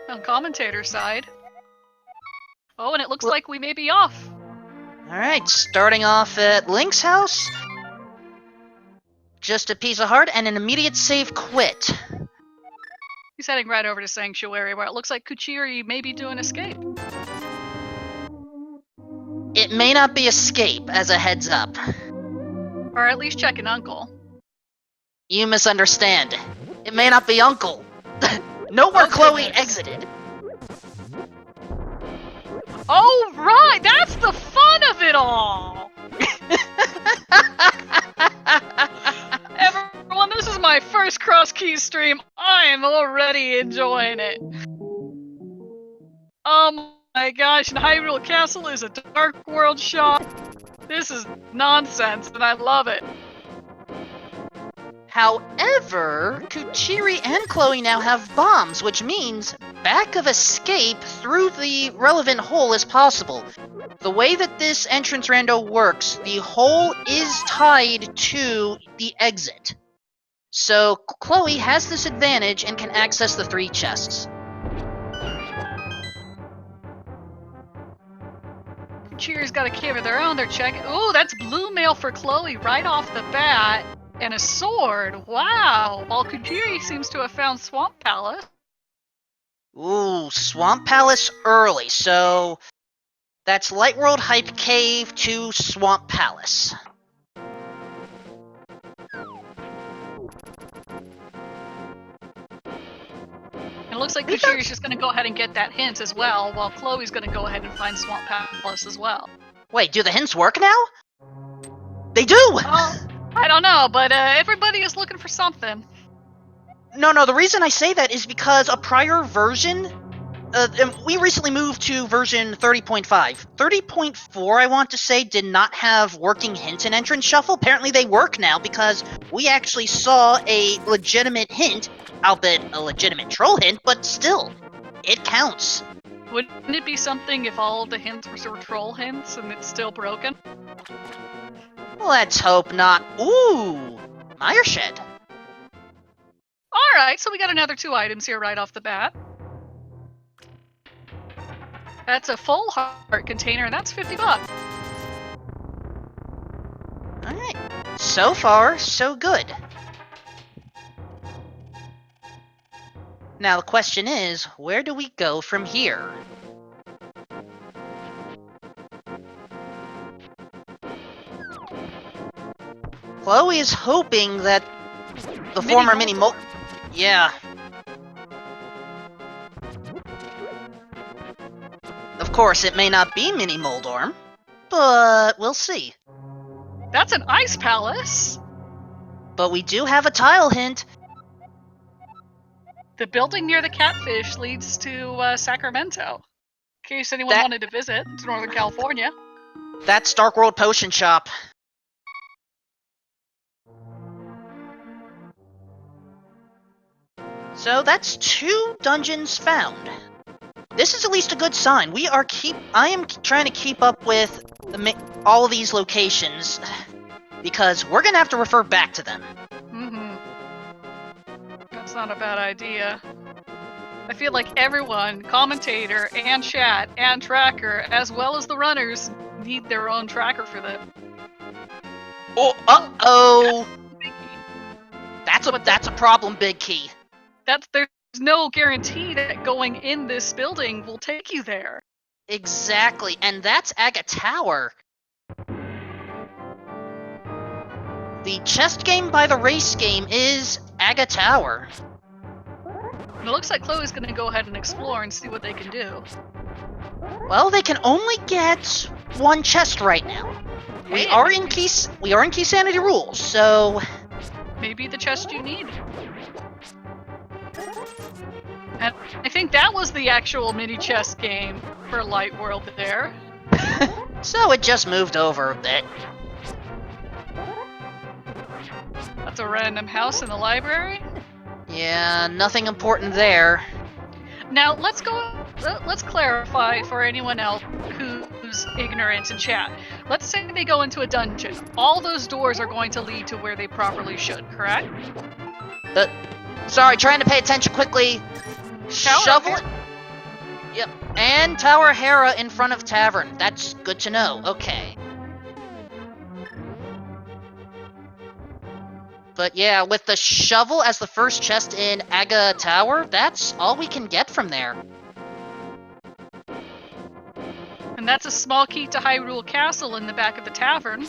on commentator's side. Oh, and it looks like we may be off. Alright, starting off at Link's house. Just a piece of heart and an immediate save quit. He's heading right over to Sanctuary, where it looks like Kuchiri may be doing escape. It may not be escape, as a heads up. Or at least checking Uncle. You misunderstand. It may not be Uncle. Know where Oh, Chloe goodness. exited. Oh, right! That's the fun of it all! Everyone, this is my first CrossKeys stream. I am already enjoying it. Oh my gosh, and Hyrule Castle is a Dark World shop. This is nonsense, and I love it. However, Kuchiri and Chloe now have bombs, which means back of escape through the relevant hole is possible. The way that this entrance rando works, the hole is tied to the exit. So Chloe has this advantage and can access the 3 chests. Kuchiri's got a key of their own. They're checking. Ooh, that's blue mail for Chloe right off the bat. And a sword. Wow. While Kuchiri seems to have found Swamp Palace. Ooh, Swamp Palace early, so that's Light World Hype Cave to Swamp Palace. It looks like Kuchiri's just going to go ahead and get that hint as well, while Chloe's going to go ahead and find Swamp Palace as well. Wait, do the hints work now? They do! Oh, I don't know, but everybody is looking for something. No, the reason I say that is because a prior version, we recently moved to version 30.5. 30.4, I want to say, did not have working hint and entrance shuffle. Apparently they work now because we actually saw a legitimate hint, albeit a legitimate troll hint, but still, it counts. Wouldn't it be something if all of the hints were troll hints and it's still broken? Let's hope not. Ooh, Mire Shed. Alright, so we got another 2 items here right off the bat. That's a full heart container, and that's $50. Alright, so far, so good. Now the question is, where do we go from here? Chloe is hoping that the former mini Moldorm. Yeah. Of course, it may not be mini Moldorm, but we'll see. That's an ice palace! But we do have a tile hint. The building near the catfish leads to Sacramento. In case anyone wanted to visit to Northern California. That's Dark World Potion Shop. So that's 2 dungeons found. This is at least a good sign. I am trying to keep up with all of these locations because we're gonna have to refer back to them. That's not a bad idea. I feel like everyone, commentator and chat and tracker, as well as the runners, need their own tracker for them. Oh, uh-oh! That's a problem, Big Key. There's no guarantee that going in this building will take you there. Exactly, and that's Aga Tower. The chest game by the race game is Aga Tower. It looks like Chloe's gonna go ahead and explore and see what they can do. Well, they can only get 1 chest right now. We are in Key Sanity rules, so maybe the chest you need. And I think that was the actual mini chess game for Light World there. So it just moved over a bit. That's a random house in the library. Yeah, nothing important there. Now let's clarify for anyone else who's ignorant in chat. Let's say they go into a dungeon. All those doors are going to lead to where they properly should, correct? Sorry, trying to pay attention quickly. Shovel. Yep. And Tower Hera in front of Tavern. That's good to know. Okay. But yeah, with the shovel as the first chest in Aga Tower, that's all we can get from there. And that's a small key to Hyrule Castle in the back of the tavern.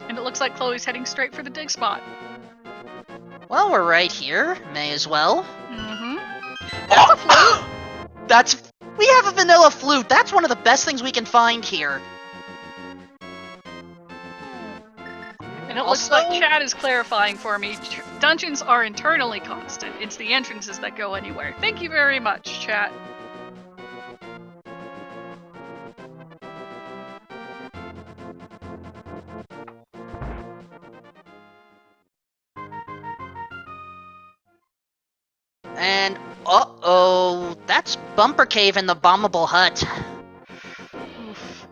And it looks like Chloe's heading straight for the dig spot. Well, we're right here. May as well. Mm-hmm. That's a flute. We have a vanilla flute. That's one of the best things we can find here. And it looks like Chad is clarifying for me. Dungeons are internally constant. It's the entrances that go anywhere. Thank you very much, Chad. And, uh-oh, that's Bumper Cave in the bombable hut. Oof.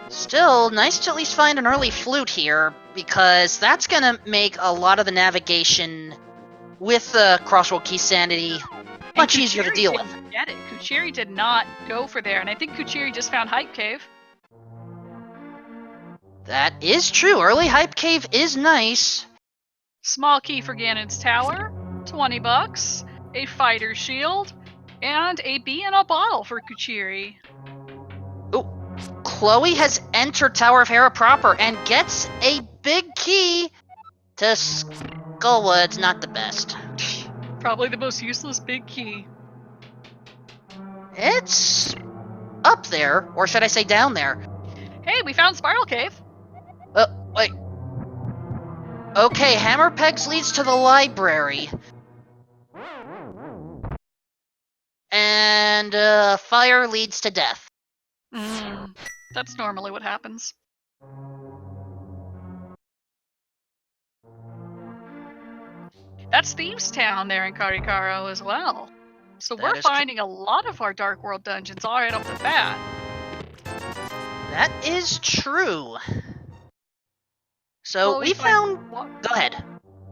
Still, nice to at least find an early flute here, because that's gonna make a lot of the navigation with the Crossroad Key Sanity much easier to deal with. Get it. Kuchiri did not go for there, and I think Kuchiri just found Hype Cave. That is true. Early Hype Cave is nice. Small key for Ganon's Tower, $20, a fighter shield, and a bee in a bottle for Kuchiri. Oh, Chloe has entered Tower of Hera proper and gets a big key to Skullwood's not the best. Probably the most useless big key. It's up there, or should I say down there. Hey, we found Spiral Cave. Wait. Okay, Hammer Pegs leads to the library. And, fire leads to death. That's normally what happens. That's Thieves Town there in Karikaro as well. So we're finding a lot of our Dark World dungeons all right off the bat. That is true. So we found... Go ahead.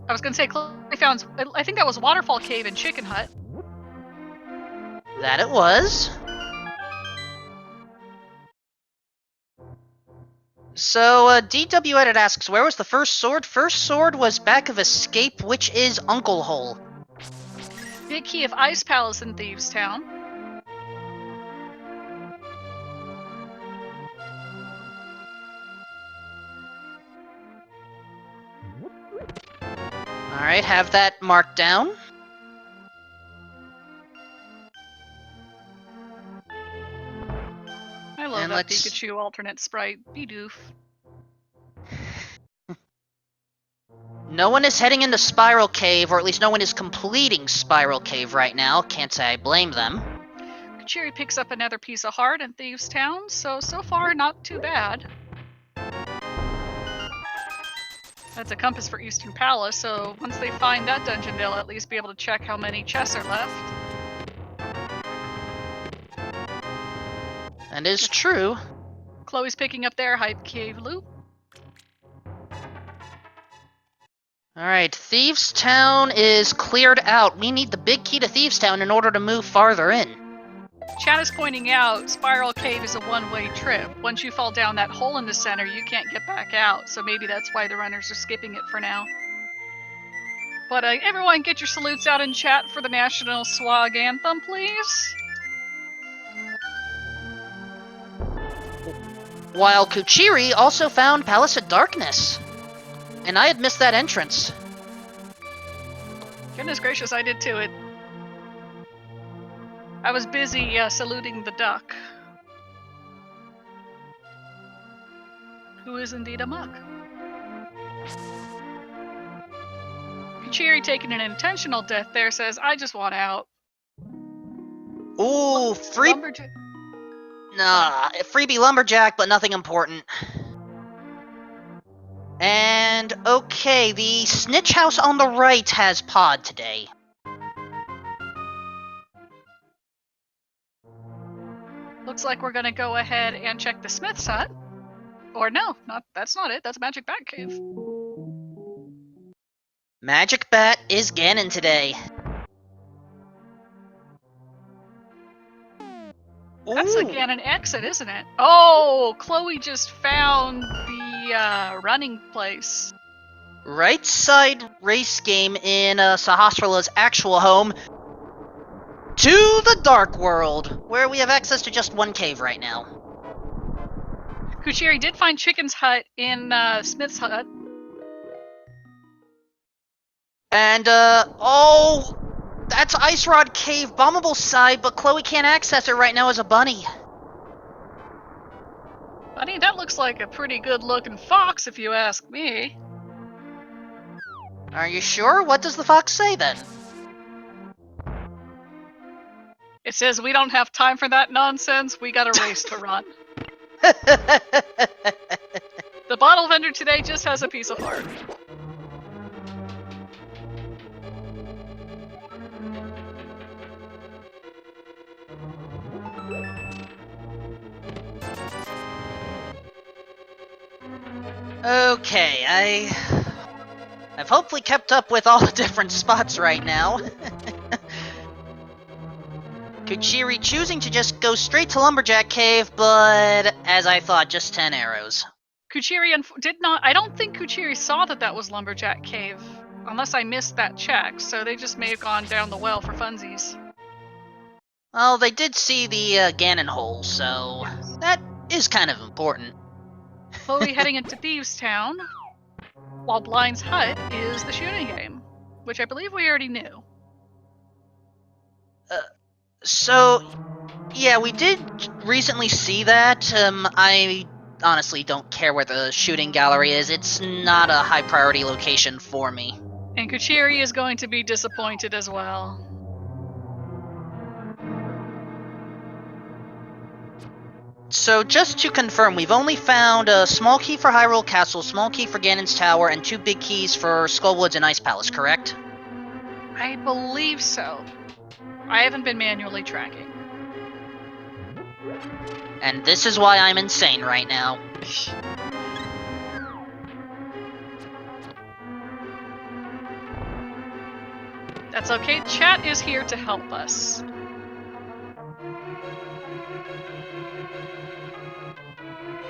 I was going to say, Chloe found... I think that was Waterfall Cave and Chicken Hut. That it was. So, DW Edit asks, where was the first sword? First sword was back of Escape, which is Uncle Hole. Big key of Ice Palace in Thieves Town. Alright, have that marked down. I love that Pikachu alternate sprite. Bidoof. No one is heading into Spiral Cave, or at least no one is completing Spiral Cave right now. Can't say I blame them. Kuchiri picks up another piece of heart in Thieves Town, so far not too bad. That's a compass for Eastern Palace, so once they find that dungeon, they'll at least be able to check how many chests are left. That is true. Chloe's picking up their Hype Cave loot. Alright, Thieves Town is cleared out. We need the big key to Thieves Town in order to move farther in. Chad is pointing out Spiral Cave is a one-way trip. Once you fall down that hole in the center, you can't get back out, so maybe that's why the runners are skipping it for now. But everyone get your salutes out in chat for the National Swag Anthem, please. While Kuchiri also found Palace of Darkness. And I had missed that entrance. Goodness gracious, I did too. I was busy saluting the duck. Who is indeed a muck. Kuchiri taking an intentional death there says, I just want out. Ooh, freebie Lumberjack, but nothing important. And, okay, the Snitch House on the right has pod today. Looks like we're gonna go ahead and check the Smith's hut. Or no, that's not it. That's a magic bat cave. Magic Bat is Ganon today. That's Ooh. a Ganon exit, isn't it? Oh, Chloe just found the running place. Right side race game in Sahasrara's actual home to the Dark World, where we have access to just one cave right now. Kuchiri did find Chicken's hut in Smith's hut. And, oh, that's Ice Rod Cave, bombable side, but Chloe can't access it right now as a bunny. Bunny, that looks like a pretty good looking fox if you ask me. Are you sure? What does the fox say then? It says we don't have time for that nonsense, we got a race to run. The bottle vendor today just has a piece of heart. Okay, I've hopefully kept up with all the different spots right now. Kuchiri choosing to just go straight to Lumberjack Cave, but as I thought, just 10 arrows. Kuchiri did not. I don't think Kuchiri saw that was Lumberjack Cave, unless I missed that check. So they just may have gone down the well for funsies. Well, they did see the Ganon hole, so Yes. that is kind of important. Chloe heading into Thieves Town, while Blind's hut is the shooting game, which I believe we already knew. So, yeah, we did recently see that. I honestly don't care where the shooting gallery is. It's not a high priority location for me. And Kuchiri is going to be disappointed as well. So just to confirm, we've only found a small key for Hyrule Castle, small key for Ganon's Tower, and 2 big keys for Skullwoods and Ice Palace, correct? I believe so. I haven't been manually tracking. And this is why I'm insane right now. That's okay, chat is here to help us.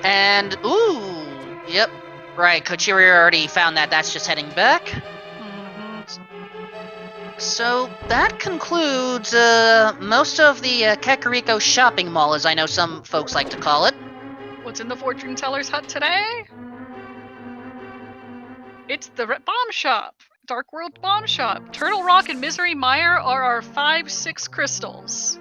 And, ooh, yep, right, Kochiri already found that, that's just heading back. Mm-hmm. So, that concludes, most of the Kakariko shopping mall, as I know some folks like to call it. What's in the fortune teller's hut today? It's the bomb shop. Dark World Bomb Shop. Turtle Rock and Misery Mire are our 5-6 crystals.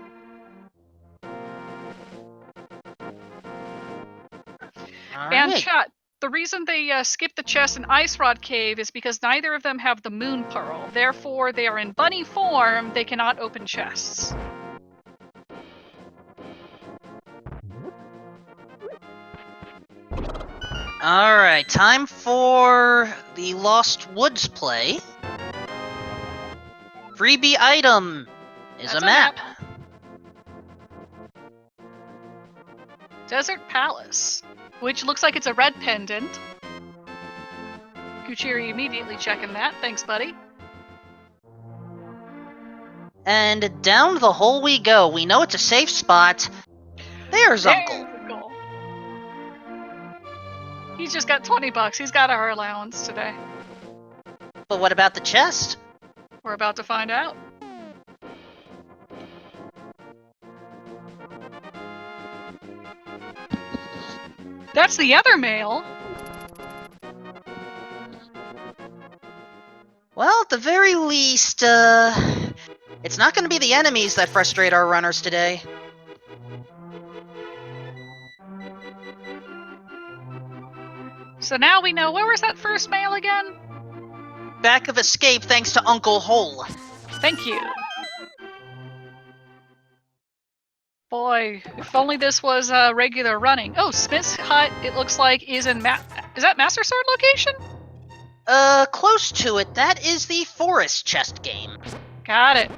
And chat, the reason they skipped the chest in Ice Rod Cave is because neither of them have the Moon Pearl. Therefore, they are in bunny form, they cannot open chests. Alright, time for the Lost Woods play. Freebie item is That's a map. Desert Palace, which looks like it's a red pendant. Kuchiri immediately checking that. Thanks, buddy. And down the hole we go. We know it's a safe spot. There's Uncle. He's just got $20. He's got our allowance today. But what about the chest? We're about to find out. That's the other mail. Well, at the very least, it's not going to be the enemies that frustrate our runners today. So now we know, where was that first mail again? Back of escape thanks to Uncle Hole. Thank you. Boy, if only this was regular running. Oh, Smith's hut, it looks like, is in is that Master Sword location? Close to it. That is the forest chest game. Got it.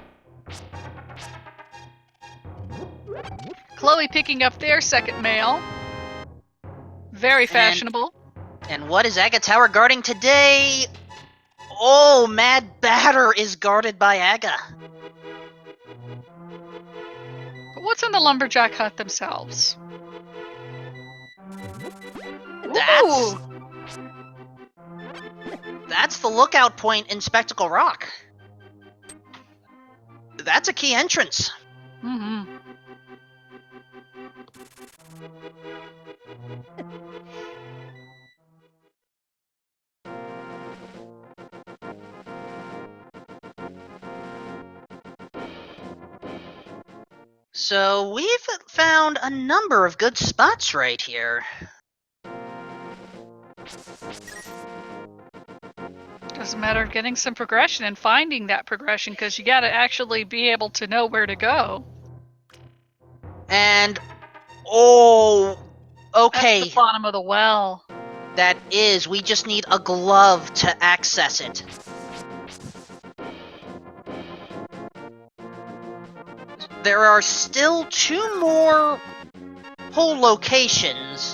Chloe picking up their second mail. Very fashionable. And what is Aga Tower guarding today? Oh, Mad Batter is guarded by Aga. But what's in the lumberjack hut themselves? That's Ooh. that's the lookout point in Spectacle Rock. That's a key entrance. Mm-hmm. So we've found a number of good spots right here. Just a matter of getting some progression and finding that progression, because you got to actually be able to know where to go. And oh, okay. That's the bottom of the well. That is, we just need a glove to access it. There are still 2 more hole locations.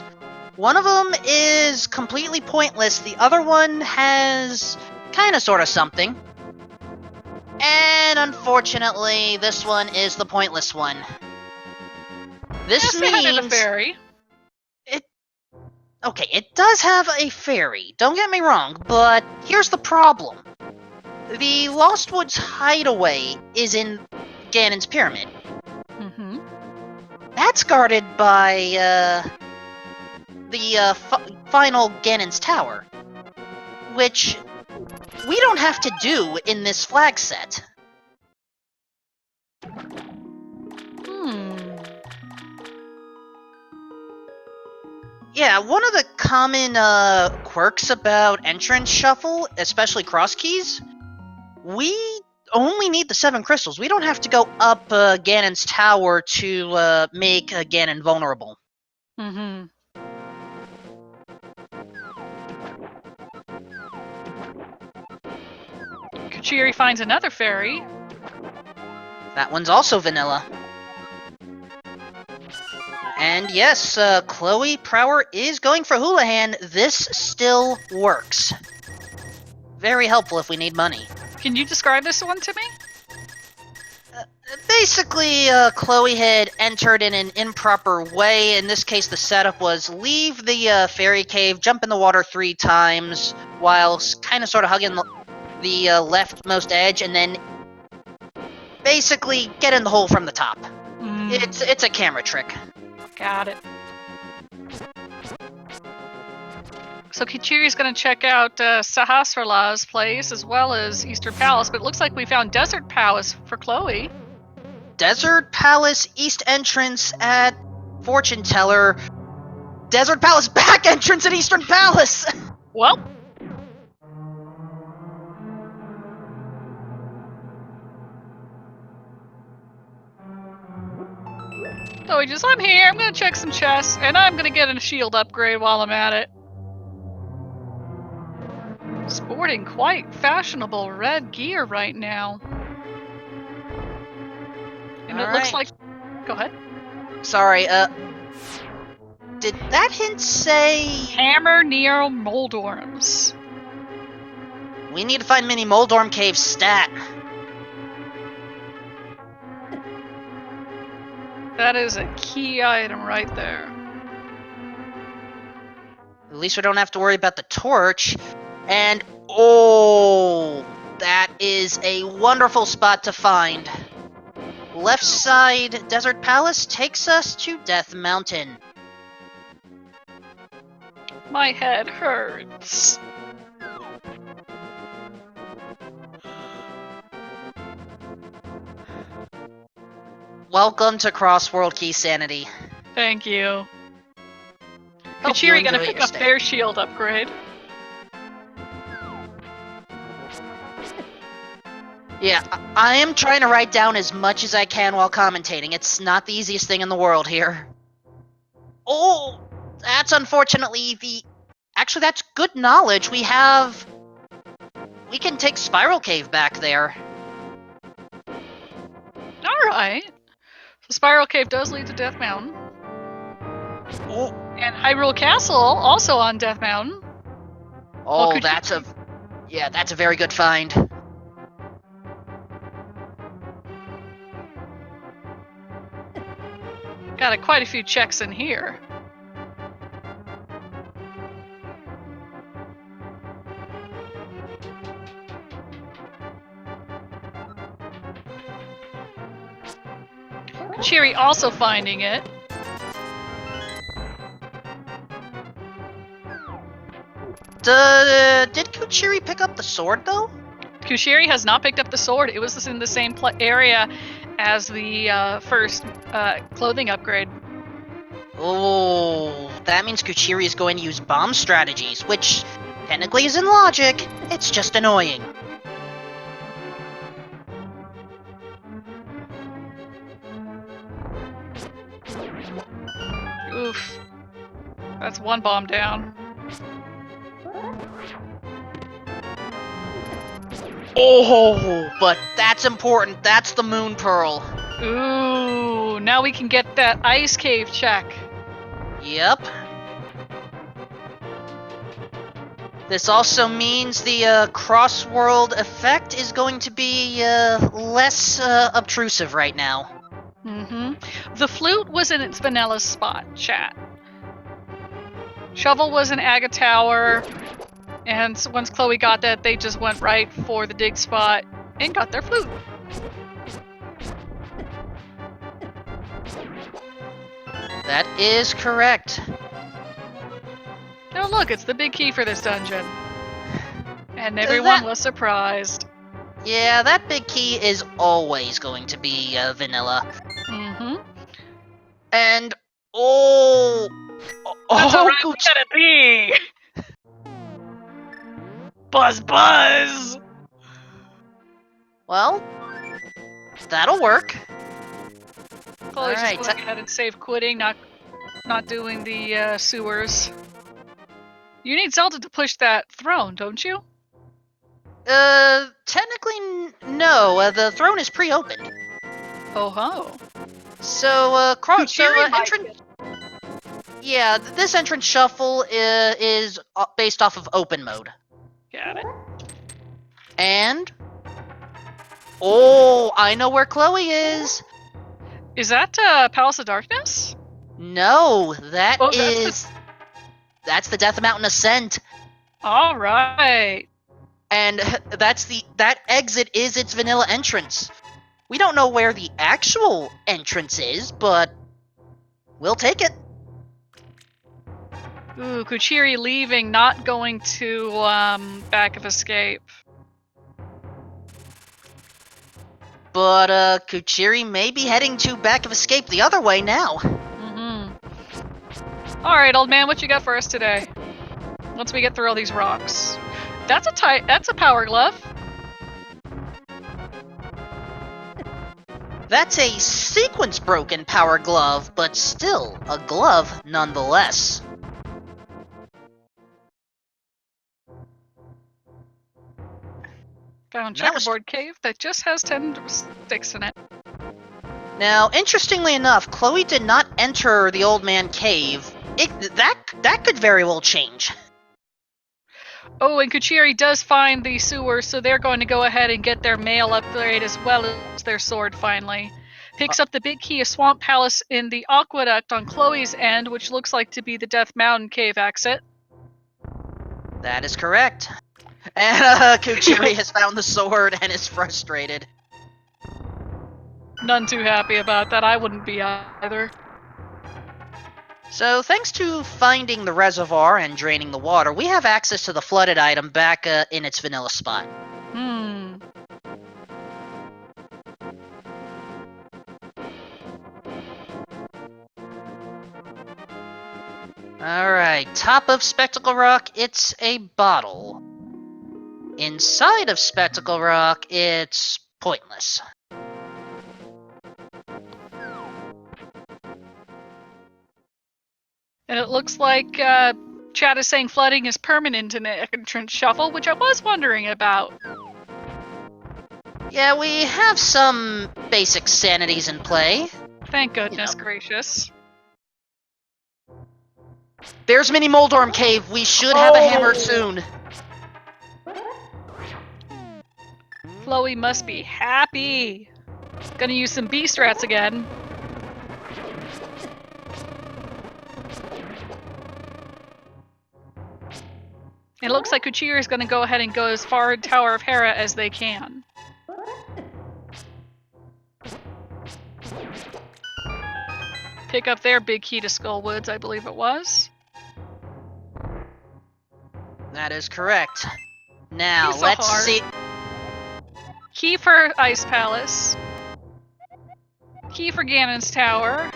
One of them is completely pointless, the other one has kinda sorta something. And unfortunately, this one is the pointless one. This Yes, it had a means... fairy. Okay, it does have a fairy, don't get me wrong, but here's the problem. The Lost Woods hideaway is in Ganon's Pyramid. Mm-hmm. That's guarded by, the final Ganon's Tower, which we don't have to do in this flag set. Yeah, one of the common quirks about Entrance Shuffle, especially CrossKeys, we only need the 7 crystals. We don't have to go up Ganon's Tower to make Ganon vulnerable. Mm-hmm. Kuchiri finds another fairy. That one's also vanilla. And yes, Chloe Prower is going for Houlihan. This still works. Very helpful if we need money. Can you describe this one to me? Basically, Chloe had entered in an improper way. In this case, the setup was leave the fairy cave, jump in the water 3 times, while kind of sort of hugging the leftmost edge, and then basically get in the hole from the top. It's a camera trick. Got it. So Kichiri's going to check out Sahasrarla's place as well as Eastern Palace, but it looks like we found Desert Palace for Chloe. Desert Palace East entrance at Fortune Teller. Desert Palace back entrance at Eastern Palace! Well. So he just, I'm here, I'm going to check some chests, and I'm going to get a shield upgrade while I'm at it. Sporting quite fashionable red gear right now. And it looks like... Go ahead. Sorry, did that hint say... Hammer Neo Moldorms. We need to find Mini Moldorm Cave stat. That is a key item right there. At least we don't have to worry about the torch. And, oh, that is a wonderful spot to find. Left side Desert Palace takes us to Death Mountain. My head hurts. Welcome to Cross-World Key Sanity. Thank you. Hope you Kuchiri gonna enjoy pick your up stay. their shield upgrade. Yeah, I am trying to write down as much as I can while commentating. It's not the easiest thing in the world here. Oh, that's unfortunately the... Actually, that's good knowledge. We can take Spiral Cave back there. Alright. So Spiral Cave does lead to Death Mountain. Oh, And Hyrule Castle, also on Death Mountain. Oh, that's a very good find. Got quite a few checks in here. Cheery also finding it. Did Kuchiri pick up the sword, though? Kushiri has not picked up the sword. It was in the same area as the first clothing upgrade. Oh, that means Kuchiri is going to use bomb strategies, which technically isn't logic. It's just annoying. Oof. That's one bomb down. Oh, but that's important. That's the Moon Pearl. Ooh, now we can get that ice cave check. Yep. This also means the cross-world effect is going to be less obtrusive right now. Mm-hmm. The flute was in its vanilla spot, chat. Shovel was in Aga Tower, and once Chloe got that, they just went right for the dig spot and got their flute. That is correct. Oh look, it's the big key for this dungeon. And everyone was surprised. Yeah, that big key is always going to be vanilla. Mm-hmm. And That's alright, we got a B! Buzz buzz! Well, that'll work. Chloe's just going ahead and save quitting, not doing the sewers. You need Zelda to push that throne, don't you? Technically, no. The throne is pre-opened. Oh ho. So, entrance. Yeah, this entrance shuffle is based off of open mode. Got it. And I know where Chloe is. Is that Palace of Darkness? No, that's the Death Mountain Ascent. All right. And that exit is its vanilla entrance. We don't know where the actual entrance is, but we'll take it. Ooh, Kuchiri leaving, not going to Back of Escape. But Kuchiri may be heading to Back of Escape the other way now. Mm-hmm. All right, old man, what you got for us today? Once we get through all these rocks. That's a power glove. That's a sequence broken power glove, but still a glove nonetheless. Found checkerboard cave that just has 10 sticks in it. Now, interestingly enough, Chloe did not enter the old man cave. That could very well change. Oh, and Kuchiri does find the sewer, so they're going to go ahead and get their mail upgrade as well as their sword finally. Picks up the big key of Swamp Palace in the aqueduct on Chloe's end, which looks like to be the Death Mountain cave exit. That is correct. And Kuchiri has found the sword and is frustrated. None too happy about that. I wouldn't be either. So, thanks to finding the reservoir and draining the water, we have access to the flooded item back in its vanilla spot. Alright, top of Spectacle Rock, it's a bottle. Inside of Spectacle Rock, it's pointless. And it looks like chat is saying flooding is permanent in the entrance shuffle, which I was wondering about. Yeah, we have some basic sanities in play. Thank goodness gracious. There's Mini Moldorm Cave. We should have a hammer soon. Chloe must be happy. Gonna use some beast rats again. It looks like Kuchir is gonna go ahead and go as far in Tower of Hera as they can. Pick up their big key to Skullwoods, I believe it was. That is correct. Now, He's so let's hard. see. Key for Ice Palace. Key for Ganon's Tower.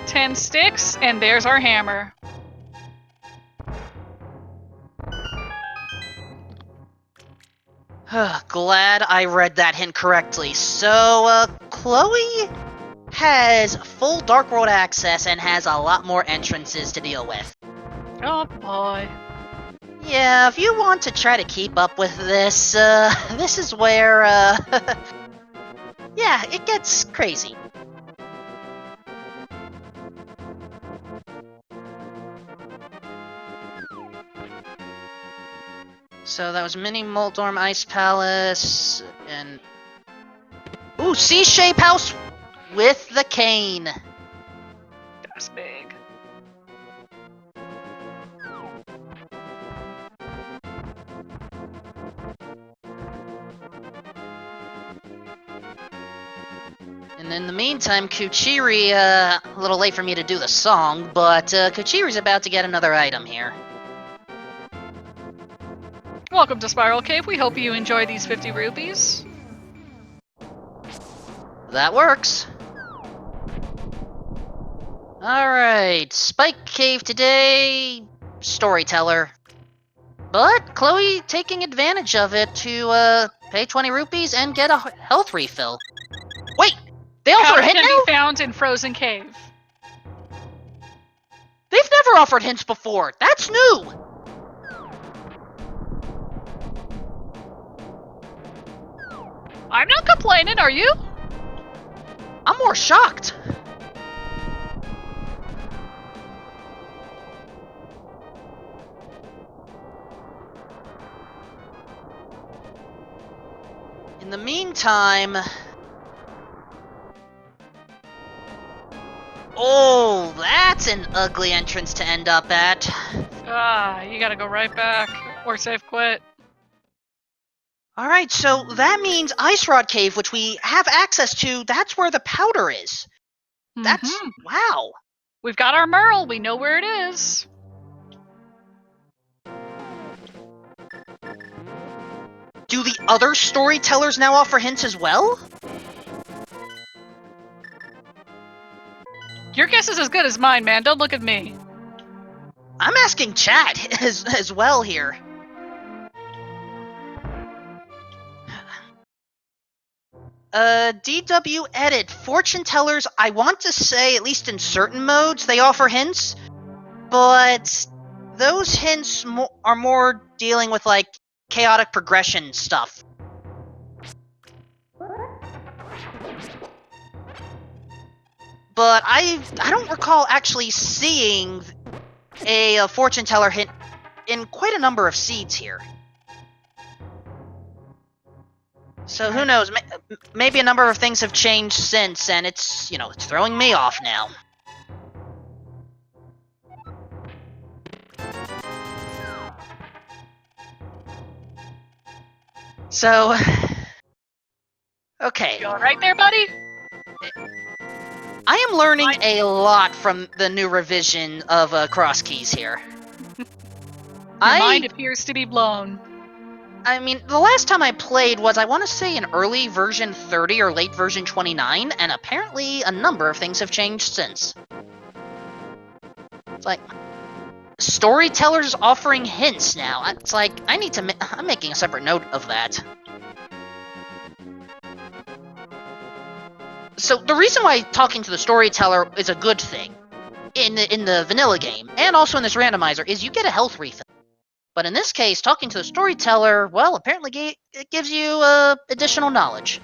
10 sticks, and there's our hammer. Glad I read that hint correctly. So, Chloe has full Dark World access and has a lot more entrances to deal with. Oh boy. Yeah, if you want to try to keep up with this, this is where, yeah, it gets crazy. So that was Mini Moldorm Ice Palace, and... Ooh, C-shape house with the cane. That's big. And in the meantime, Kuchiri, a little late for me to do the song, but Kuchiri's about to get another item here. Welcome to Spiral Cave. We hope you enjoy these 50 rupees. That works. Alright, Spike Cave today, Storyteller. But Chloe taking advantage of it to pay 20 rupees and get a health refill. Wait! They offer a hint can now? be found in Frozen Cave. They've never offered hints before! That's new! I'm not complaining, are you? I'm more shocked. In the meantime... Oh, that's an ugly entrance to end up at. Ah, you gotta go right back. Or save quit. Alright, so that means Ice Rod Cave, which we have access to, that's where the powder is. That's... wow. We've got our Merle. We know where it is. Do the other storytellers now offer hints as well? Your guess is as good as mine, man. Don't look at me. I'm asking chat as well here. DW edit. Fortune tellers, I want to say, at least in certain modes, they offer hints, but those hints are more dealing with, like, chaotic progression stuff. But I don't recall actually seeing a fortune teller hint in quite a number of seeds here. So who knows? Maybe a number of things have changed since, and it's, you know, it's throwing me off now. So, okay. You all right there, buddy? I am learning a lot from the new revision of CrossKeys here. Your mind appears to be blown. I mean, the last time I played was, I want to say, in early version 30 or late version 29, and apparently a number of things have changed since. It's like, storytellers offering hints now. It's like, I'm making a separate note of that. So, the reason why talking to the storyteller is a good thing in the vanilla game, and also in this randomizer, is you get a health refill. But in this case, talking to the storyteller, well, apparently it gives you additional knowledge.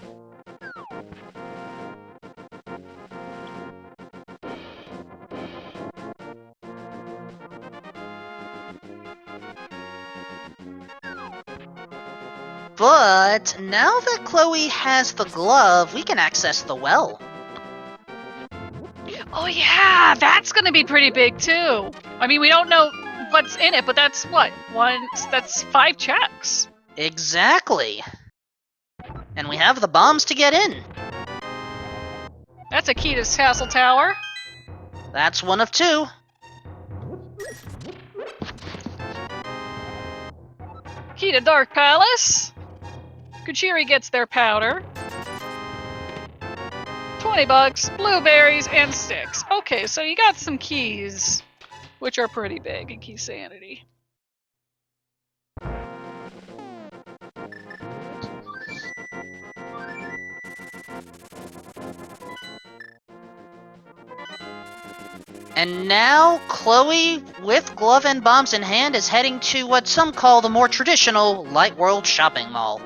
But now that Chloe has the glove, we can access the well. Oh yeah, that's gonna be pretty big too. I mean, we don't know what's in it, but that's what? That's 5 checks. Exactly. And we have the bombs to get in. That's a key to Castle Tower. That's one of 2. Key to Dark Palace. Kuchiri gets their powder. $20, blueberries, and sticks. Okay, so you got some keys, which are pretty big in key sanity. And now, Chloe, with glove and bombs in hand, is heading to what some call the more traditional Light World shopping mall.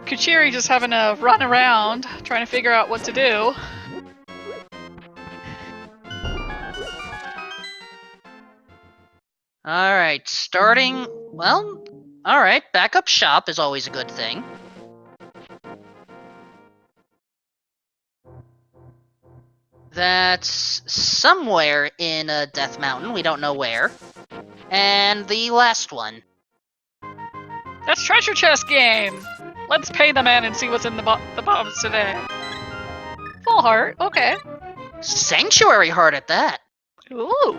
Kuchiri just having to run around, trying to figure out what to do. Alright, starting... Well, alright, backup shop is always a good thing. That's somewhere in Death Mountain, we don't know where. And the last one. That's treasure chest game! Let's pay the man and see what's in the bombs today. Full heart, okay. Sanctuary Heart at that. Ooh.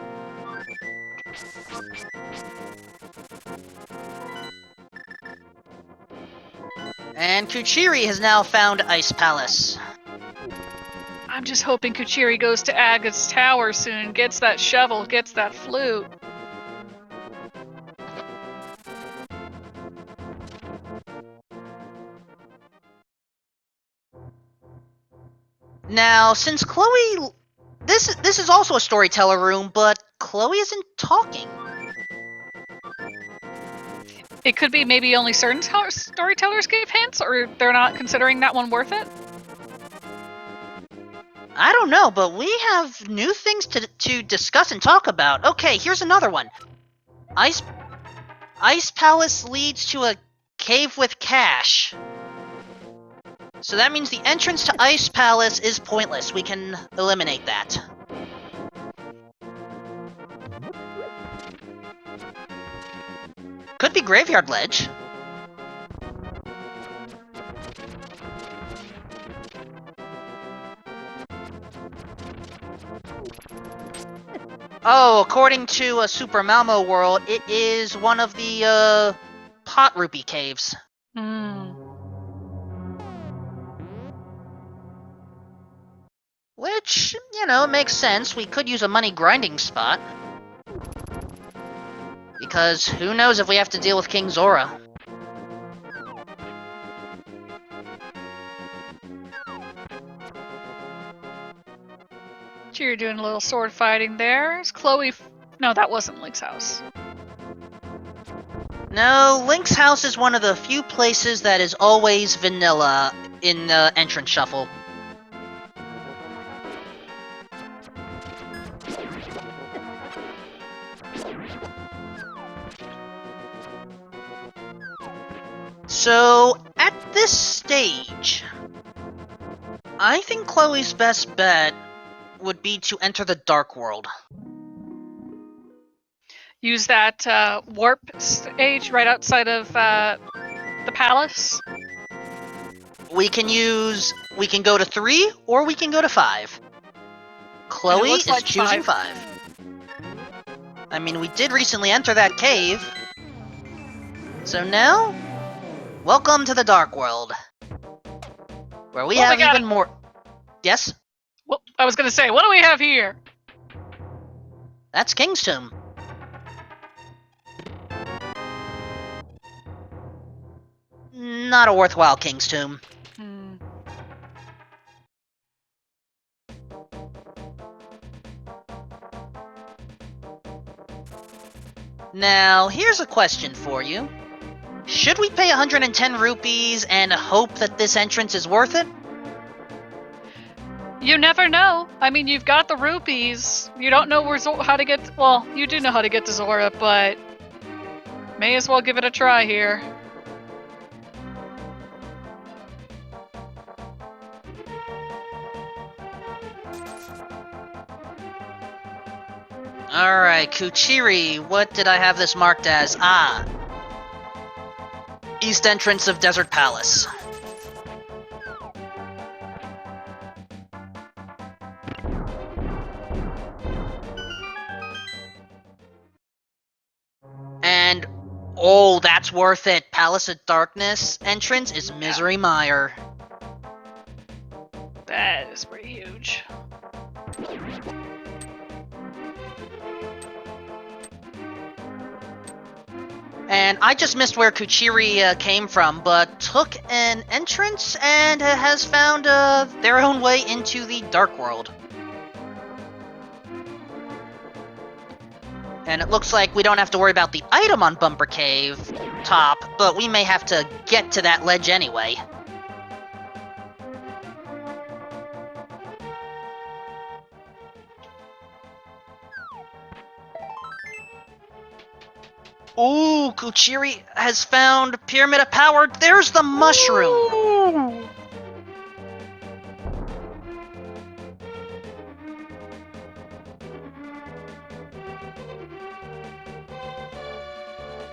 And Kuchiri has now found Ice Palace. I'm just hoping Kuchiri goes to Aga's tower soon, gets that shovel, gets that flute. Now, since Chloe... This is also a storyteller room, but Chloe isn't talking. It could be maybe only certain storytellers gave hints, or they're not considering that one worth it? I don't know, but we have new things to discuss and talk about. Okay, here's another one. Ice Palace leads to a cave with cache. So that means the entrance to Ice Palace is pointless. We can eliminate that. Could be Graveyard Ledge. Oh, according to a Super Malmo World, it is one of the pot rupee caves. Which, you know, makes sense. We could use a money grinding spot. Because who knows if we have to deal with King Zora. You're doing a little sword fighting there. Is Chloe... No, that wasn't Link's house. No, Link's house is one of the few places that is always vanilla in the entrance shuffle. So, at this stage, I think Chloe's best bet would be to enter the Dark World. Use that warp stage right outside of the palace. We can go to 3, or we can go to 5. Chloe is like choosing 5. I mean, we did recently enter that cave. So now, welcome to the Dark World. Where we have even more... Yes? Well, I was gonna say, what do we have here? That's King's Tomb. Not a worthwhile King's Tomb. Now, here's a question for you. Should we pay 110 rupees and hope that this entrance is worth it? You never know. I mean, you've got the rupees. You don't know where how to get... Well, you do know how to get to Zora, but May as well give it a try here. Alright, Kuchiri, what did I have this marked as? Ah. East entrance of Desert Palace. And, oh, that's worth it. Palace of Darkness entrance is Misery Mire. That is pretty huge. And I just missed where Kuchiri came from, but took an entrance and has found their own way into the Dark World. And it looks like we don't have to worry about the item on Bumper Cave top, but we may have to get to that ledge anyway. Ooh, Kuchiri has found Pyramid of Power. There's the mushroom. Ooh.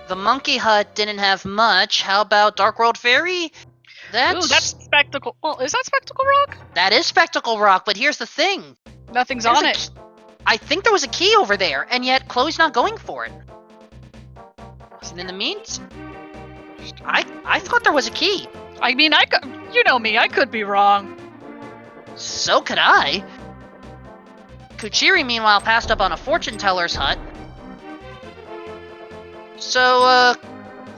The Monkey Hut didn't have much. How about Dark World Fairy? Ooh, that's Spectacle. Well, is that Spectacle Rock? That is Spectacle Rock, but here's the thing. Nothing's There's on a it. I think there was a key over there, and yet Chloe's not going for it. And in the meantime, I thought there was a key. I mean, you know me, I could be wrong. So could I. Kuchiri, meanwhile, passed up on a fortune teller's hut. So,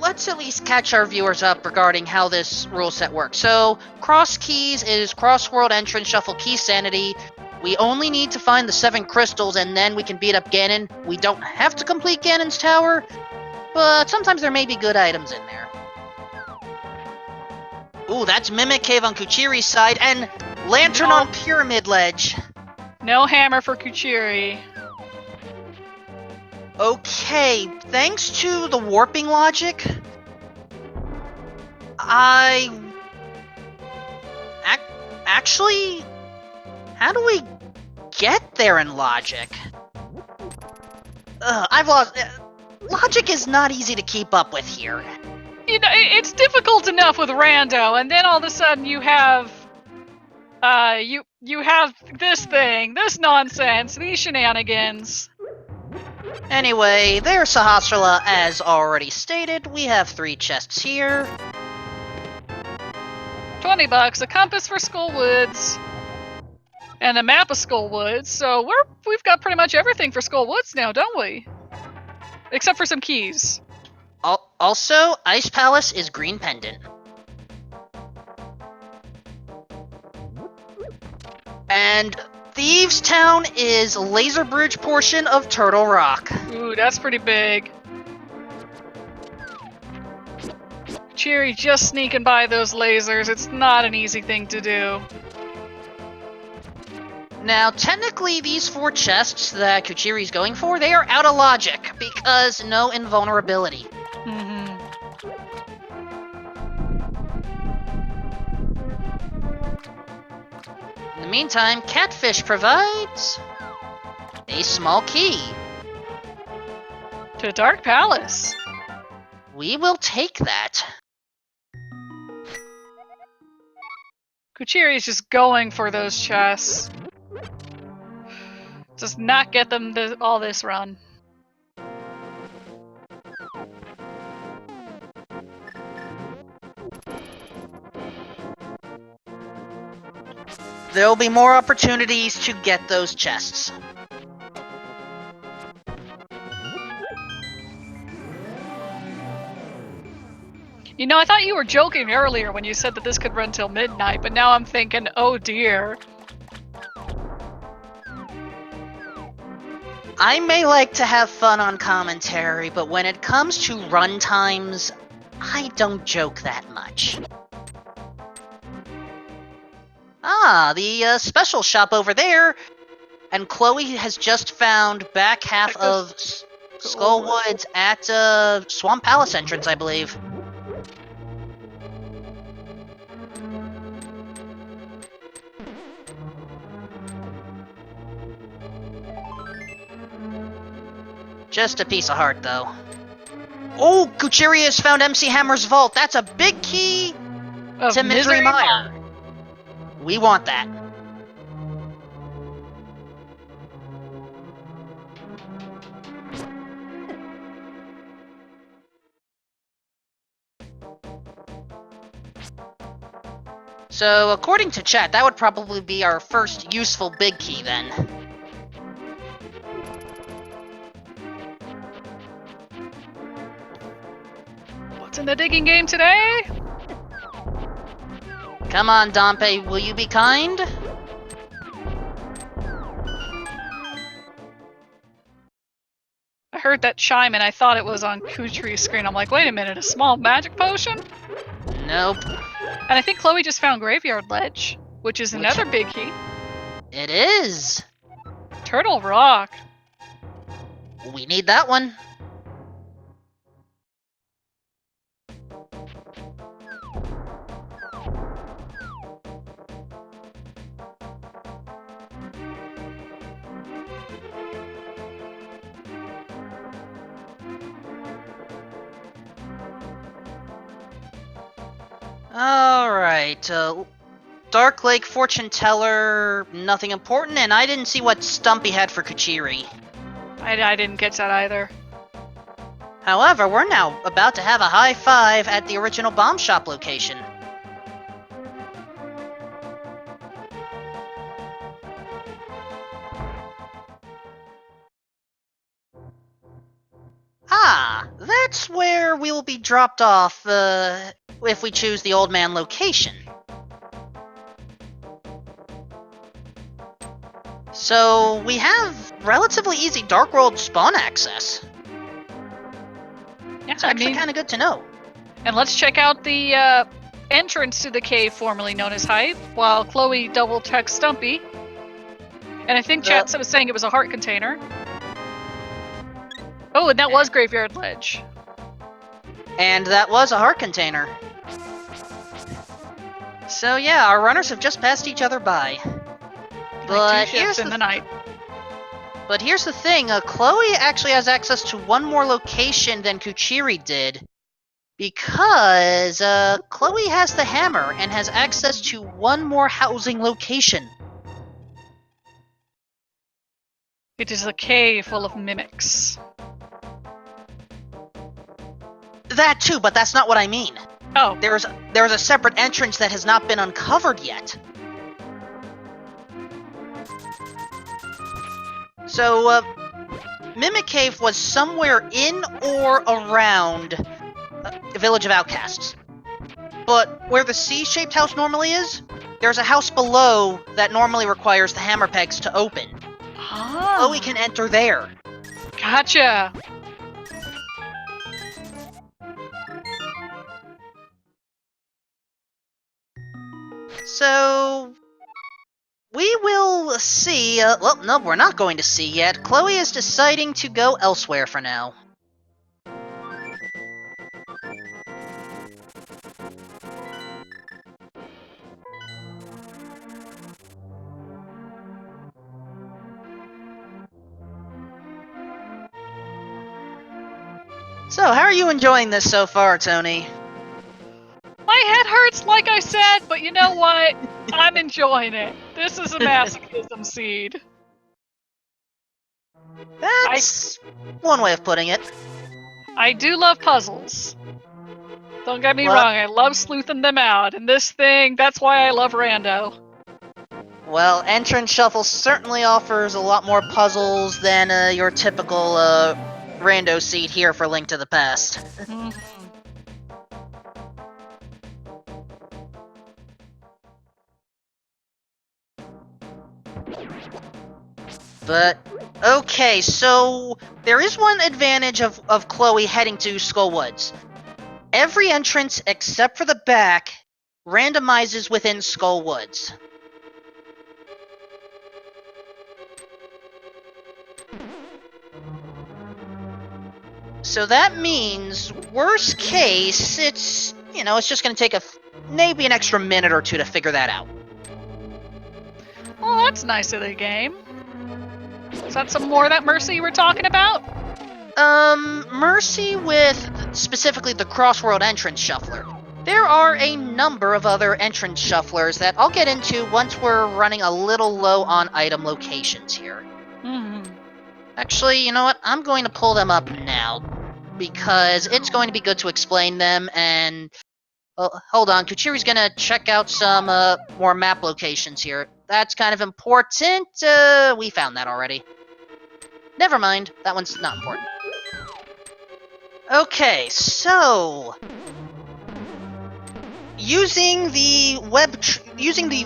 let's at least catch our viewers up regarding how this rule set works. So, CrossKeys is cross-world entrance, shuffle key sanity. We only need to find the 7 crystals, and then we can beat up Ganon. We don't have to complete Ganon's tower, but sometimes there may be good items in there. Ooh, that's Mimic Cave on Kuchiri's side, and Lantern No. on Pyramid Ledge. No hammer for Kuchiri. Okay, thanks to the warping logic, actually, how do we get there in logic? I've lost... logic is not easy to keep up with here. You know, it's difficult enough with rando, and then all of a sudden you have, you have this thing, this nonsense, these shenanigans. Anyway, there's Sahasrara, as already stated. We have 3 chests here. $20, a compass for Skull Woods, and a map of Skull Woods. So we've got pretty much everything for Skull Woods now, don't we? Except for some keys. Also, Ice Palace is Green Pendant. And Thieves Town is Laser Bridge portion of Turtle Rock. Ooh, that's pretty big. Cheery just sneaking by those lasers. It's not an easy thing to do. Now, technically, these 4 chests that Kuchiri's going for, they are out of logic, because no invulnerability. Mm-hmm. In the meantime, Catfish provides a small key. To Dark Palace. We will take that. Kuchiri is just going for those chests. Does not get them all this run. There'll be more opportunities to get those chests. You know, I thought you were joking earlier when you said that this could run till midnight, but now I'm thinking, oh dear. I may like to have fun on commentary, but when it comes to run times, I don't joke that much. Ah, the special shop over there, and Chloe has just found back half of Skullwoods at Swamp Palace entrance, I believe. Just a piece of heart, though. Oh, Kuchiri has found MC Hammer's vault. That's a big key to Misery Mire. We want that. So, according to chat, that would probably be our first useful big key, then. What's in the digging game today? Come on, Dompe, will you be kind? I heard that chime and I thought it was on Kuchiri's screen. I'm like, wait a minute, a small magic potion? Nope. And I think Chloe just found Graveyard Ledge, which is another big key. It is. Turtle Rock. We need that one. Alright, Dark Lake Fortune Teller, nothing important, and I didn't see what Stumpy had for Kuchiri. I didn't get that either. However, we're now about to have a high five at the original bomb shop location. Ah, that's where we will be dropped off, if we choose the Old Man location. So, we have relatively easy Dark World spawn access. Yeah, It's actually kind of good to know. And let's check out the entrance to the cave formerly known as Hype, while Chloe double-checks Stumpy. And I think chat was saying it was a heart container. Oh, and that was Graveyard Ledge. And that was a heart container. So yeah, our runners have just passed each other by. But here's the night. But here's the thing, Chloe actually has access to one more location than Kuchiri did. Because, Chloe has the hammer and has access to one more housing location. It is a cave full of mimics. That too, but that's not what I mean. Oh. There's a separate entrance that has not been uncovered yet. So, Mimic Cave was somewhere in or around Village of Outcasts. But where the C-shaped house normally is, there's a house below that normally requires the hammer pegs to open. Ah. Chloe can enter there. Gotcha! So, we will see, well, no, we're not going to see yet. Chloe is deciding to go elsewhere for now. So, how are you enjoying this so far, Tony? My head hurts, like I said, but you know what? I'm enjoying it. This is a masochism seed. That's one way of putting it. I do love puzzles. Don't get me wrong, I love sleuthing them out, and this thing, that's why I love Rando. Well, Entrance Shuffle certainly offers a lot more puzzles than your typical Rando seed here for Link to the Past. But, okay, so there is one advantage of Chloe heading to Skullwoods. Every entrance except for the back randomizes within Skullwoods. So that means, worst case, it's just going to take maybe an extra minute or two to figure that out. Well, that's nice of the game. Is that some more of that Mercy you were talking about? Mercy with specifically the Crossworld entrance shuffler. There are a number of other entrance shufflers that I'll get into once we're running a little low on item locations here. Actually, you know what? I'm going to pull them up now, because it's going to be good to explain them, and... hold on, Kuchiri's gonna check out some more map locations here. That's kind of important. We found that already. Never mind, that one's not important. Okay, so... Using the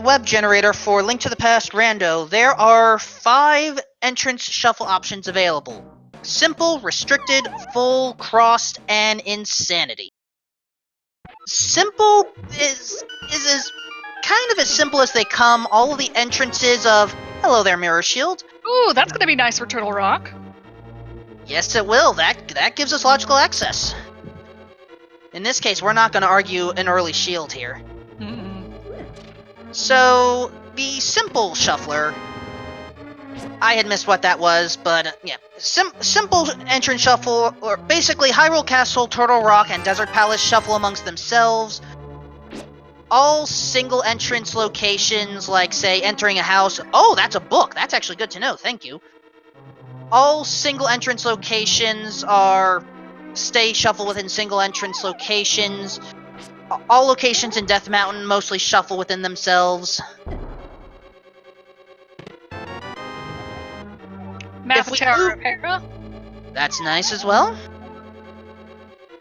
web generator for Link to the Past Rando, there are 5 entrance shuffle options available. Simple, restricted, full, crossed, and insanity. Simple is as kind of as simple as they come. All of the entrances of hello there, Mirror Shield. Ooh, that's gonna be nice for Turtle Rock. Yes, it will. That gives us logical access. In this case, we're not going to argue an early shield here. So, the simple shuffler... I had missed what that was, but yeah. Simple entrance shuffle, or basically Hyrule Castle, Turtle Rock, and Desert Palace shuffle amongst themselves. All single entrance locations, like, say, entering a house... Oh, that's a book! That's actually good to know, thank you. All single entrance locations are... stay shuffle within single entrance locations. All locations in Death Mountain mostly shuffle within themselves. Map of Tower of Hera. That's nice as well.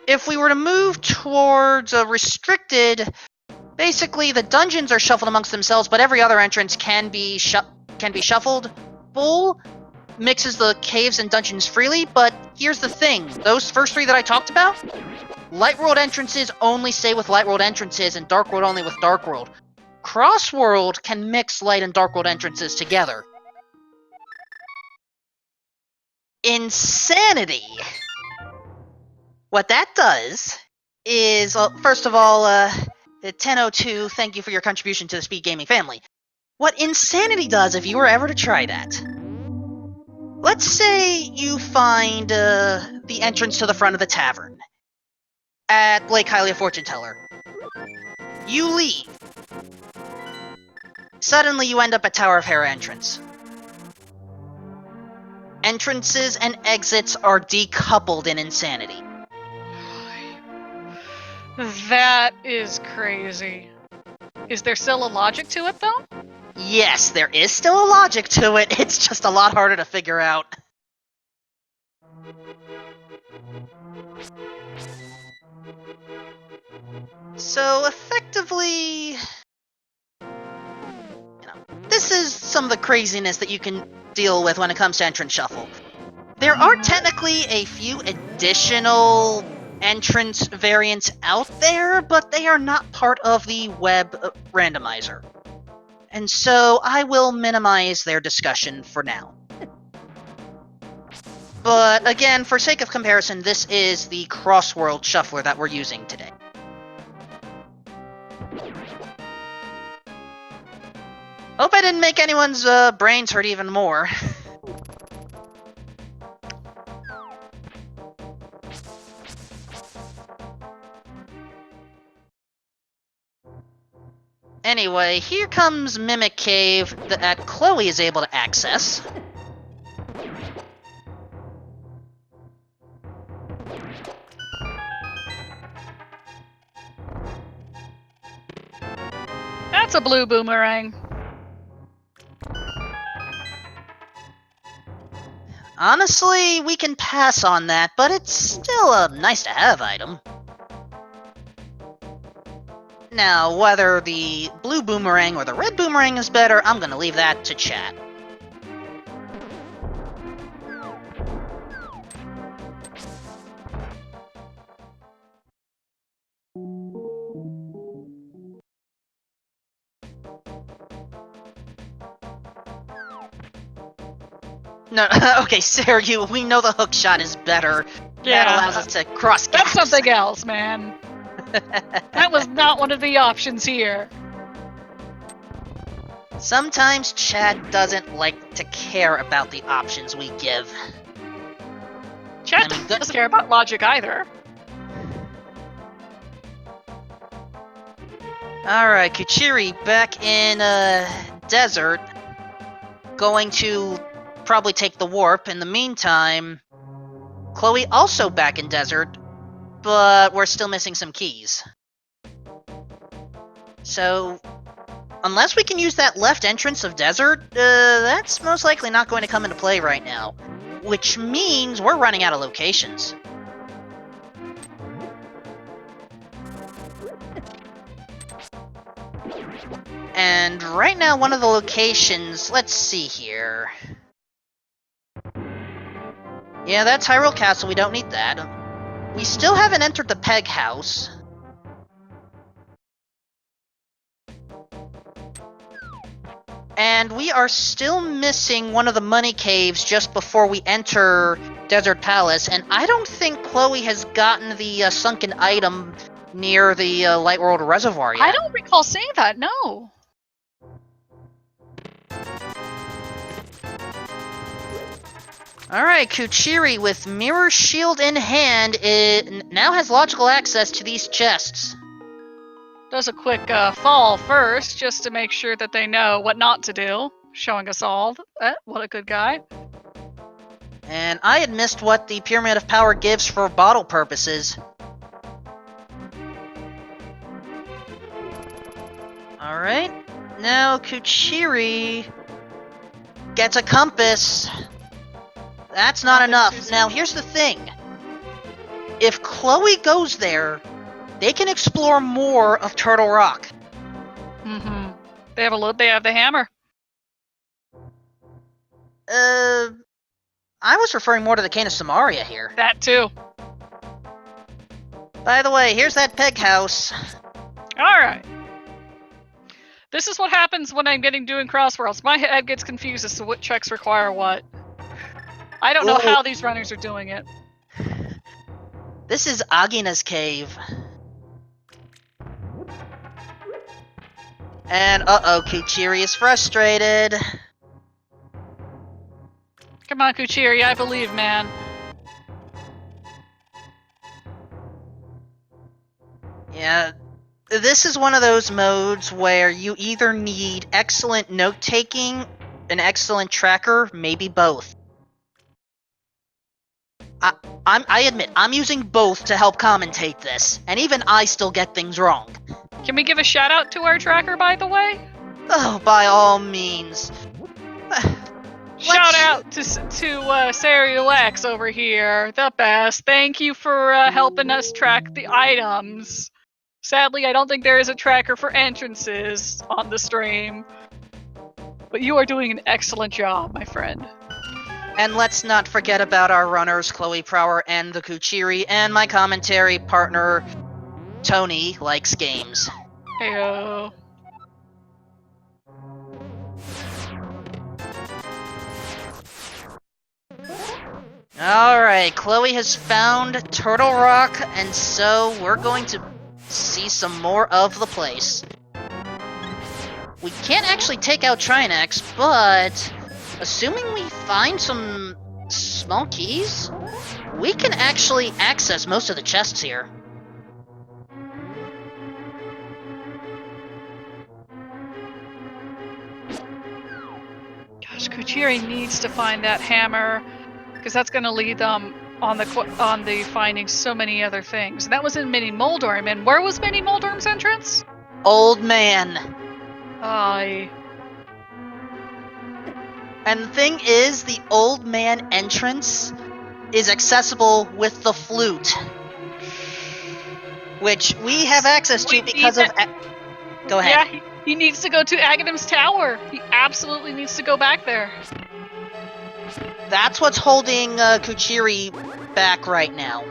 If we were to move towards a restricted... Basically, the dungeons are shuffled amongst themselves, but every other entrance can be shuffled. Full mixes the caves and dungeons freely, but here's the thing. Those first 3 that I talked about, Light World entrances only stay with Light World entrances, and Dark World only with Dark World. Crossworld can mix Light and Dark World entrances together. Insanity! What that does is, first of all, 1002, thank you for your contribution to the Speed Gaming family. What Insanity does, if you were ever to try that... Let's say you find the entrance to the front of the tavern at Lake Hylia Fortune Teller. You leave. Suddenly you end up at Tower of Hera entrance. Entrances and exits are decoupled in Insanity. That is crazy. Is there still a logic to it, though? Yes, there is still a logic to it, it's just a lot harder to figure out. So, effectively... this is some of the craziness that you can deal with when it comes to entrance shuffle. There are technically a few additional entrance variants out there, but they are not part of the web randomizer. And so I will minimize their discussion for now. But again, for sake of comparison, this is the Crossworld shuffler that we're using today. Hope I didn't make anyone's brains hurt even more. Anyway, here comes Mimic Cave that Chloe is able to access. That's a blue boomerang. Honestly, we can pass on that, but it's still a nice-to-have item. Now, whether the blue boomerang or the red boomerang is better, I'm gonna leave that to chat. No, okay, Sarah, we know the hook shot is better. That allows us to cross gaps. That's something else, man. That was not one of the options here. Sometimes chat doesn't like to care about the options we give. Chat doesn't care about logic either. Alright, Kuchiri back in desert. Going to probably take the warp. In the meantime, Chloe also back in desert, but we're still missing some keys. So, unless we can use that left entrance of desert, that's most likely not going to come into play right now. Which means we're running out of locations. And right now, one of the locations, let's see here. Yeah, that's Hyrule Castle, we don't need that. We still haven't entered the Peg House. And we are still missing one of the money caves just before we enter Desert Palace, and I don't think Chloe has gotten the sunken item near the Light World Reservoir yet. I don't recall saying that, no. Alright, Kuchiri, with Mirror Shield in hand, it now has logical access to these chests. Does a quick fall first, just to make sure that they know what not to do. Showing us all. What a good guy. And I had missed what the Pyramid of Power gives for bottle purposes. Alright, now Kuchiri gets a compass. That's not enough. Now, here's the thing. If Chloe goes there, they can explore more of Turtle Rock. Mm-hmm. They have the hammer. I was referring more to the Cane of Samaria here. That too. By the way, here's that Peg House. Alright. This is what happens when I'm doing crossworlds. My head gets confused as to what checks require what. I don't know how these runners are doing it. This is Agina's cave. And Kuchiri is frustrated. Come on, Kuchiri, I believe, man. Yeah, this is one of those modes where you either need excellent note-taking, an excellent tracker, maybe both. I admit, I'm using both to help commentate this, and even I still get things wrong. Can we give a shout out to our tracker, by the way? Oh, by all means. Shout out to Serio X over here, the best. Thank you for helping us track the items. Sadly, I don't think there is a tracker for entrances on the stream. But you are doing an excellent job, my friend. And let's not forget about our runners, Chloe Prower and the Kuchiri, and my commentary partner, Tony, likes games. Heyo. Alright, Chloe has found Turtle Rock, and so we're going to see some more of the place. We can't actually take out Trinex, but assuming we find some small keys, we can actually access most of the chests here. Gosh, Kuchiri needs to find that hammer, because that's going to lead them on the finding so many other things. And that was in Mini Moldorm. And where was Mini Moldorm's entrance? Old Man. Aye. And the thing is, the Old Man entrance is accessible with the flute, which we have access to because of... Go ahead. Yeah, he needs to go to Aghanim's Tower. He absolutely needs to go back there. That's what's holding Kuchiri back right now.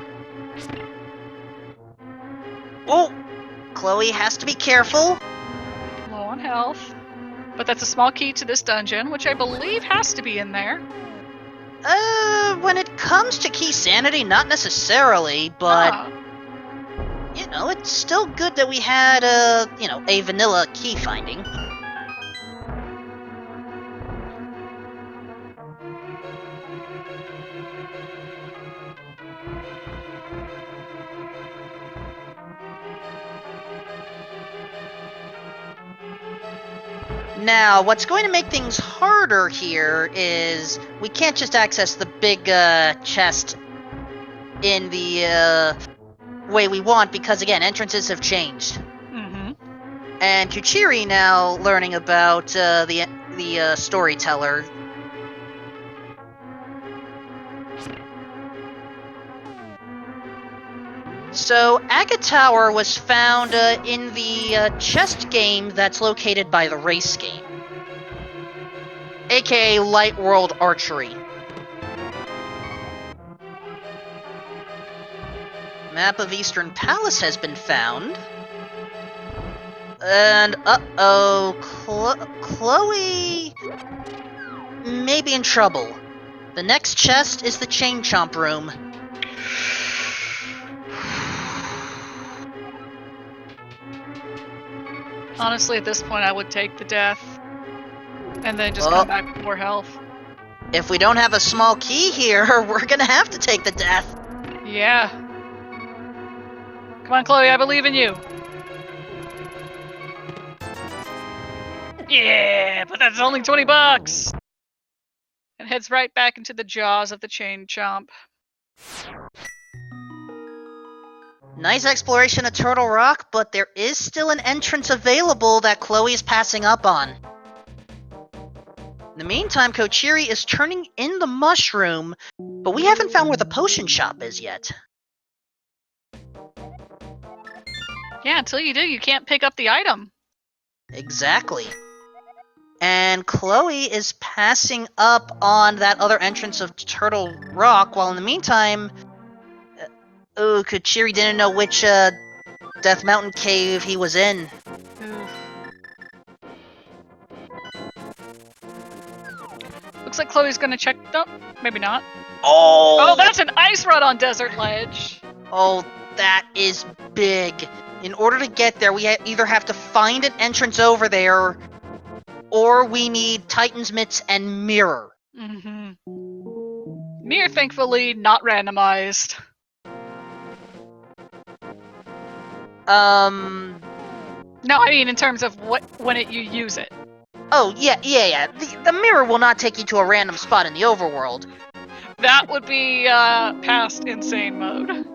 Oh! Chloe has to be careful. Low on health. But that's a small key to this dungeon, which I believe has to be in there. When it comes to key sanity, not necessarily, but Ah. you know, it's still good that we had a vanilla key finding. Now, what's going to make things harder here is we can't just access the big chest in the way we want because, again, entrances have changed. Mm-hmm. And Kuchiri now learning about the storyteller. So, Aga Tower was found in the chest game that's located by the race game, aka Light World Archery. Map of Eastern Palace has been found. And, uh-oh, Chloe may be in trouble. The next chest is the Chain Chomp room. Honestly, at this point, I would take the death. And then just come back with more health. If we don't have a small key here, we're gonna have to take the death. Yeah. Come on, Chloe, I believe in you. Yeah, but that's only $20. And heads right back into the jaws of the Chain Chomp. Nice exploration of Turtle Rock, but there is still an entrance available that Chloe is passing up on. In the meantime, Kochiri is turning in the mushroom, but we haven't found where the potion shop is yet. Yeah, until you do, you can't pick up the item. Exactly. And Chloe is passing up on that other entrance of Turtle Rock, while in the meantime, Kochiri didn't know which Death Mountain cave he was in. Oof. Looks like Chloe's gonna check. No, maybe not. Oh, that's an ice run on Desert Ledge. Oh, that is big. In order to get there, we either have to find an entrance over there, or we need Titan's Mitts and Mirror. Mm-hmm. Mirror, thankfully, not randomized. No, I mean in terms of when you use it. Oh, yeah. The Mirror will not take you to a random spot in the overworld. That would be past insane mode.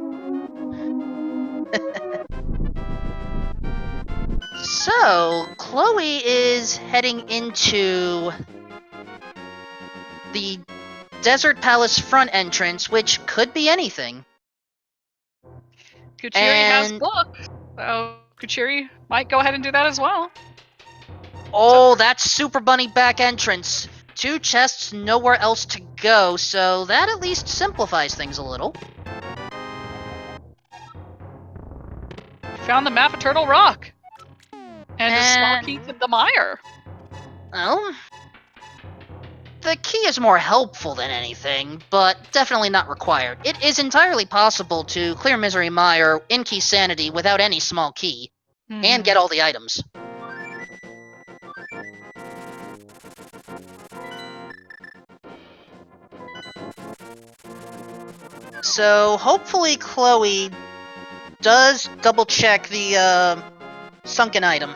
So, Chloe is heading into the Desert Palace front entrance, which could be anything. Kuchiri has book, so Kuchiri might go ahead and do that as well. Oh, that's Super Bunny back entrance. 2 chests, nowhere else to go, so that at least simplifies things a little. Found the map of Turtle Rock. And a small key to the mire. Well, the key is more helpful than anything, but definitely not required. It is entirely possible to clear Misery Mire in Key Sanity without any small key, and get all the items. So hopefully Chloe does double check the sunken item.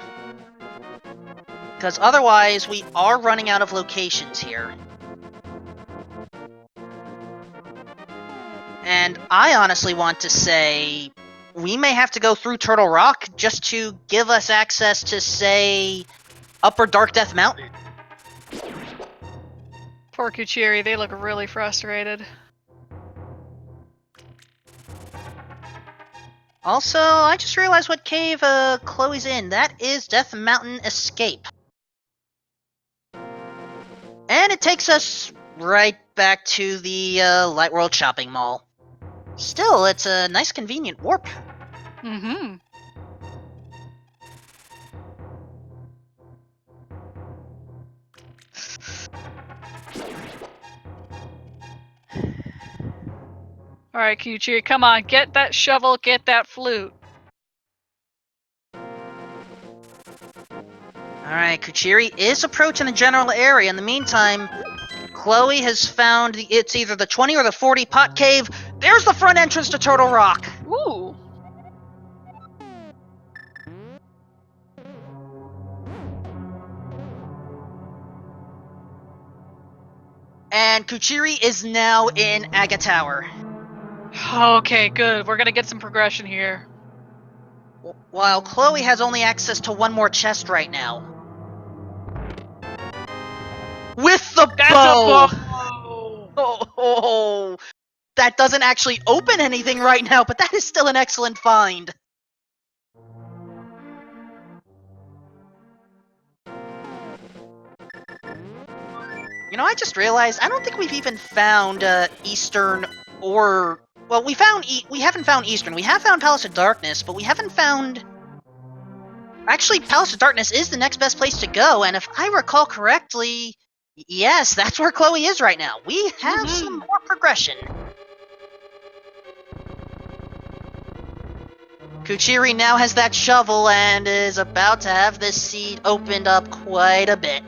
Because otherwise we are running out of locations here. And I honestly want to say we may have to go through Turtle Rock just to give us access to, say, Upper Dark Death Mountain. Poor Kuchiri, they look really frustrated. Also, I just realized what cave Chloe's in. That is Death Mountain Escape. And it takes us right back to the Light World Shopping Mall. Still, it's a nice convenient warp. Mm-hmm. Alright, Kyuchiri, come on, get that shovel, get that flute. Alright, Kuchiri is approaching the general area. In the meantime, Chloe has found it's either the 20 or the 40 pot cave. There's the front entrance to Turtle Rock. Ooh. And Kuchiri is now in Aga Tower. Okay, good. We're gonna get some progression here. While Chloe has only access to one more chest right now. With the That's bow! a bow! Oh, that doesn't actually open anything right now, but that is still an excellent find. You know, I just realized I don't think we've even found Eastern or well, we haven't found Eastern. We have found Palace of Darkness, but we haven't found. Actually, Palace of Darkness is the next best place to go, and if I recall correctly, yes, that's where Chloe is right now. We have some more progression. Kuchiri now has that shovel and is about to have this seed opened up quite a bit.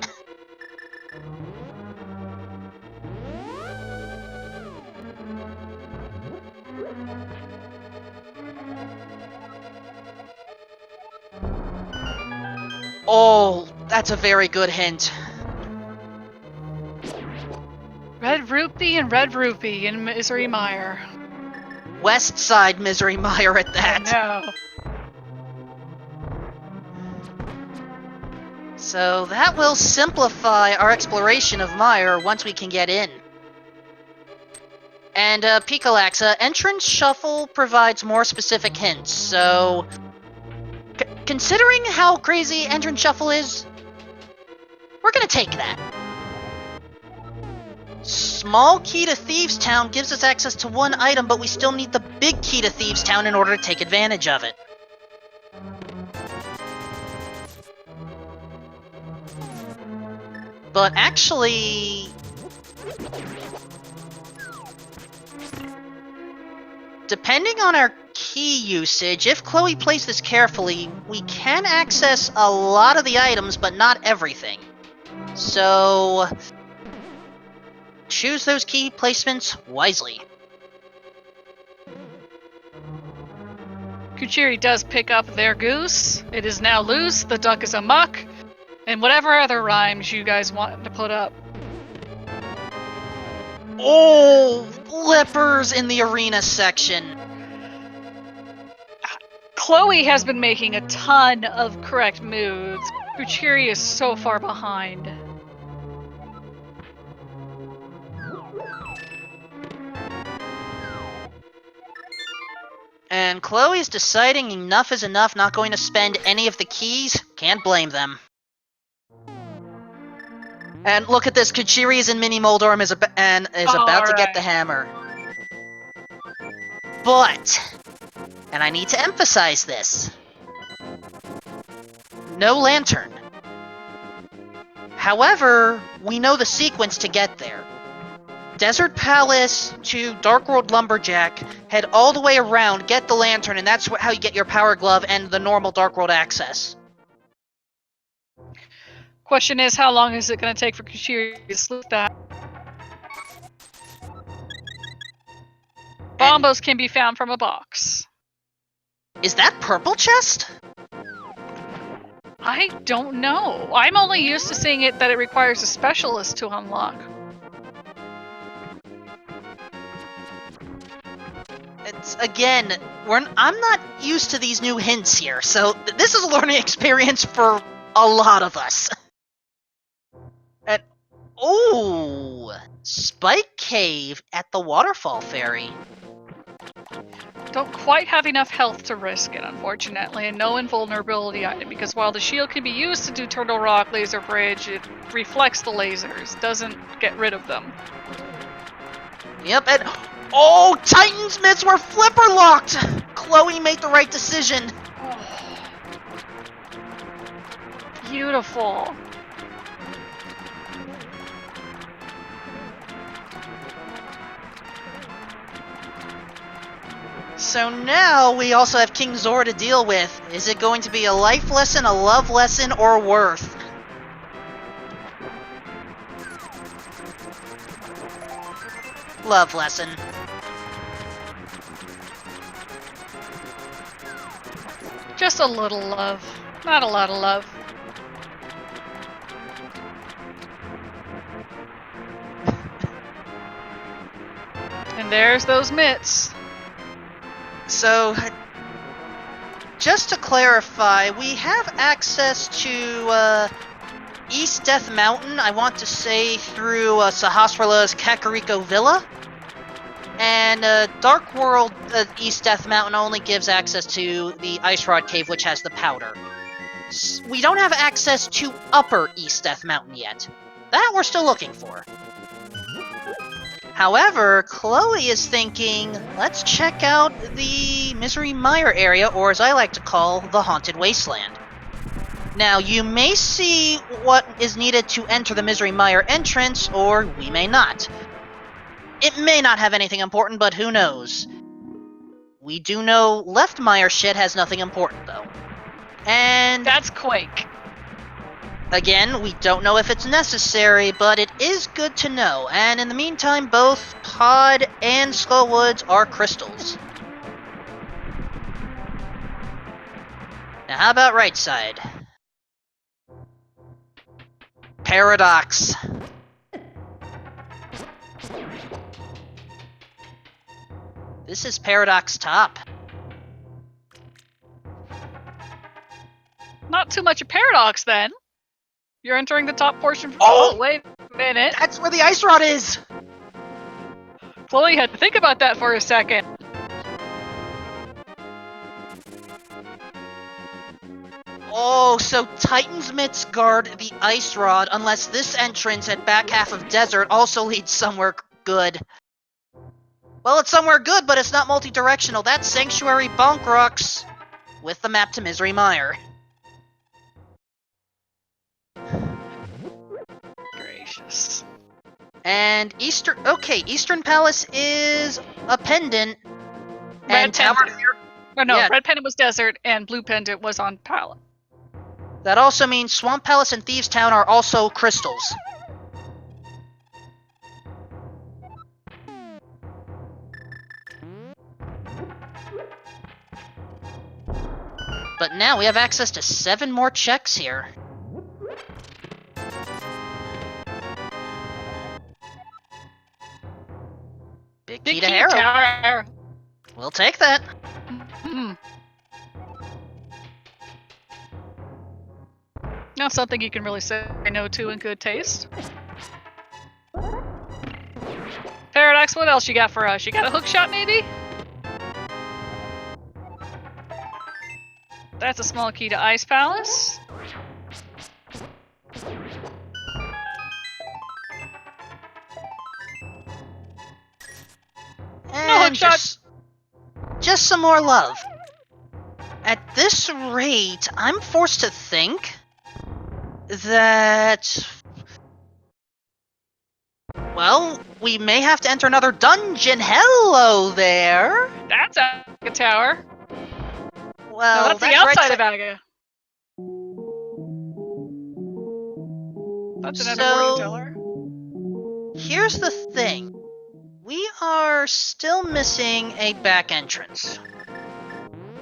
Oh, that's a very good hint. Red Rupee and Red Rupee in Misery Mire. West Side Misery Mire at that. No. So that will simplify our exploration of Mire once we can get in. And Picolax, entrance shuffle provides more specific hints, so considering how crazy entrance shuffle is, we're gonna take that. Small key to Thieves Town gives us access to one item, but we still need the big key to Thieves Town in order to take advantage of it. But actually, depending on our key usage, if Chloe plays this carefully, we can access a lot of the items, but not everything. So, choose those key placements wisely. Kuchiri does pick up their goose. It is now loose, the duck is amok, and whatever other rhymes you guys want to put up. Oh, flippers in the arena section. Chloe has been making a ton of correct moves. Kuchiri is so far behind. And Chloe's deciding enough is enough, not going to spend any of the keys. Can't blame them. And look at this, Kuchiri is in Mini Moldorm is about to get the hammer. But, and I need to emphasize this, no lantern. However, we know the sequence to get there. Desert Palace to Dark World Lumberjack, head all the way around, get the lantern, and that's how you get your Power Glove and the normal Dark World access. Question is, how long is it going to take for Kuchiri to sleuth that? Bombos can be found from a box. Is that purple chest? I don't know. I'm only used to seeing it that it requires a specialist to unlock. It's, again, I'm not used to these new hints here, so this is a learning experience for a lot of us. And, oh, Spike Cave at the Waterfall Ferry. Don't quite have enough health to risk it, unfortunately, and no invulnerability item, because while the shield can be used to do Turtle Rock Laser Bridge, it reflects the lasers, doesn't get rid of them. Yep, and oh, Titan's mitts were flipper locked! Chloe made the right decision. Oh. Beautiful. So now we also have King Zor to deal with. Is it going to be a life lesson, a love lesson, or worth? Love lesson. Just a little love. Not a lot of love. And there's those mitts. So, just to clarify, we have access to East Death Mountain, I want to say through Sahasrarla's Kakariko Villa. And Dark World East Death Mountain only gives access to the Ice Rod Cave, which has the powder. We don't have access to Upper East Death Mountain yet. That we're still looking for. However, Chloe is thinking, let's check out the Misery Mire area, or as I like to call, the Haunted Wasteland. Now, you may see what is needed to enter the Misery Mire entrance, or we may not. It may not have anything important, but who knows. We do know Left Mire shit has nothing important, though. And That's Quake. again, we don't know if it's necessary, but it is good to know. And in the meantime, both Pod and Skullwoods are crystals. Now, how about right side? Paradox. This is Paradox top. Not too much a paradox then. You're entering the top portion. Oh! Wait a minute. That's where the ice rod is! Chloe had to think about that for a second. Oh, so Titan's Mitts guard the ice rod, unless this entrance at back half of desert also leads somewhere good. Well, it's somewhere good, but it's not multi-directional. That's Sanctuary Bonk Rocks with the map to Misery Mire. Gracious. And Eastern Palace is a pendant. Red And Tower pendant. Oh no, Yeah. red pendant was desert and blue pendant was on palette. That also means Swamp Palace and Thieves Town are also crystals. But now we have access to 7 more checks here. Big key to Harrow. Tower. We'll take that. Not something you can really say no to in good taste. Paradox, what else you got for us? You got a hook shot, maybe? That's a small key to Ice Palace. And hook shot. just some more love. At this rate, I'm forced to think that, well, we may have to enter another dungeon. Hello there. That's a tower. Well, No, that's the outside right of Aga. That's another So- warning tower. Here's the thing. We are still missing a back entrance.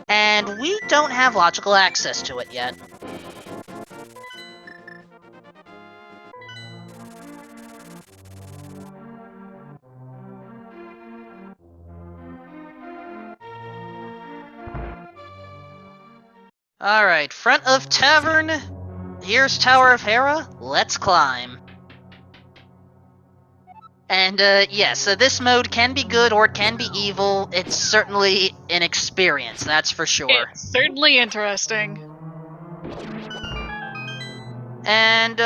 And we don't have logical access to it yet. Alright, front of tavern. Here's Tower of Hera. Let's climb. And, yes, this mode can be good or it can be evil. It's certainly an experience, that's for sure. It's certainly interesting. And,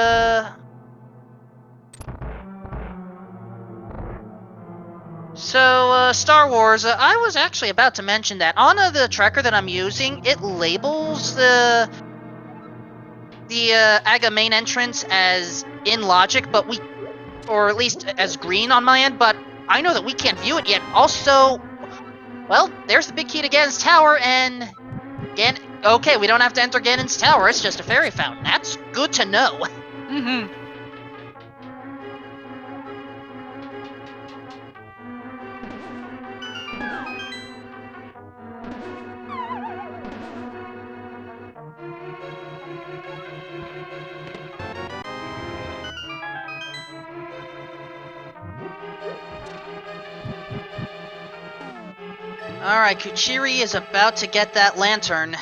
So, Star Wars, I was actually about to mention that on the tracker that I'm using, it labels the Aga main entrance as in logic, but or at least as green on my end, but I know that we can't view it yet. Also, Well, there's the big key to Ganon's tower, and okay, we don't have to enter Ganon's tower. It's just a fairy fountain. That's good to know. Mm-hmm. Alright, Kuchiri is about to get that lantern.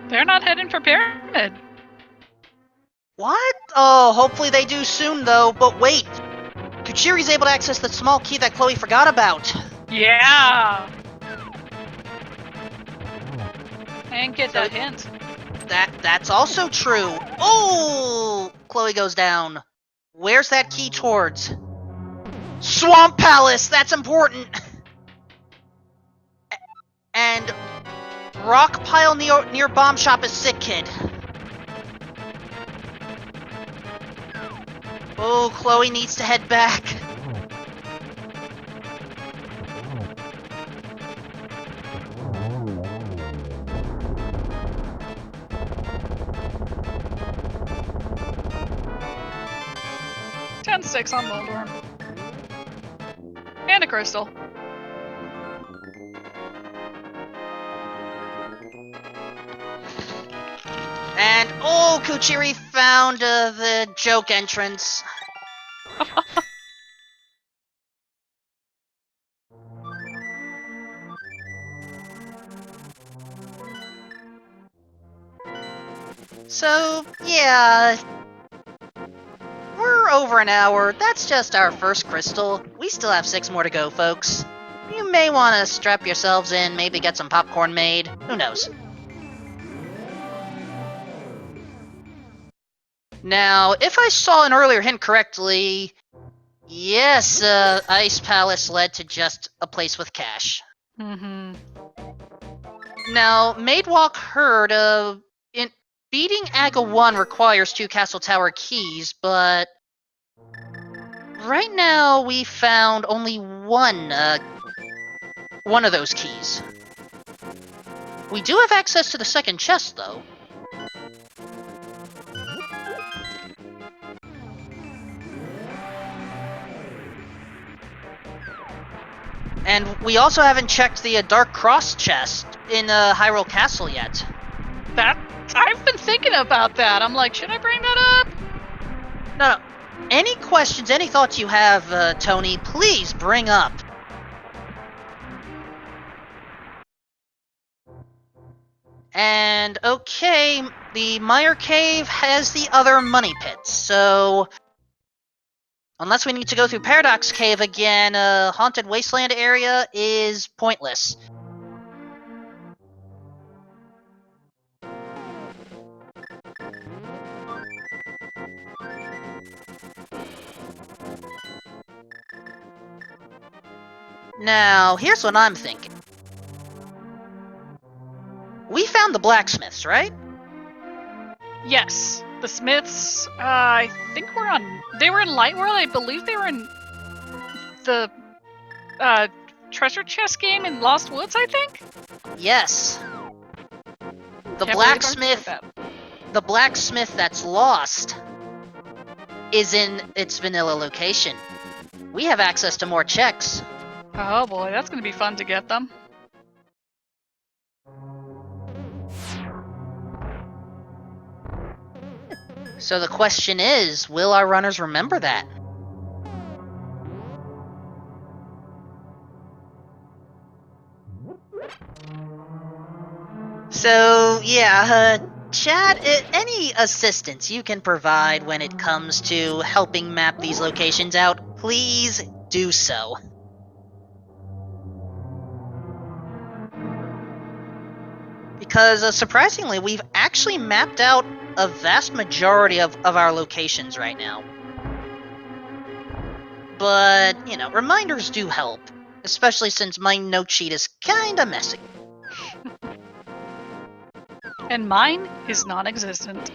They're not heading for Pyramid. What? Oh, hopefully they do soon, though. But wait, Kuchiri's able to access the small key that Chloe forgot about. Yeah. And get that hint. That's also true. Oh, Chloe goes down. Where's that key towards? Swamp Palace. That's important. And rock pile near bomb shop is sick kid. Oh, Chloe needs to head back. Six on Moldorm. And a crystal. And oh, Kuchiri found the joke entrance. So, yeah. We're over an hour. That's just our first crystal. We still have 6 more to go, folks. You may want to strap yourselves in, maybe get some popcorn made. Who knows? Now, if I saw an earlier hint correctly, yes, Ice Palace led to just a place with cash. Mm-hmm. Now, Maidwalk heard beating Aga 1 requires 2 Castle Tower keys, but right now we found only one of those keys. We do have access to the second chest, though. And we also haven't checked the Dark Cross chest in Hyrule Castle yet. I've been thinking about that. I'm like, should I bring that up? No. Any questions, any thoughts you have, Tony, please bring up. And okay, the Meyer Cave has the other money pits, so unless we need to go through Paradox Cave again, Haunted Wasteland area is pointless. Now, here's what I'm thinking. We found the blacksmiths, right? Yes. The Smiths, I think they were in Light World. I believe they were in the treasure chest game in Lost Woods, I think? Yes. The blacksmith that's lost is in its vanilla location. We have access to more checks. Oh boy, that's gonna be fun to get them. So the question is, will our runners remember that? So, yeah, Chad, any assistance you can provide when it comes to helping map these locations out, please do so. Because, surprisingly, we've actually mapped out a vast majority of our locations right now. But, reminders do help, especially since my note sheet is kinda messy. And mine is non-existent.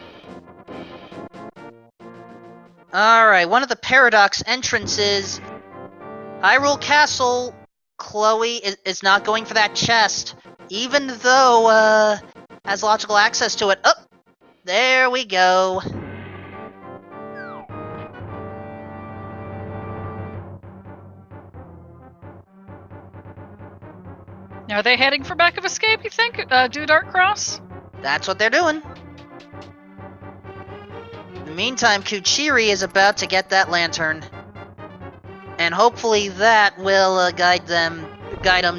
Alright, one of the paradox entrances. Hyrule Castle, Chloe is not going for that chest, even though, has logical access to it. Oh, there we go. Are they heading for back of escape, you think? Do Dark Cross? That's what they're doing. In the meantime, Kuchiri is about to get that lantern. And hopefully that will guide them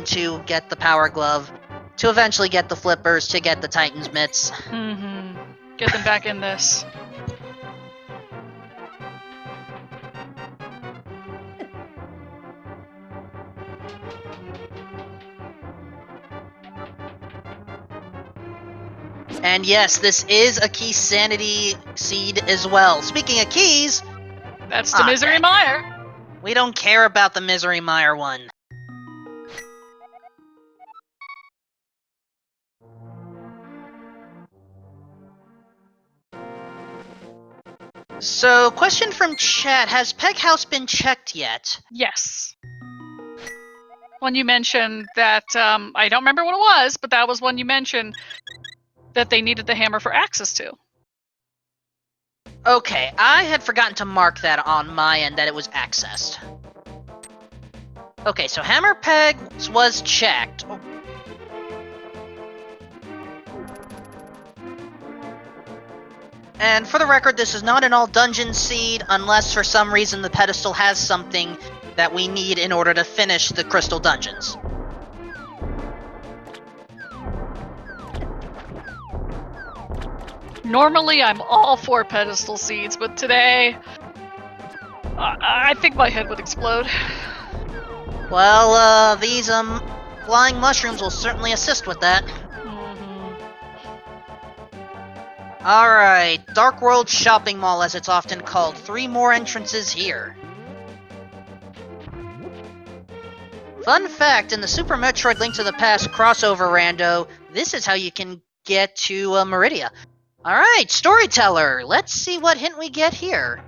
to get the power glove, to eventually get the flippers, to get the Titan's mitts. Mm-hmm. Get them back in this. And yes, this is a key sanity seed as well. Speaking of keys, That's the Misery Mire. We don't care about the Misery Mire one. So, question from chat, has Peg House been checked yet? Yes. One you mentioned that, I don't remember what it was, but that was one you mentioned that they needed the hammer for access to. Okay, I had forgotten to mark that on my end that it was accessed. Okay, so Hammer Pegs was checked. And for the record, this is not an all dungeon seed, unless for some reason the pedestal has something that we need in order to finish the crystal dungeons. Normally, I'm all for pedestal seeds, but today, I think my head would explode. Well, these, flying mushrooms will certainly assist with that. Alright, Dark World Shopping Mall as it's often called. 3 more entrances here. Fun fact, in the Super Metroid Link to the Past crossover rando, this is how you can get to Meridia. Alright, Storyteller, let's see what hint we get here.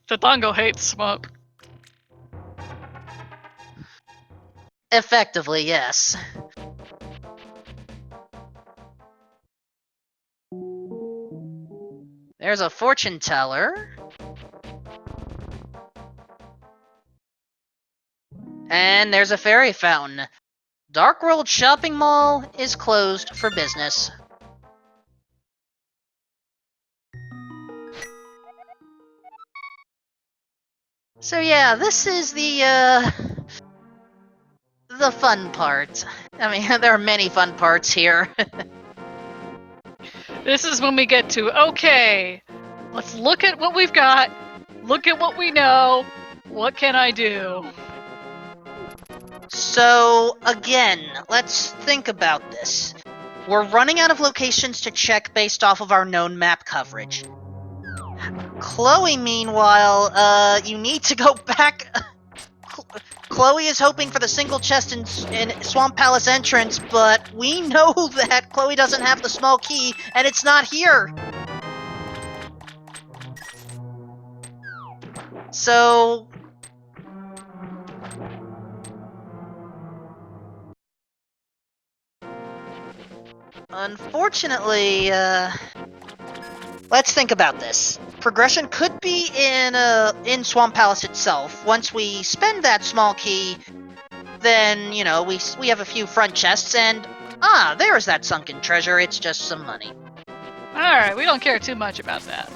The Dongo hates smoke. Effectively, yes. There's a fortune teller. And there's a fairy fountain. Dark World Shopping Mall is closed for business. So yeah, this is the fun part. I mean, there are many fun parts here. This is when we get to, okay, let's look at what we've got, look at what we know, what can I do? So, again, let's think about this. We're running out of locations to check based off of our known map coverage. Chloe, meanwhile, you need to go back... Chloe is hoping for the single chest in Swamp Palace entrance, but we know that Chloe doesn't have the small key, and it's not here! So... unfortunately, let's think about this. Progression could be in Swamp Palace itself. Once we spend that small key, then, you know, we have a few front chests, and there's that sunken treasure. It's just some money. Alright, we don't care too much about that.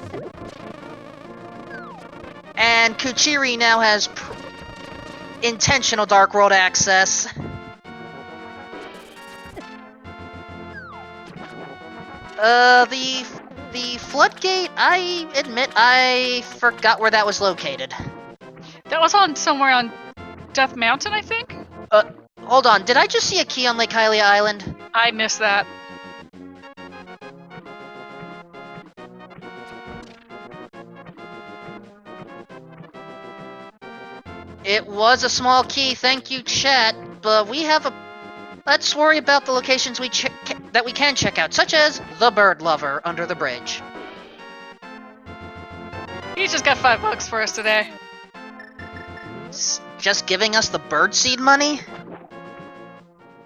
And Kuchiri now has intentional Dark World access. The floodgate, I admit I forgot where that was located. That was on somewhere on Death Mountain, I think? Hold on, did I just see a key on Lake Hylia Island? I missed that. It was a small key, thank you, chat, but we have a... Let's worry about the locations we that we can check out, such as the Bird Lover under the bridge. He just got $5 for us today. Just giving us the birdseed money?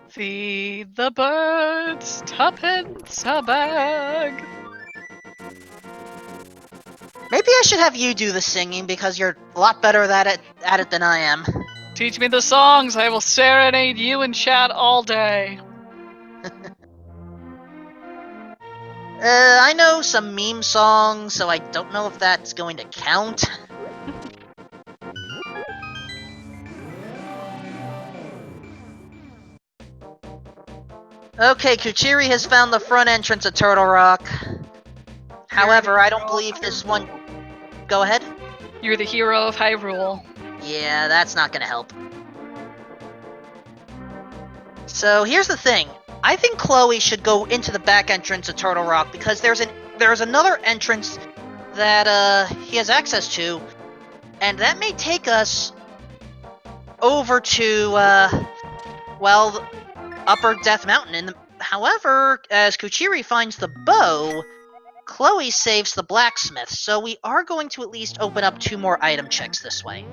Feed the birds, tuppence a bag. Maybe I should have you do the singing because you're a lot better at it than I am. Teach me the songs, I will serenade you in chat all day. I know some meme songs, so I don't know if that's going to count. Okay, Kuchiri has found the front entrance of Turtle Rock. However, I don't believe this one... Go ahead. You're the hero of Hyrule. Yeah, that's not gonna help. So here's the thing. I think Chloe should go into the back entrance of Turtle Rock because there's another entrance that he has access to, and that may take us over to well, Upper Death Mountain. However, as Kuchiri finds the bow, Chloe saves the blacksmith, so we are going to at least open up 2 more item checks this way.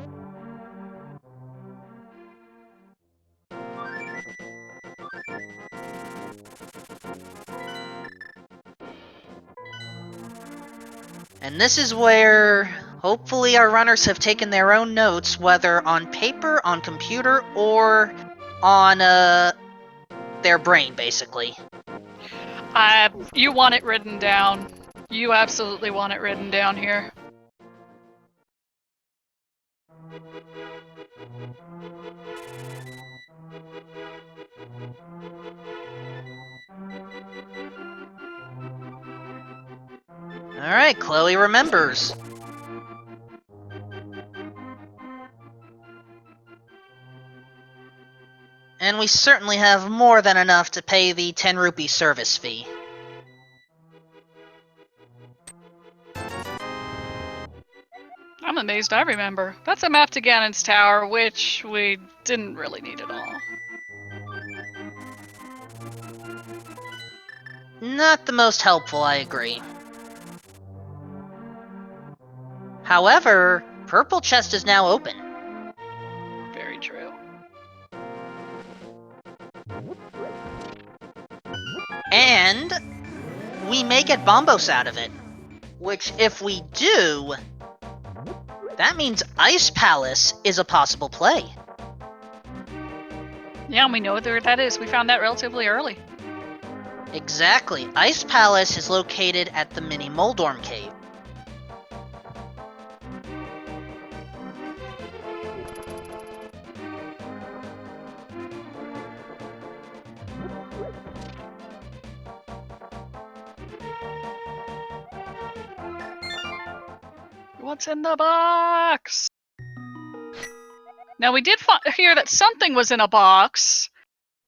And this is where, hopefully, our runners have taken their own notes, whether on paper, on computer, or on, their brain, basically. You want it written down. You absolutely want it written down here. Alright, Chloe remembers. And we certainly have more than enough to pay the 10 rupee service fee. I'm amazed I remember. That's a map to Ganon's Tower, which we didn't really need at all. Not the most helpful, I agree. However, Purple Chest is now open. Very true. And we may get Bombos out of it. Which, if we do, that means Ice Palace is a possible play. Yeah, we know where that is. We found that relatively early. Exactly. Ice Palace is located at the Mini Moldorm Cave. What's in the box? Now, we did hear that something was in a box,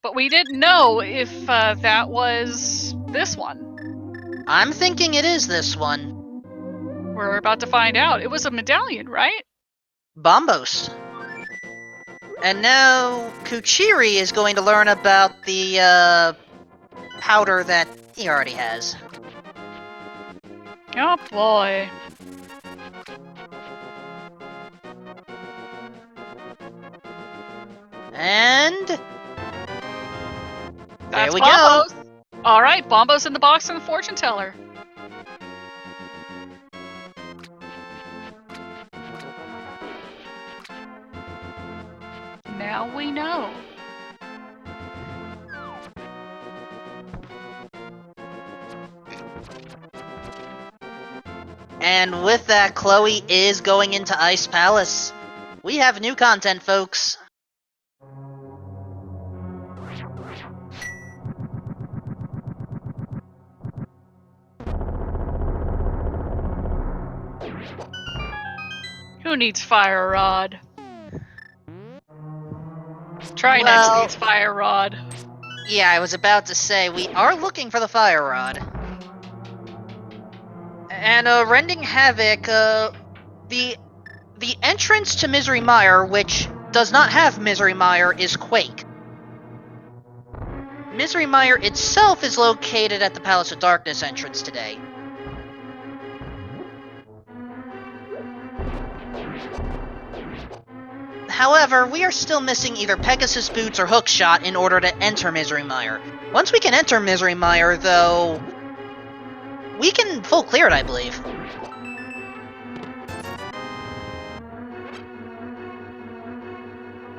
but we didn't know if that was this one. I'm thinking it is this one. We're about to find out. It was a medallion, right? Bombos. And now Kuchiri is going to learn about the powder that he already has. Oh boy. And there we Bombos. go. All right, Bombos in the box and the fortune teller. Now we know. And with that, Chloe is going into Ice Palace. We have new content, folks. Who needs fire rod? Next needs fire rod. Yeah, I was about to say, we are looking for the fire rod. And, Rending Havoc, the entrance to Misery Mire, which does not have Misery Mire, is Quake. Misery Mire itself is located at the Palace of Darkness entrance today. However, we are still missing either Pegasus Boots or Hookshot in order to enter Misery Mire. Once we can enter Misery Mire, though, we can full clear it, I believe.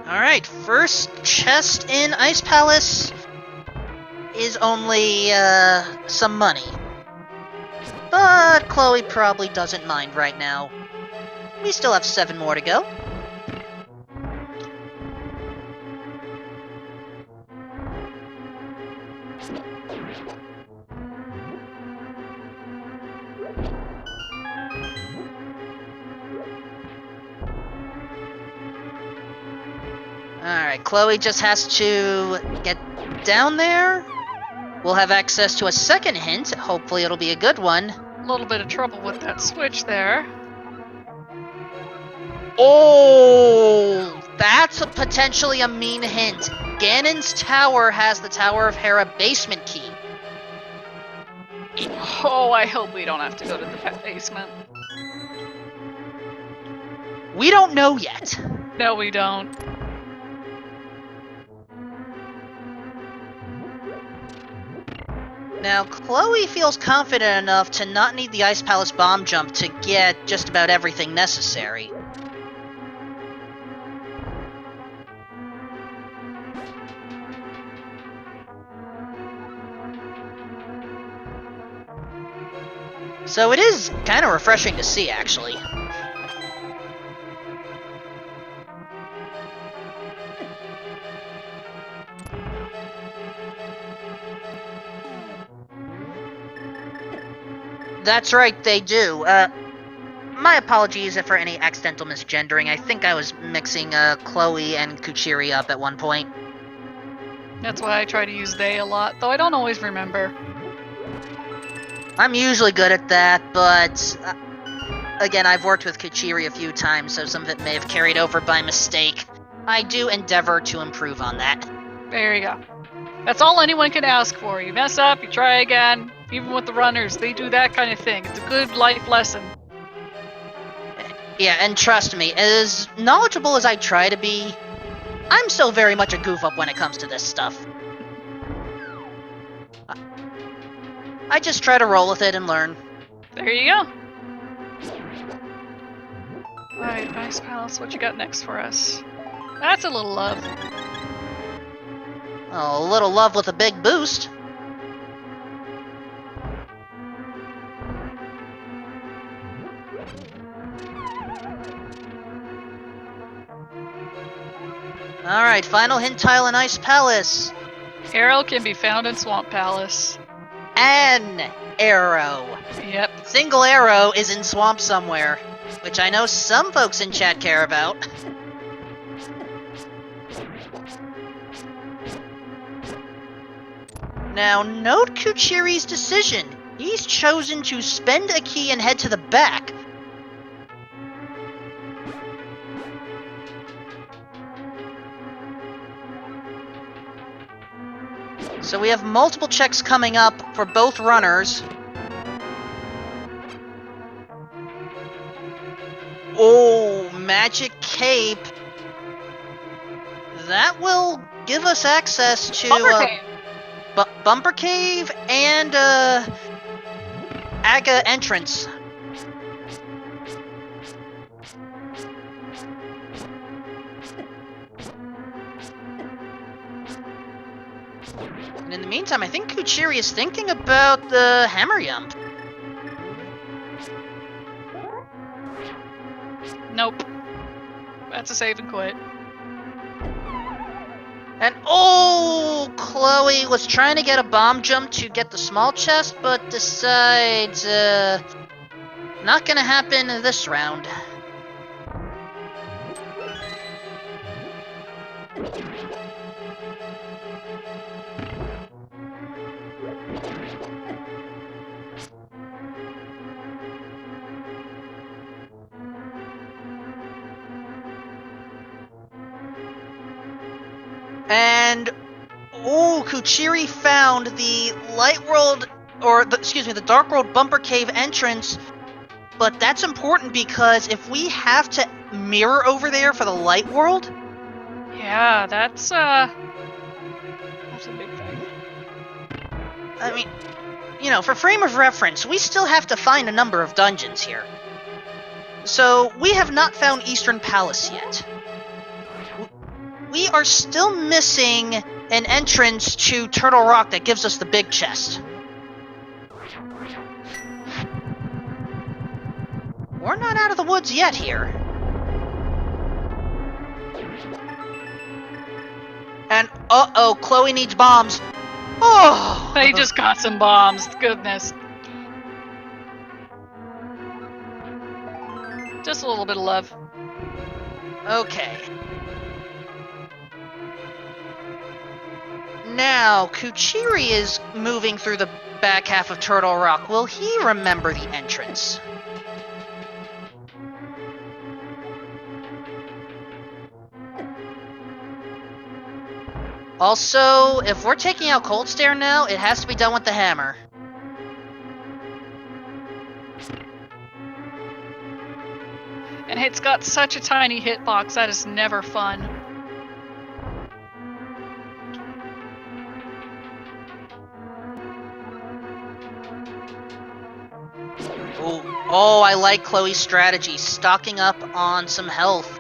Alright, first chest in Ice Palace is only, some money. But Chloe probably doesn't mind right now. We still have 7 more to go. Alright, Chloe just has to get down there. We'll have access to a second hint. Hopefully it'll be a good one. A little bit of trouble with that switch there. Oh, that's potentially a mean hint. Ganon's tower has the Tower of Hera basement key. Oh, I hope we don't have to go to the basement. We don't know yet. No, we don't. Now, Chloe feels confident enough to not need the Ice Palace bomb jump to get just about everything necessary. So it is kind of refreshing to see, actually. That's right, they do. My apologies for any accidental misgendering. I think I was mixing Chloe and Kuchiri up at one point. That's why I try to use they a lot, though I don't always remember. I'm usually good at that, but again, I've worked with Kuchiri a few times, so some of it may have carried over by mistake. I do endeavor to improve on that. There you go. That's all anyone can ask for. You mess up, you try again. Even with the runners, they do that kind of thing. It's a good life lesson. Yeah, and trust me, as knowledgeable as I try to be, I'm still very much a goof up when it comes to this stuff. I just try to roll with it and learn. There you go. Alright, Ice Palace, what you got next for us? That's a little love. Oh, a little love with a big boost. Alright, final hint tile in Ice Palace. Arrow can be found in Swamp Palace. An arrow. Yep. Single arrow is in Swamp somewhere, which I know some folks in chat care about. Now, note Kuchiri's decision. He's chosen to spend a key and head to the back. So we have multiple checks coming up for both runners. Oh, Magic Cape. That will give us access to Bumper Cave. Bumper Cave and Aga entrance. And in the meantime, I think Kuchiri is thinking about the Hammer Yump. Nope. That's a save and quit. And oh, Chloe was trying to get a bomb jump to get the small chest, but decides, not gonna happen this round. And Oh, Kuchiri found the Light World, or the Dark World Bumper Cave entrance. But that's important because if we have to mirror over there for the Light World, Yeah, that's a big thing. I mean, you know, for frame of reference, we still have to find a number of dungeons here. So, we have not found Eastern Palace yet. We are still missing an entrance to Turtle Rock that gives us the big chest. We're not out of the woods yet here. And, uh-oh, Chloe needs bombs. Oh! They just got some bombs, goodness. Just a little bit of love. Okay. Now, Kuchiri is moving through the back half of Turtle Rock. Will he remember the entrance? Also, if we're taking out Cold Stare now, it has to be done with the hammer. And it's got such a tiny hitbox, that is never fun. Oh, I like Chloe's strategy, stocking up on some health.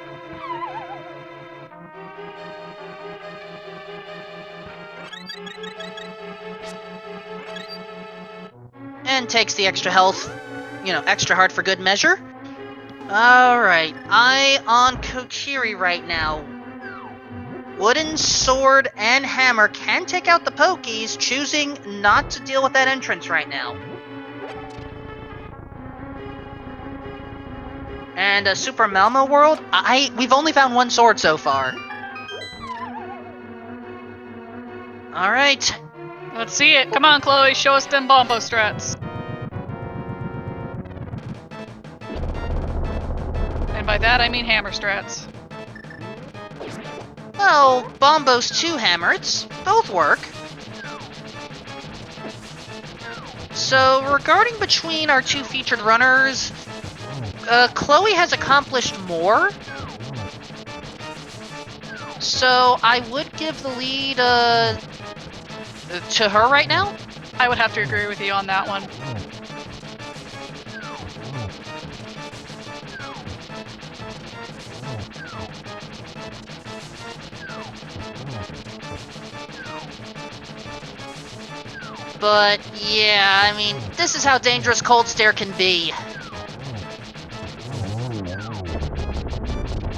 And takes the extra health, you know, extra hard for good measure. Alright, eye on Kuchiri right now. Wooden sword and hammer can take out the pokies, choosing not to deal with that entrance right now. And Super Malmo World, we've only found one sword so far. Alright. Let's see it. Come on, Chloe, show us them bombo strats. And by that I mean hammer strats. Well, Bombo's 2 hammer, both work. So, regarding between our 2 featured runners, Chloe has accomplished more. So, I would give the lead, to her right now. I would have to agree with you on that one. But, yeah, I mean, this is how dangerous Cold Stare can be.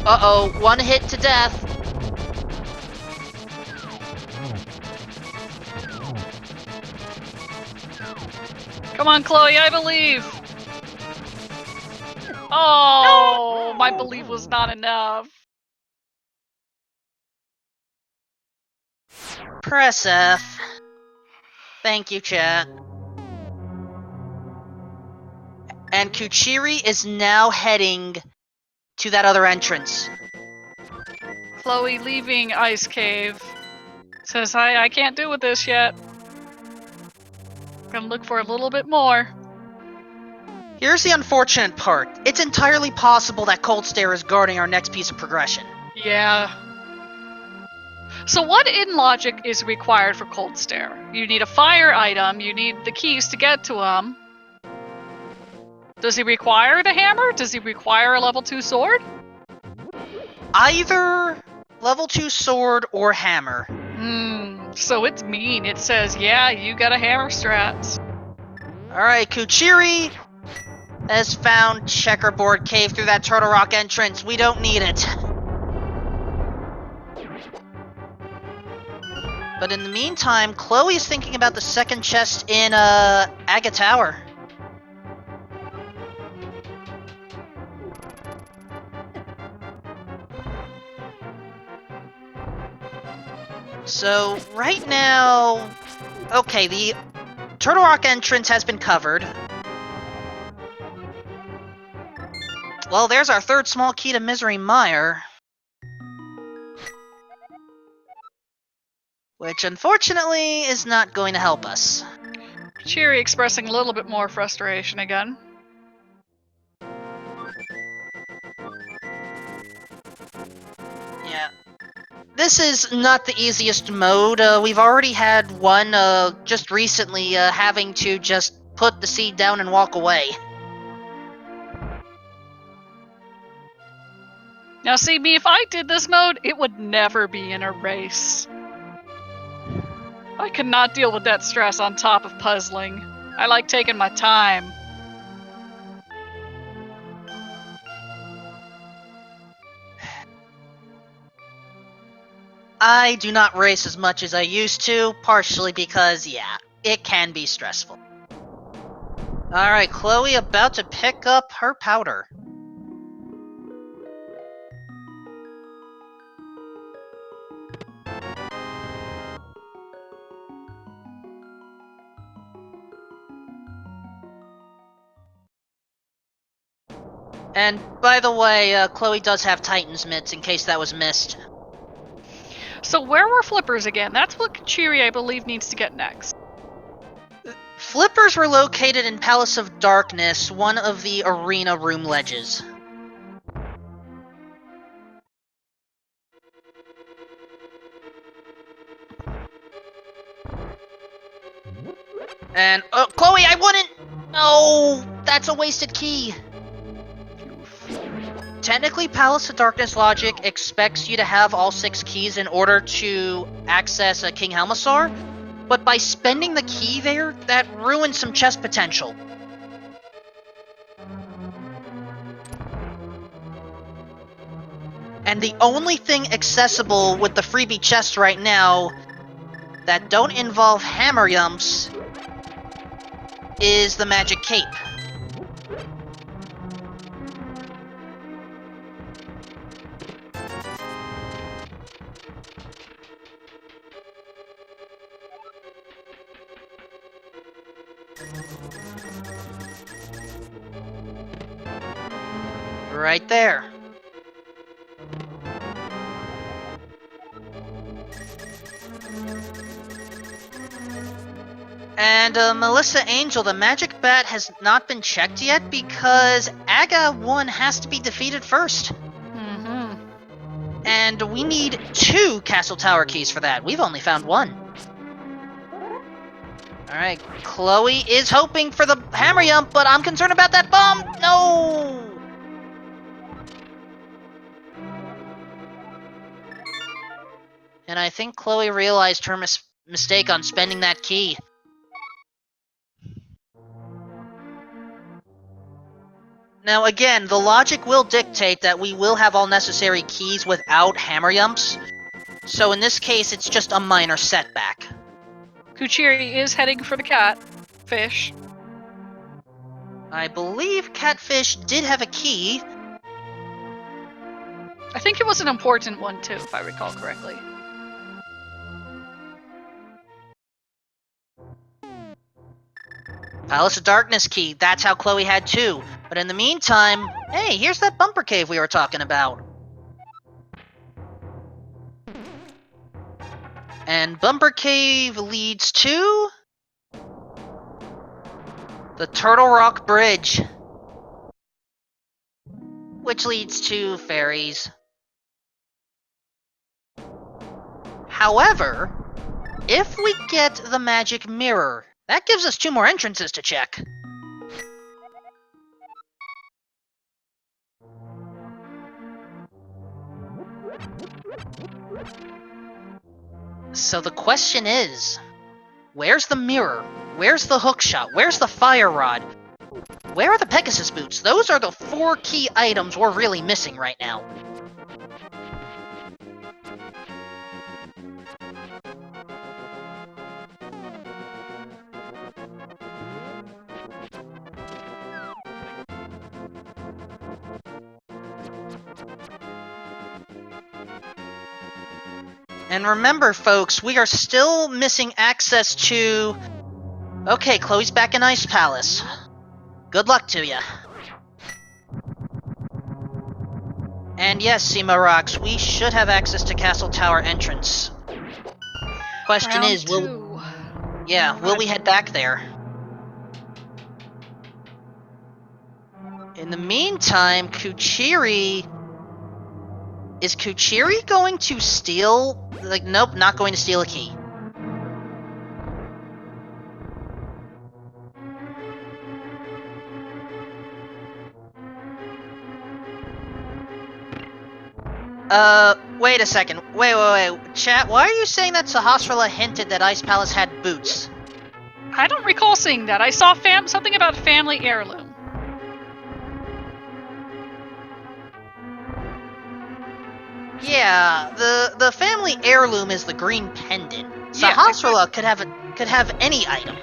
Uh-oh, 1 hit to death. Come on, Chloe, I believe! Oh, my belief was not enough. Press F. Thank you, chat. And Kuchiri is now heading to that other entrance. Chloe leaving Ice Cave. Says, I can't do with this yet. Gonna look for a little bit more. Here's the unfortunate part. It's entirely possible that Cold Stare is guarding our next piece of progression. Yeah. So what in logic is required for Cold Stare? You need a fire item, you need the keys to get to him. Does he require the hammer? Does he require a level 2 sword? Either level 2 sword or hammer. So it's mean. It says, yeah, you got a hammer strats. Alright, Kuchiri has found Checkerboard Cave through that Turtle Rock entrance. We don't need it. But in the meantime, Chloe is thinking about the second chest in, Aga Tower. So, right now... Okay, the Turtle Rock entrance has been covered. Well, there's our third small key to Misery Mire. Which, unfortunately, is not going to help us. Cheery expressing a little bit more frustration again. Yeah. This is not the easiest mode. We've already had one, just recently, having to just put the seed down and walk away. Now see, me, if I did this mode, it would never be in a race. I could not deal with that stress on top of puzzling. I like taking my time. I do not race as much as I used to, partially because, yeah, it can be stressful. Alright, Chloe about to pick up her powder. And, by the way, Chloe does have Titan's mitts, in case that was missed. So where were Flippers again? That's what Cheery, I believe, needs to get next. Flippers were located in Palace of Darkness, one of the arena room ledges. And, Chloe, I wouldn't! No, that's a wasted key. Technically, Palace of Darkness logic expects you to have all 6 keys in order to access a King Helmasaur, but by spending the key there, that ruins some chest potential. And the only thing accessible with the freebie chests right now that don't involve hammer yumps is the magic cape. Right there. And Melissa Angel, the magic bat has not been checked yet because Aga 1 has to be defeated first. Mm-hmm. And we need 2 Castle Tower keys for that. We've only found 1. Alright, Chloe is hoping for the hammer yump, but I'm concerned about that bomb! No! And I think Chloe realized her mistake on spending that key. Now again, the logic will dictate that we will have all necessary keys without hammer yumps, so in this case it's just a minor setback. Kuchiri is heading for the catfish. I believe Catfish did have a key. I think it was an important one too, if I recall correctly. Palace of Darkness key, that's how Chloe had 2. But in the meantime, hey, here's that bumper cave we were talking about. And Bumper Cave leads to the Turtle Rock Bridge, which leads to fairies. However, if we get the magic mirror, that gives us 2 more entrances to check. So the question is, where's the mirror? Where's the hookshot? Where's the fire rod? Where are the Pegasus boots? Those are the 4 key items we're really missing right now. And remember, folks, we are still missing access to... Okay, Chloe's back in Ice Palace. Good luck to ya. And yes, Sima Rocks, we should have access to Castle Tower entrance. Question Round is, will 2. will we head back there? In the meantime, is Kuchiri going to steal? Like, nope, not going to steal a key. Wait a second. Wait. Chat, why are you saying that Sahasrara hinted that Ice Palace had boots? I don't recall seeing that. I saw something about family heirloom. Yeah, the family heirloom is the green pendant. Yeah, Sahasrara could have any item.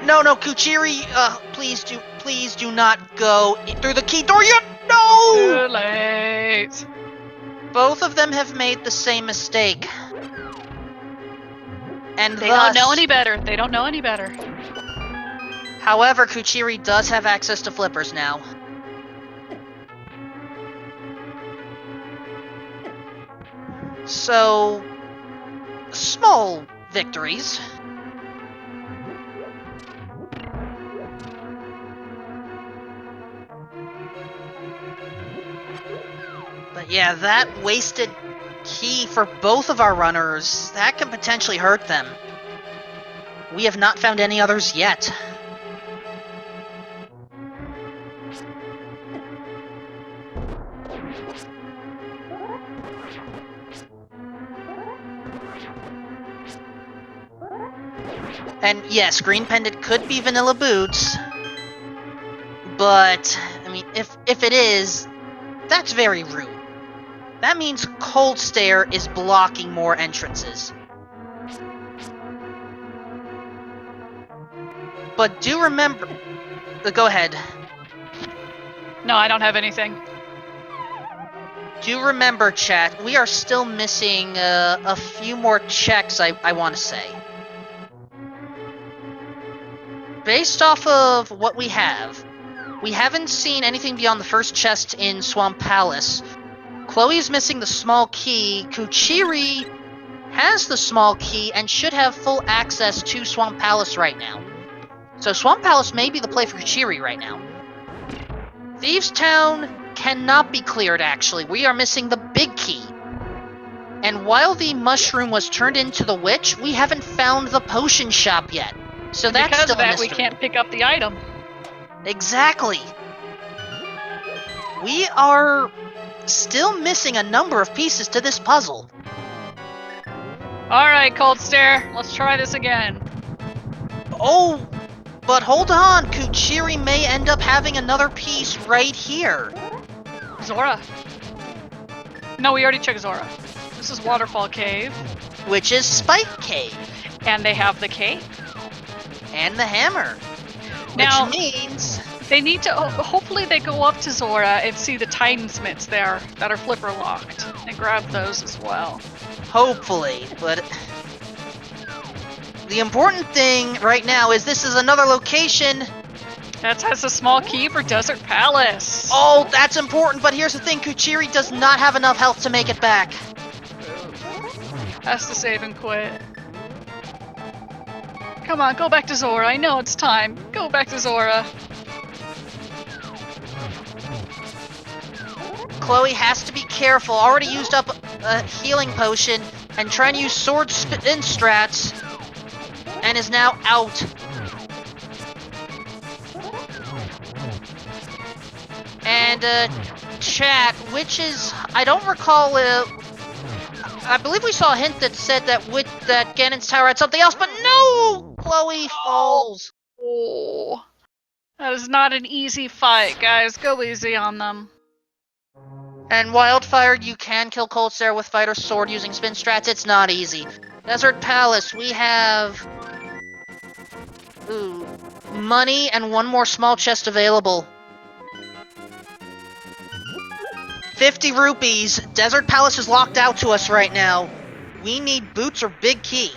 No, Kuchiri, please do not go through the key door yet. No! Too late. Both of them have made the same mistake. And They don't know any better. They don't know any better. However, Kuchiri does have access to flippers now. So, small victories. But yeah, that wasted key for both of our runners, that can potentially hurt them. We have not found any others yet. And yes, Green Pendant could be Vanilla Boots, but, I mean, if it is, that's very rude. That means Cold Stare is blocking more entrances. But do remember... go ahead. No, I don't have anything. Do remember, chat, we are still missing a few more checks, I want to say. Based off of what we haven't seen anything beyond the first chest in Swamp Palace. Chloe's missing the small key. Kuchiri has the small key and should have full access to Swamp Palace right now. So Swamp Palace may be the play for Kuchiri right now. Thieves' Town cannot be cleared, actually. We are missing the big key. And while the mushroom was turned into the witch, we haven't found the potion shop yet. So that's because still of that, a mystery. we can't pick up the item. Exactly. We are still missing a number of pieces to this puzzle. Alright, Cold Stare, let's try this again. Oh, but hold on. Kuchiri may end up having another piece right here. Zora. No, we already checked Zora. This is Waterfall Cave. Which is Spike Cave. And they have the cape. And the hammer. Now, which means... they need to... hopefully they go up to Zora and see the Titan Smiths there that are flipper locked. And grab those as well. Hopefully, but... the important thing right now is this is another location... that has a small key for Desert Palace. Oh, that's important, but here's the thing. Kuchiri does not have enough health to make it back. Has to save and quit. Come on, go back to Zora. I know it's time. Go back to Zora. Chloe has to be careful. Already used up a healing potion and trying to use sword spin strats and is now out. And chat, which is, I don't recall, I believe we saw a hint that said that that Ganon's tower had something else, but no! Chloe falls. Oh, that is not an easy fight, guys. Go easy on them. And Wildfire, you can kill Cold Stare with Fighter's Sword using spin strats. It's not easy. Desert Palace, we have... money and one more small chest available. 50 rupees. Desert Palace is locked out to us right now. We need boots or big key.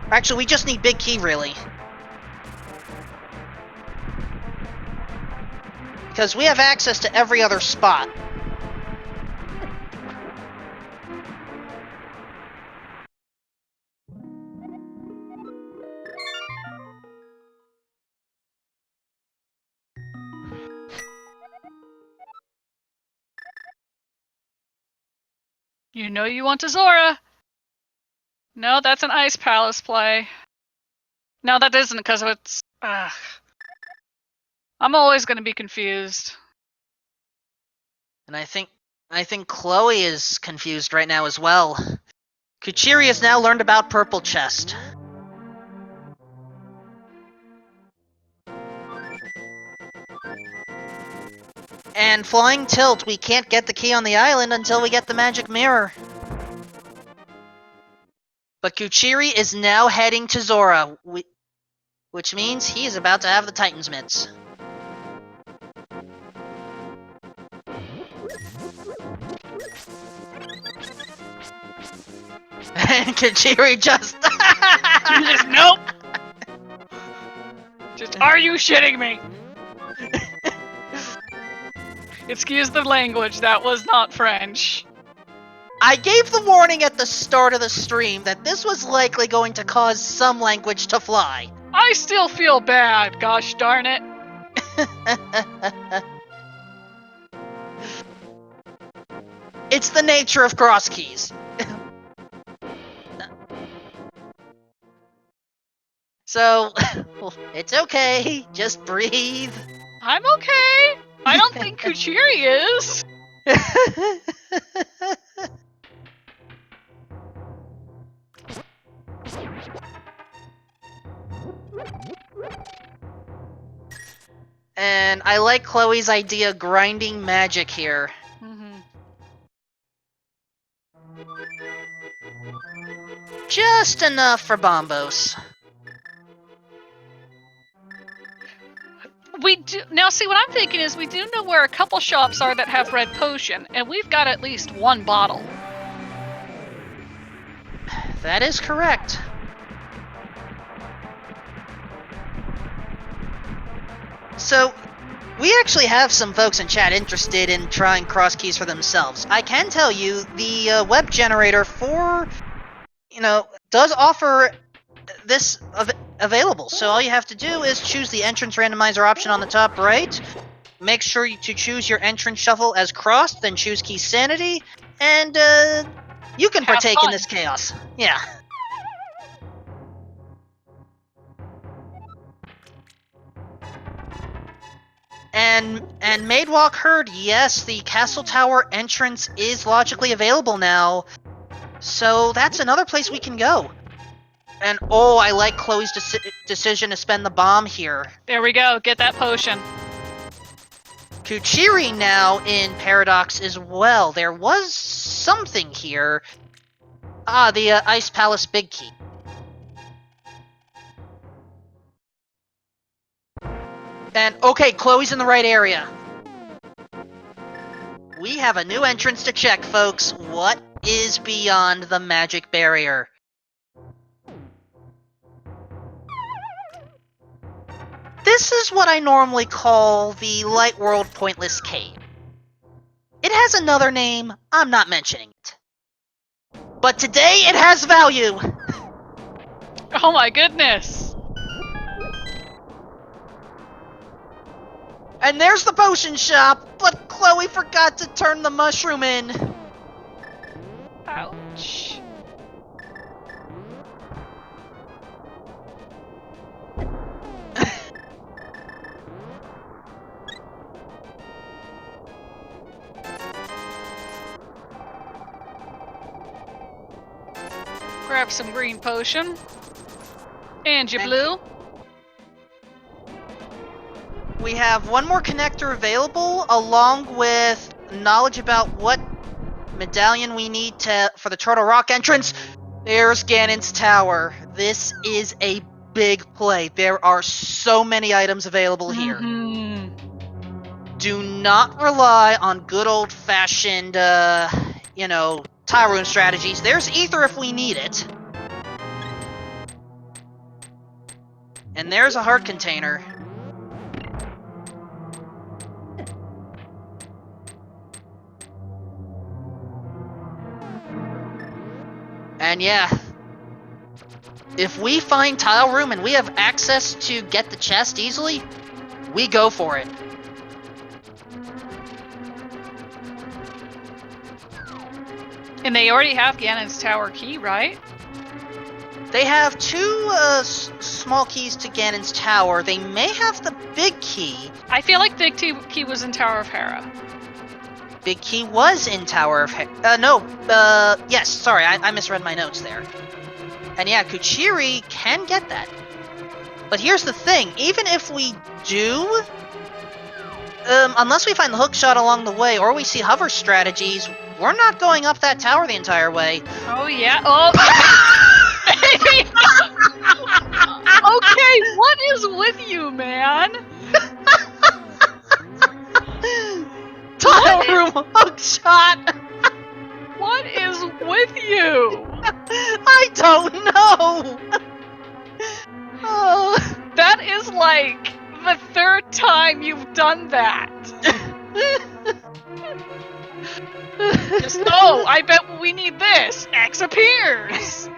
Actually, we just need big key, really. Because we have access to every other spot. You know you want to Zora. No, that's an Ice Palace play. No, that isn't, because it's... I'm always going to be confused. And I think Chloe is confused right now as well. Kuchiri has now learned about Purple Chest. And Flying Tilt, we can't get the key on the island until we get the magic mirror. But Kuchiri is now heading to Zora, which means he is about to have the Titan's Mitts. And Kuchiri just... Nope! Just, are you shitting me? Excuse the language, that was not French. I gave the warning at the start of the stream that this was likely going to cause some language to fly. I still feel bad, gosh darn it. It's the nature of CrossKeys. So, it's okay, just breathe. I'm okay. I don't think Kuchiri is. And I like Chloe's idea of grinding magic here. Just enough for Bombos. We do now. See, what I'm thinking is we do know where a couple shops are that have red potion, and we've got at least one bottle. That is correct. So, we actually have some folks in chat interested in trying CrossKeys for themselves. I can tell you, the web generator for, does offer this available. So all you have to do is choose the entrance randomizer option on the top right. Make sure to choose your entrance shuffle as crossed, then choose key sanity, and you can partake in this chaos. Yeah. And Maidwalk heard, yes, the Castle Tower entrance is logically available now. So that's another place we can go. And oh, I like Chloe's decision to spend the bomb here. There we go, get that potion. Kuchiri now in Paradox as well. There was something here. Ah, the Ice Palace Big Key. And okay, Chloe's in the right area. We have a new entrance to check, folks. What is beyond the magic barrier? This is what I normally call the Light World Pointless Cave. It has another name, I'm not mentioning it. But today it has value! Oh my goodness! And there's the potion shop, but Chloe forgot to turn the mushroom in. Ouch. Grab some green potion. And your blue. We have one more connector available, along with knowledge about what medallion we need for the Turtle Rock entrance. There's Ganon's Tower. This is a big play. There are so many items available here. Do not rely on good old-fashioned, tile room strategies. There's Ether if we need it. And there's a heart container. And yeah, if we find tile room and we have access to get the chest easily, we go for it. And they already have Ganon's tower key, right? They have two small keys to Ganon's tower. They may have the big key. I feel like Big Key was in Tower of Hera. Big key was in Tower of yes, sorry, I misread my notes there. And yeah, Kuchiri can get that. But here's the thing, even if we do, unless we find the hook shot along the way, or we see hover strategies, we're not going up that tower the entire way. Oh yeah, oh maybe. Okay, what is with you, man? Tile room hook shot! What is with you? I don't know! That is like the third time you've done that. Just, oh, I bet we need this. X appears.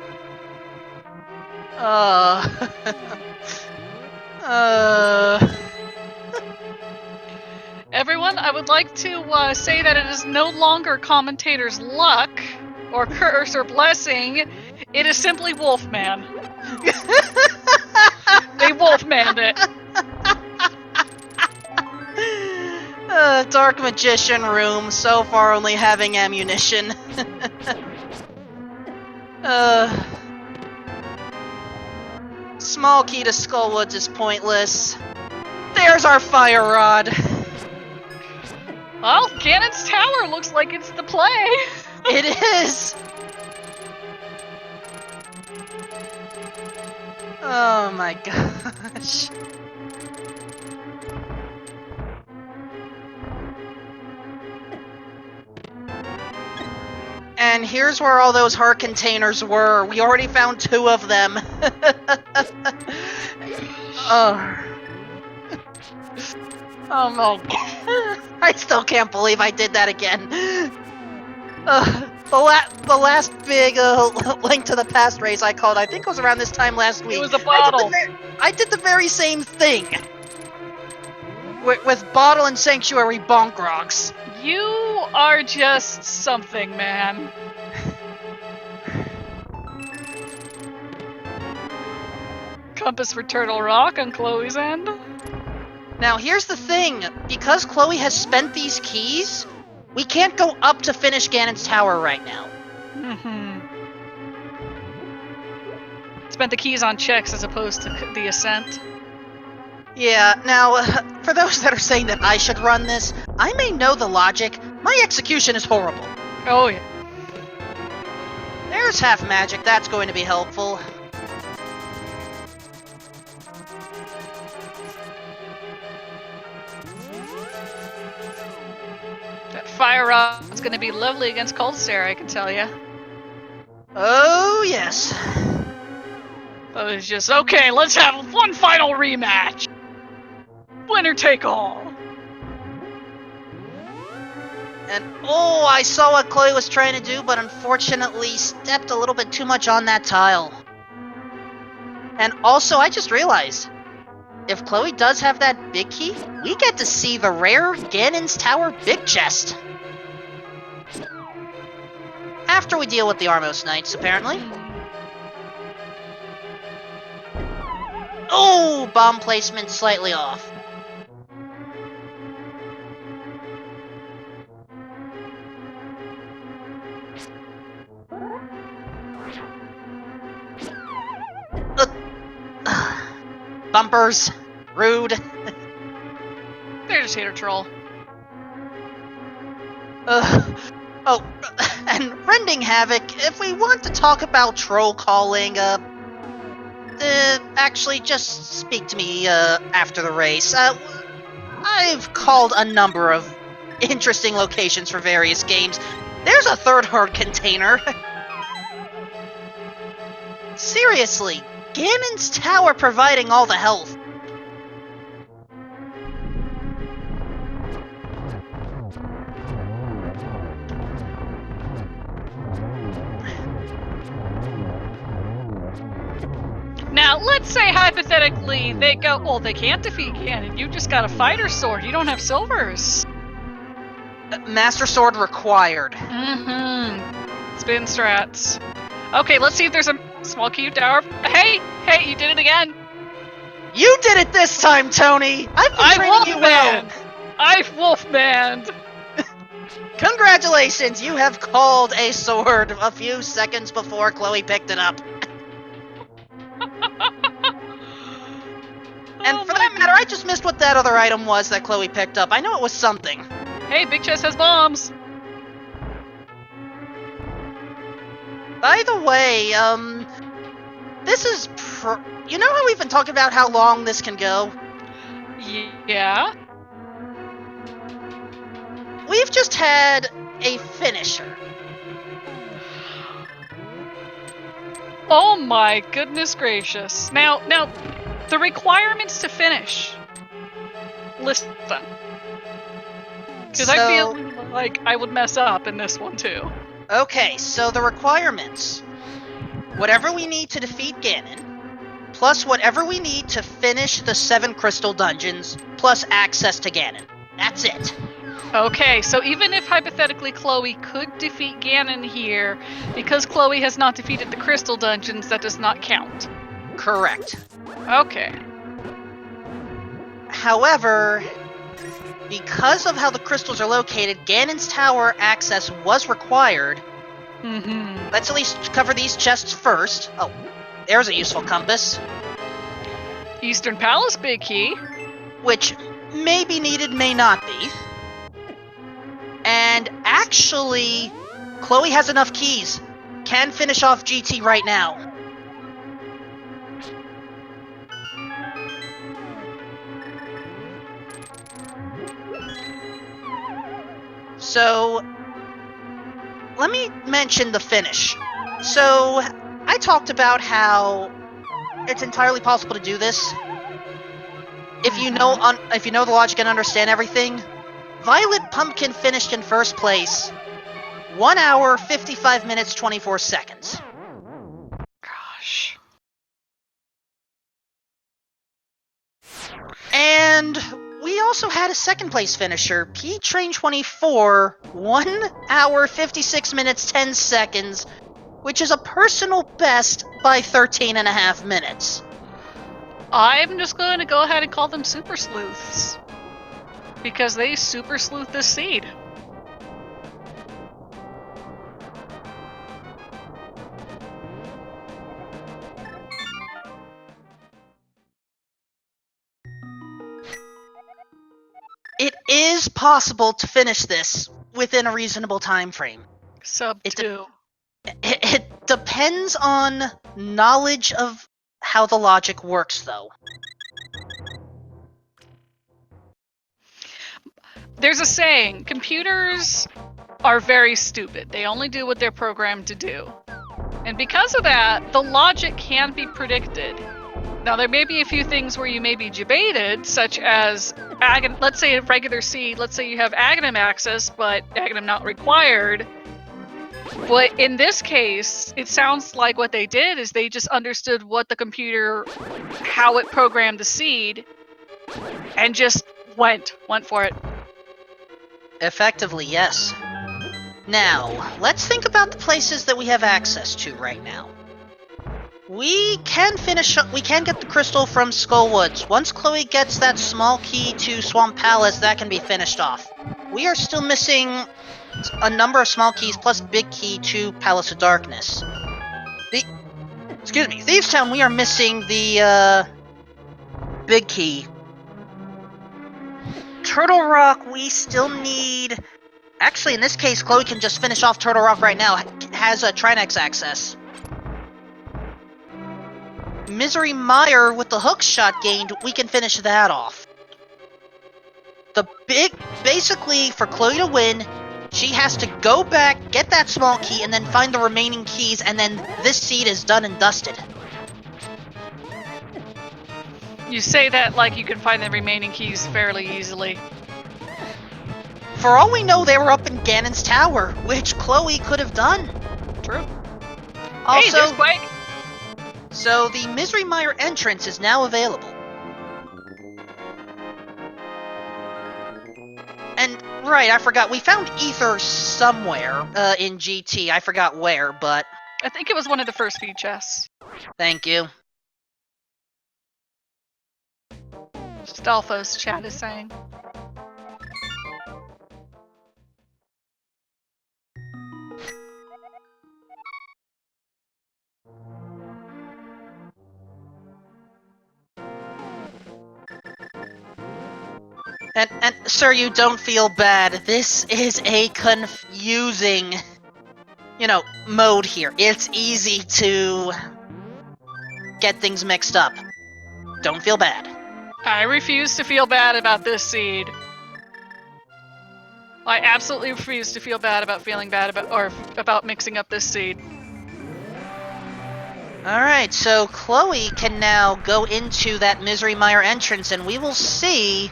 Everyone, I would like to say that it is no longer commentator's luck, or curse, or blessing. It is simply Wolfman. They Wolfmanned it. Dark Magician room, so far only having ammunition. Small key to Skullwoods is pointless. There's our fire rod. Well, Ganon's tower looks like it's the play. It is. Oh my gosh. And here's where all those heart containers were. We already found 2 of them. Oh my god. I still can't believe I did that again. The last big Link to the Past race I called, I think it was around this time last week. It was a bottle. I did the very same thing. With Bottle and Sanctuary Bonk Rocks. You are just something, man. Compass for Turtle Rock on Chloe's end. Now here's the thing, because Chloe has spent these keys, we can't go up to finish Ganon's tower right now. Spent the keys on checks as opposed to the ascent. Yeah, now, for those that are saying that I should run this, I may know the logic, my execution is horrible. Oh yeah. There's half magic, that's going to be helpful. That fire rod's gonna be lovely against Cold Stare, I can tell you. Oh, yes. But it's just, okay, let's have one final rematch. Winner take all. And oh, I saw what Chloe was trying to do, but unfortunately stepped a little bit too much on that tile. And also, I just realized, if Chloe does have that big key, we get to see the rare Ganon's Tower big chest. After we deal with the Armos Knights, apparently. Oh, bomb placement slightly off. Bumpers. Rude. They're just hater troll. Oh, and Rending Havoc, if we want to talk about troll calling, actually, just speak to me, after the race. I've called a number of interesting locations for various games. There's a third herd container. Seriously, Ganon's Tower providing all the health. Now, let's say hypothetically they go, well, they can't defeat Ganon. You just got a fighter sword. You don't have silvers. Master Sword required. Spin strats. Okay, let's see if there's a small key tower. Hey, you did it again. You did it this time, Tony! I've been training you well! I've Wolfmaned! Congratulations! You have called a sword a few seconds before Chloe picked it up. And for that matter, I just missed what that other item was that Chloe picked up. I know it was something. Hey, Big Chest has bombs! By the way, this is you know how we've been talking about how long this can go? Yeah? We've just had a finisher. Oh my goodness gracious. Now, the requirements to finish. Listen. Because I feel like I would mess up in this one too. Okay, so the requirements. Whatever we need to defeat Ganon, plus whatever we need to finish the 7 crystal dungeons, plus access to Ganon. That's it. Okay, so even if hypothetically Chloe could defeat Ganon here, because Chloe has not defeated the crystal dungeons, that does not count. Correct. Okay. However, because of how the crystals are located, Ganon's tower access was required. Let's at least cover these chests first. Oh, there's a useful compass. Eastern Palace big key. Which may be needed, may not be. And actually, Chloe has enough keys. Can finish off GT right now. So, let me mention the finish. So, I talked about how it's entirely possible to do this. If you know the logic and understand everything. Violet Pumpkin finished in first place. 1 hour, 55 minutes, 24 seconds. Gosh. And we also had a second place finisher, P-Train24, 1 hour, 56 minutes, 10 seconds, which is a personal best by 13.5 minutes. I'm just going to go ahead and call them super sleuths. Because they super sleuth this seed. It is possible to finish this within a reasonable time frame. Sub 2. It depends on knowledge of how the logic works, though. There's a saying, computers are very stupid. They only do what they're programmed to do. And because of that, the logic can be predicted. Now, there may be a few things where you may be debated, such as, let's say a regular seed, let's say you have Aghanim access, but Aghanim not required. But in this case, it sounds like what they did is they just understood what the computer, how it programmed the seed, and just went for it. Effectively, yes. Now, let's think about the places that we have access to right now. We can get the crystal from Skull Woods. Once Chloe gets that small key to Swamp Palace, that can be finished off. We are still missing a number of small keys plus big key to Palace of Darkness. Thieves Town, we are missing the, big key. Turtle Rock, we still need... Actually, in this case, Chloe can just finish off Turtle Rock right now. Has a Trinex access. Misery Mire, with the hook shot gained, we can finish that off. Basically, for Chloe to win, she has to go back, get that small key, and then find the remaining keys, and then this seed is done and dusted. You say that like you can find the remaining keys fairly easily. For all we know, they were up in Ganon's tower, which Chloe could have done. True. Also, hey, there's Quake! So the Misery Mire entrance is now available. And, right, I forgot, we found ether somewhere, in GT. I forgot where, but... I think it was one of the first few chests. Thank you. Stalfo's chat is saying. And, sir, you don't feel bad. This is a confusing, mode here. It's easy to get things mixed up. Don't feel bad. I refuse to feel bad about this seed. I absolutely refuse to feel bad about feeling bad about mixing up this seed. Alright, so Chloe can now go into that Misery Mire entrance and we will see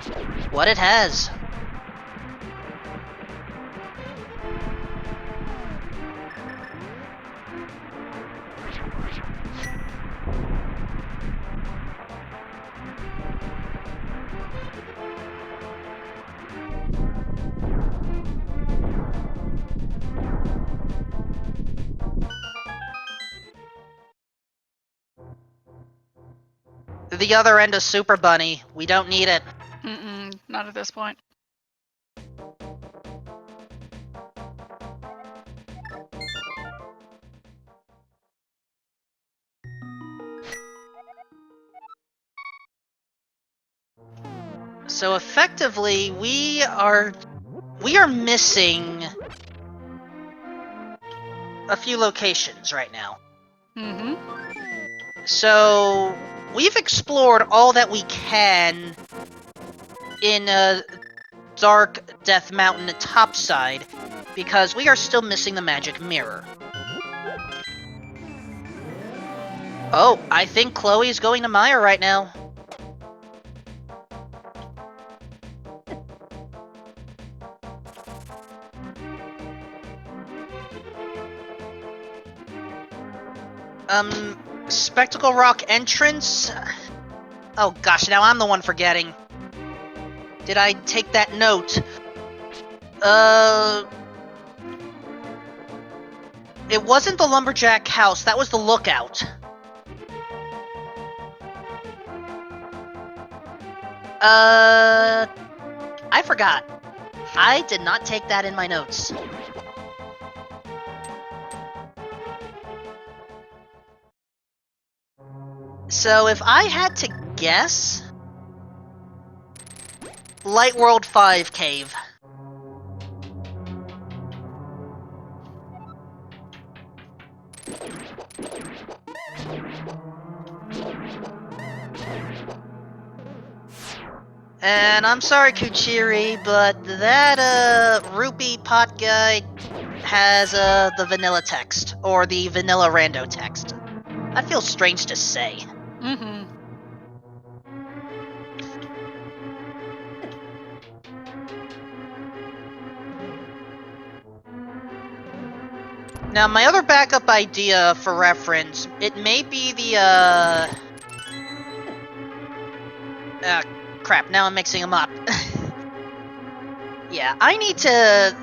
what it has. The other end of Super Bunny. We don't need it. Not at this point. So effectively, we are missing a few locations right now. So we've explored all that we can in Dark Death Mountain topside, because we are still missing the magic mirror. Oh, I think Chloe's going to Maya right now. Spectacle Rock entrance? Oh gosh, now I'm the one forgetting. Did I take that note? It wasn't the Lumberjack house, that was the lookout. I forgot. I did not take that in my notes. So if I had to guess... Light World 5 cave. And I'm sorry, Kuchiri, but that, rupee pot guy has, the vanilla text, or the vanilla rando text. That feels strange to say. Now, my other backup idea for reference, it may be the, crap, now I'm mixing them up. Yeah, I need to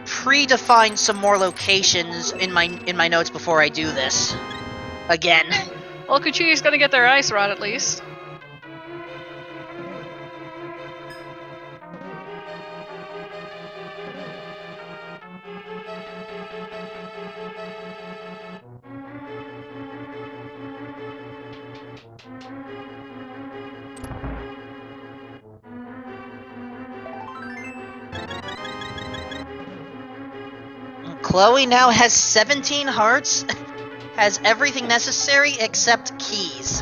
predefine some more locations in my notes before I do this. Again. Well, Kuchiri's gonna get their ice rod at least. Chloe now has 17 hearts, has everything necessary except keys.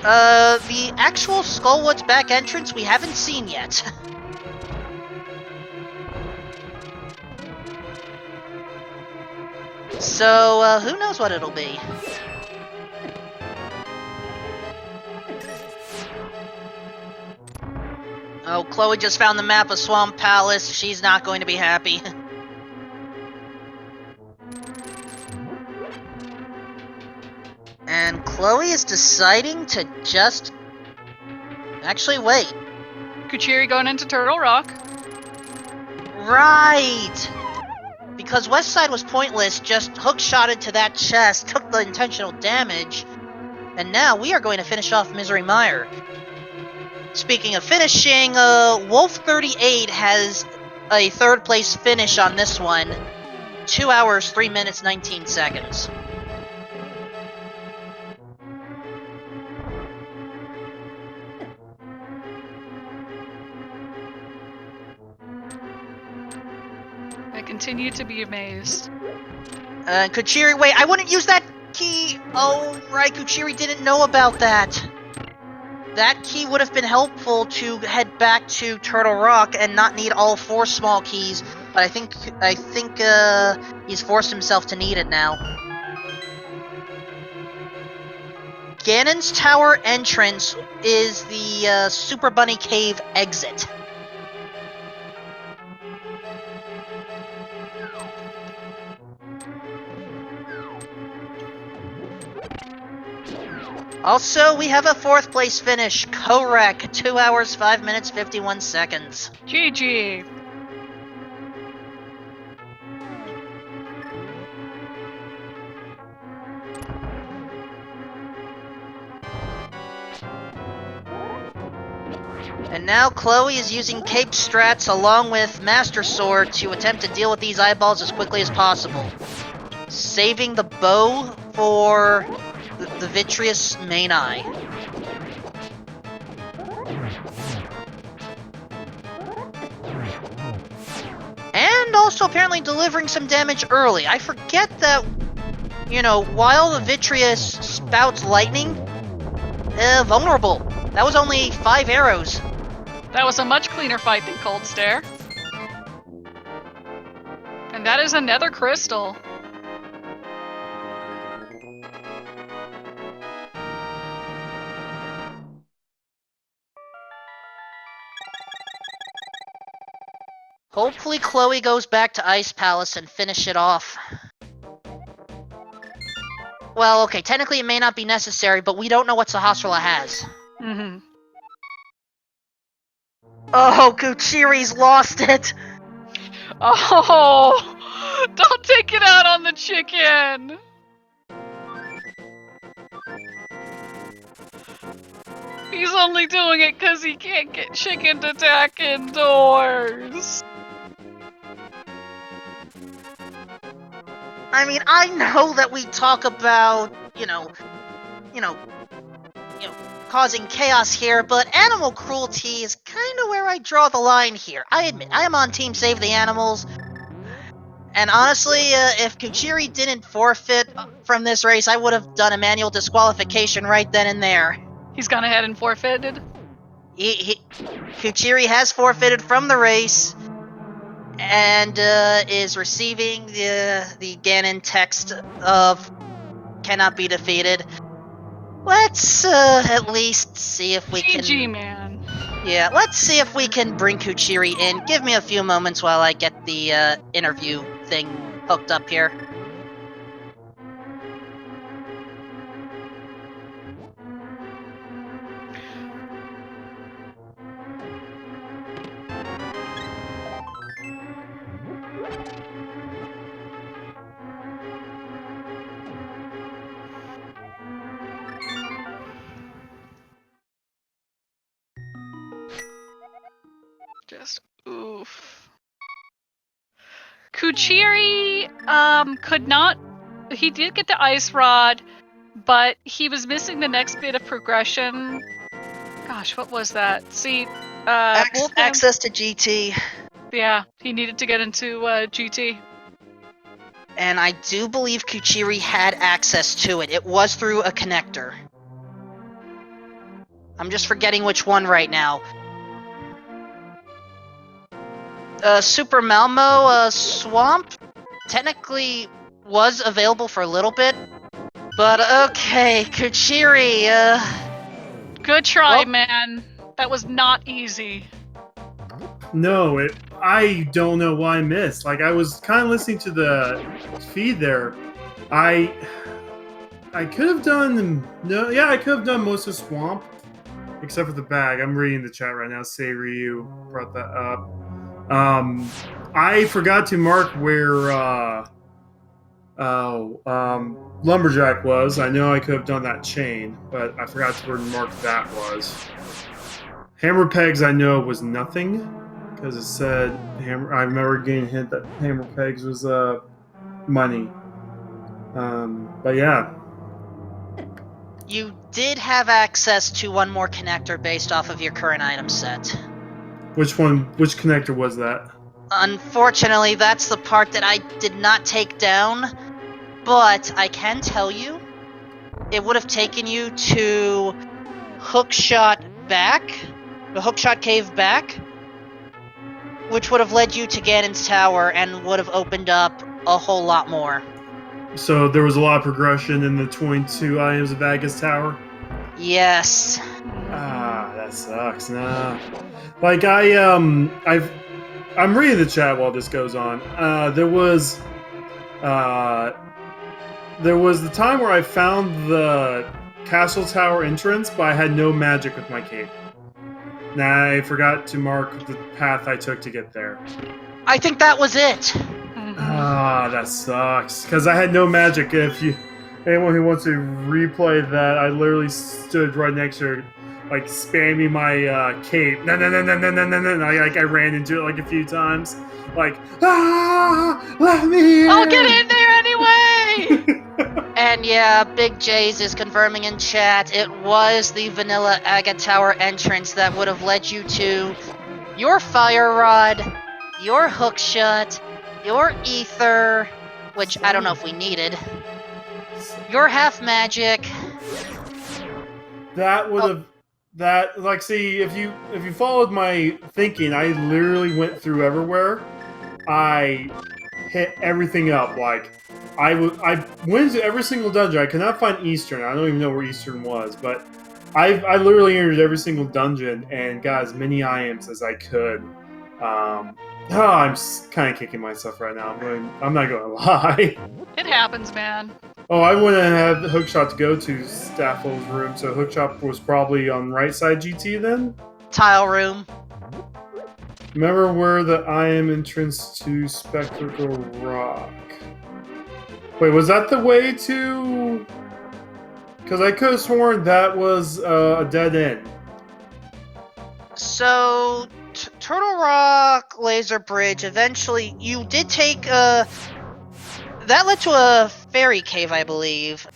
The actual Skullwood's back entrance we haven't seen yet. So, who knows what it'll be. Oh, Chloe just found the map of Swamp Palace. She's not going to be happy. And Chloe is deciding to just... Actually, wait. Kuchiri going into Turtle Rock. Right! Because West Side was pointless, just hook-shotted to that chest, took the intentional damage, and now we are going to finish off Misery Mire. Speaking of finishing, Wolf38 has a third place finish on this one. 2 hours, 3 minutes, 19 seconds. I continue to be amazed. Kuchiri, wait, I wouldn't use that key! Oh, right, Kuchiri didn't know about that. That key would have been helpful to head back to Turtle Rock and not need all 4 small keys, but I think he's forced himself to need it now. Ganon's Tower entrance is the Super Bunny Cave exit. Also, we have a 4th place finish, Korek, 2 hours, 5 minutes, 51 seconds. GG. And now Chloe is using Cape Strats along with Master Sword to attempt to deal with these eyeballs as quickly as possible. Saving the bow for the Vitreous main eye. And also apparently delivering some damage early. I forget that, you know, while the Vitreous spouts lightning, vulnerable. That was only 5 arrows. That was a much cleaner fight than Cold Stare. And that is a nether crystal. Hopefully Chloe goes back to Ice Palace and finish it off. Well, okay, technically it may not be necessary, but we don't know what Sahasrara has. Mm-hmm. Oh, Kuchiri's lost it! Oh! Don't take it out on the chicken! He's only doing it because he can't get chicken to attack indoors. I mean, I know that we talk about, you know, causing chaos here, but animal cruelty is kind of where I draw the line here. I admit, I am on Team Save the Animals, and honestly, if Kuchiri didn't forfeit from this race, I would have done a manual disqualification right then and there. He's gone ahead and forfeited? Kuchiri has forfeited from the race, and is receiving the Ganon text of cannot be defeated. Let's at least see if we can... GG, man. Yeah, let's see if we can bring Kuchiri in. Give me a few moments while I get the interview thing hooked up here. Just oof. Kuchiri could not. He did get the ice rod, but he was missing the next bit of progression. Gosh, what was that? See, Access to GT. Yeah, he needed to get into GT. And I do believe Kuchiri had access to it. It was through a connector. I'm just forgetting which one right now. Super Malmo Swamp technically was available for a little bit, but okay, Kuchiri, Good try, well, man. That was not easy. No, I don't know why I missed. Like, I was kind of listening to the feed there. I could have done no. Yeah, I could have done most of Swamp, except for the bag. I'm reading the chat right now. Say Ryu brought that up. I forgot to mark where Lumberjack was. I know I could have done that chain, but I forgot to mark that was. Hammer Pegs I know was nothing, because it said hammer. I remember getting a hint that Hammer Pegs was money. But yeah. You did have access to one more connector based off of your current item set. Which one? Which connector was that? Unfortunately, that's the part that I did not take down, but I can tell you it would have taken you to Hookshot back, the Hookshot Cave back, which would have led you to Ganon's Tower and would have opened up a whole lot more. So there was a lot of progression in the 22 items of Agus Tower. Yes. Ah, that sucks. Nah. Like I'm reading the chat while this goes on. There was the time where I found the castle tower entrance, but I had no magic with my cape. Now I forgot to mark the path I took to get there. I think that was it. Ah, that sucks. Because I had no magic. Anyone who wants to replay that, I literally stood right next to her, like spamming my cape. No. I ran into it like a few times. Like, let me in! I'll get in there anyway! And yeah, Big J's is confirming in chat, it was the vanilla Agate Tower entrance that would have led you to your Fire Rod, your Hookshot, your Ether, which I don't know if we needed, your Half Magic. That would have see if you followed my thinking, I literally went through everywhere. I hit everything up. Like I went into every single dungeon. I could not find Eastern. I don't even know where Eastern was, but I literally entered every single dungeon and got as many items as I could. I'm kind of kicking myself right now. I'm not going to lie. It happens, man. Oh, I wouldn't have had Hookshot to go to Staffel's room, so Hookshot was probably on right side GT then? Tile room. Remember where the item entrance to Spectacle Rock? Wait, was that the way to... Because I could have sworn that was a dead end. So, Turtle Rock, Laser Bridge, eventually, you did take that led to a fairy cave, I believe.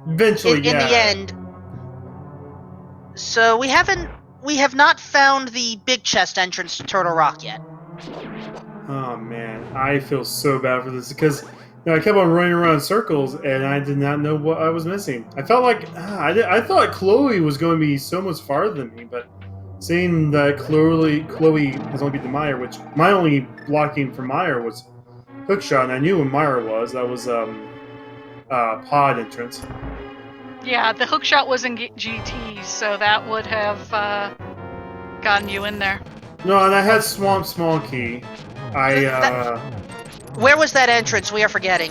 Eventually, in the end. So we have not found the big chest entrance to Turtle Rock yet. Oh man, I feel so bad for this because I kept on running around in circles and I did not know what I was missing. I felt like I thought Chloe was going to be so much farther than me, but seeing that Chloe has only beaten Meyer, which my only blocking for Meyer was Hookshot, and I knew when Meyer was. That was pod entrance. Yeah, the Hookshot was in GT, so that would have gotten you in there. No, and I had Swamp Small Key. Where was that entrance? We are forgetting.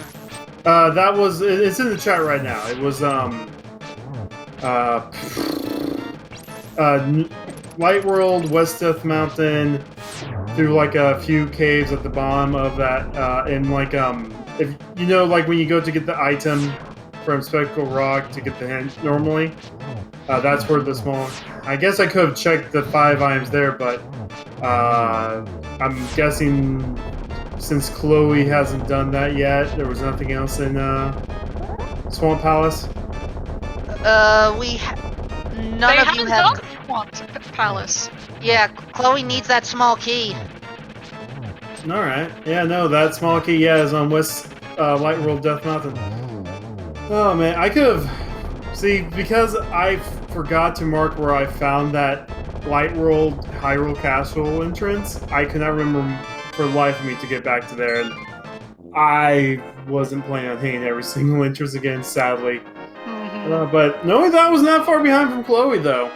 That was... It's in the chat right now. It was, Light World, West Death Mountain, through, like, a few caves at the bottom of that, and, like, if you know, like, when you go to get the item from Spectacle Rock to get the hint normally, that's where the small... I guess I could have checked the 5 items there, but, I'm guessing since Chloe hasn't done that yet, there was nothing else in, Swamp Palace? None of you have... Swamp Palace. Yeah, Chloe needs that small key. Alright. Yeah, no, that small key, yeah, is on West Light World Death Mountain. Oh, man, I could have... See, because I forgot to mark where I found that Light World Hyrule Castle entrance, I could not remember for the life of me to get back to there, and I wasn't planning on hitting every single entrance again, sadly. But knowing that I was not far behind from Chloe, though.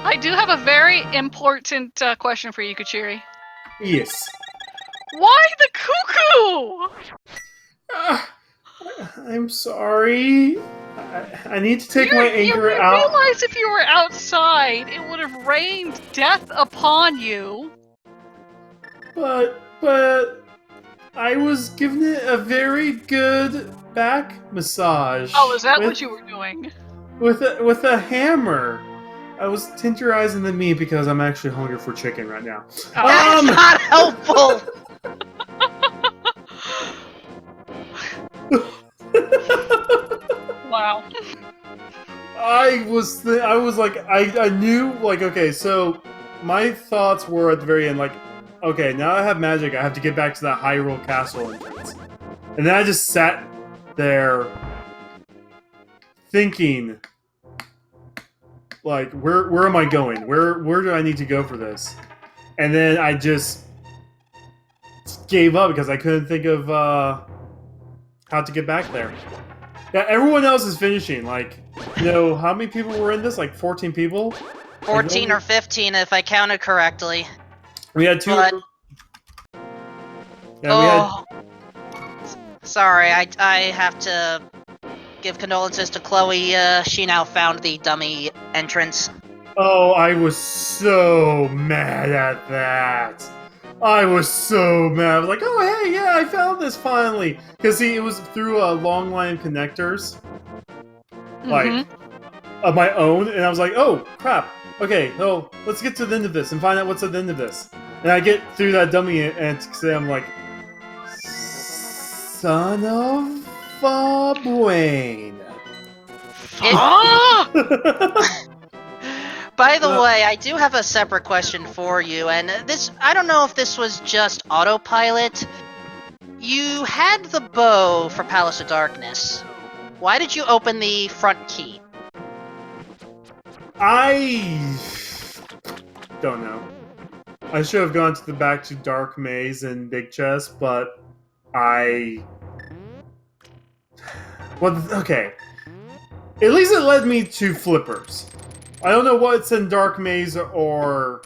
I do have a very important question for you, Kachiri. Yes. Why the cuckoo? I'm sorry. I need to take my anger you out. realize if you were outside, it would have rained death upon you. But I was giving it a very good back massage. Oh, is that what you were doing? With a hammer. I was tenderizing the meat because I'm actually hungry for chicken right now. That's not helpful. Wow. I knew, like, okay, so my thoughts were at the very end, like, okay, now I have magic, I have to get back to that Hyrule Castle entrance. And then I just sat there thinking, like, where am I going? Where do I need to go for this? And then I just gave up because I couldn't think of how to get back there. Yeah, everyone else is finishing. Like, how many people were in this? Like 14 people? 14 or 15, if I counted correctly. We had two. But- Yeah, Sorry, I have to give condolences to Chloe. She now found the dummy entrance. Oh, I was so mad at that. I was so mad. I was like, oh, hey, yeah, I found this finally. Because, see, it was through a long line of connectors. Like, of my own. And I was like, oh, crap. Okay, so let's get to the end of this and find out what's at the end of this. And I get through that dummy and I'm like, son of a Bwayne. By the way, I do have a separate question for you, and I don't know if this was just autopilot. You had the bow for Palace of Darkness. Why did you open the front key? I don't know. I should have gone to the back to Dark Maze and Big Chest, but okay. At least it led me to Flippers. I don't know what's in Dark Maze or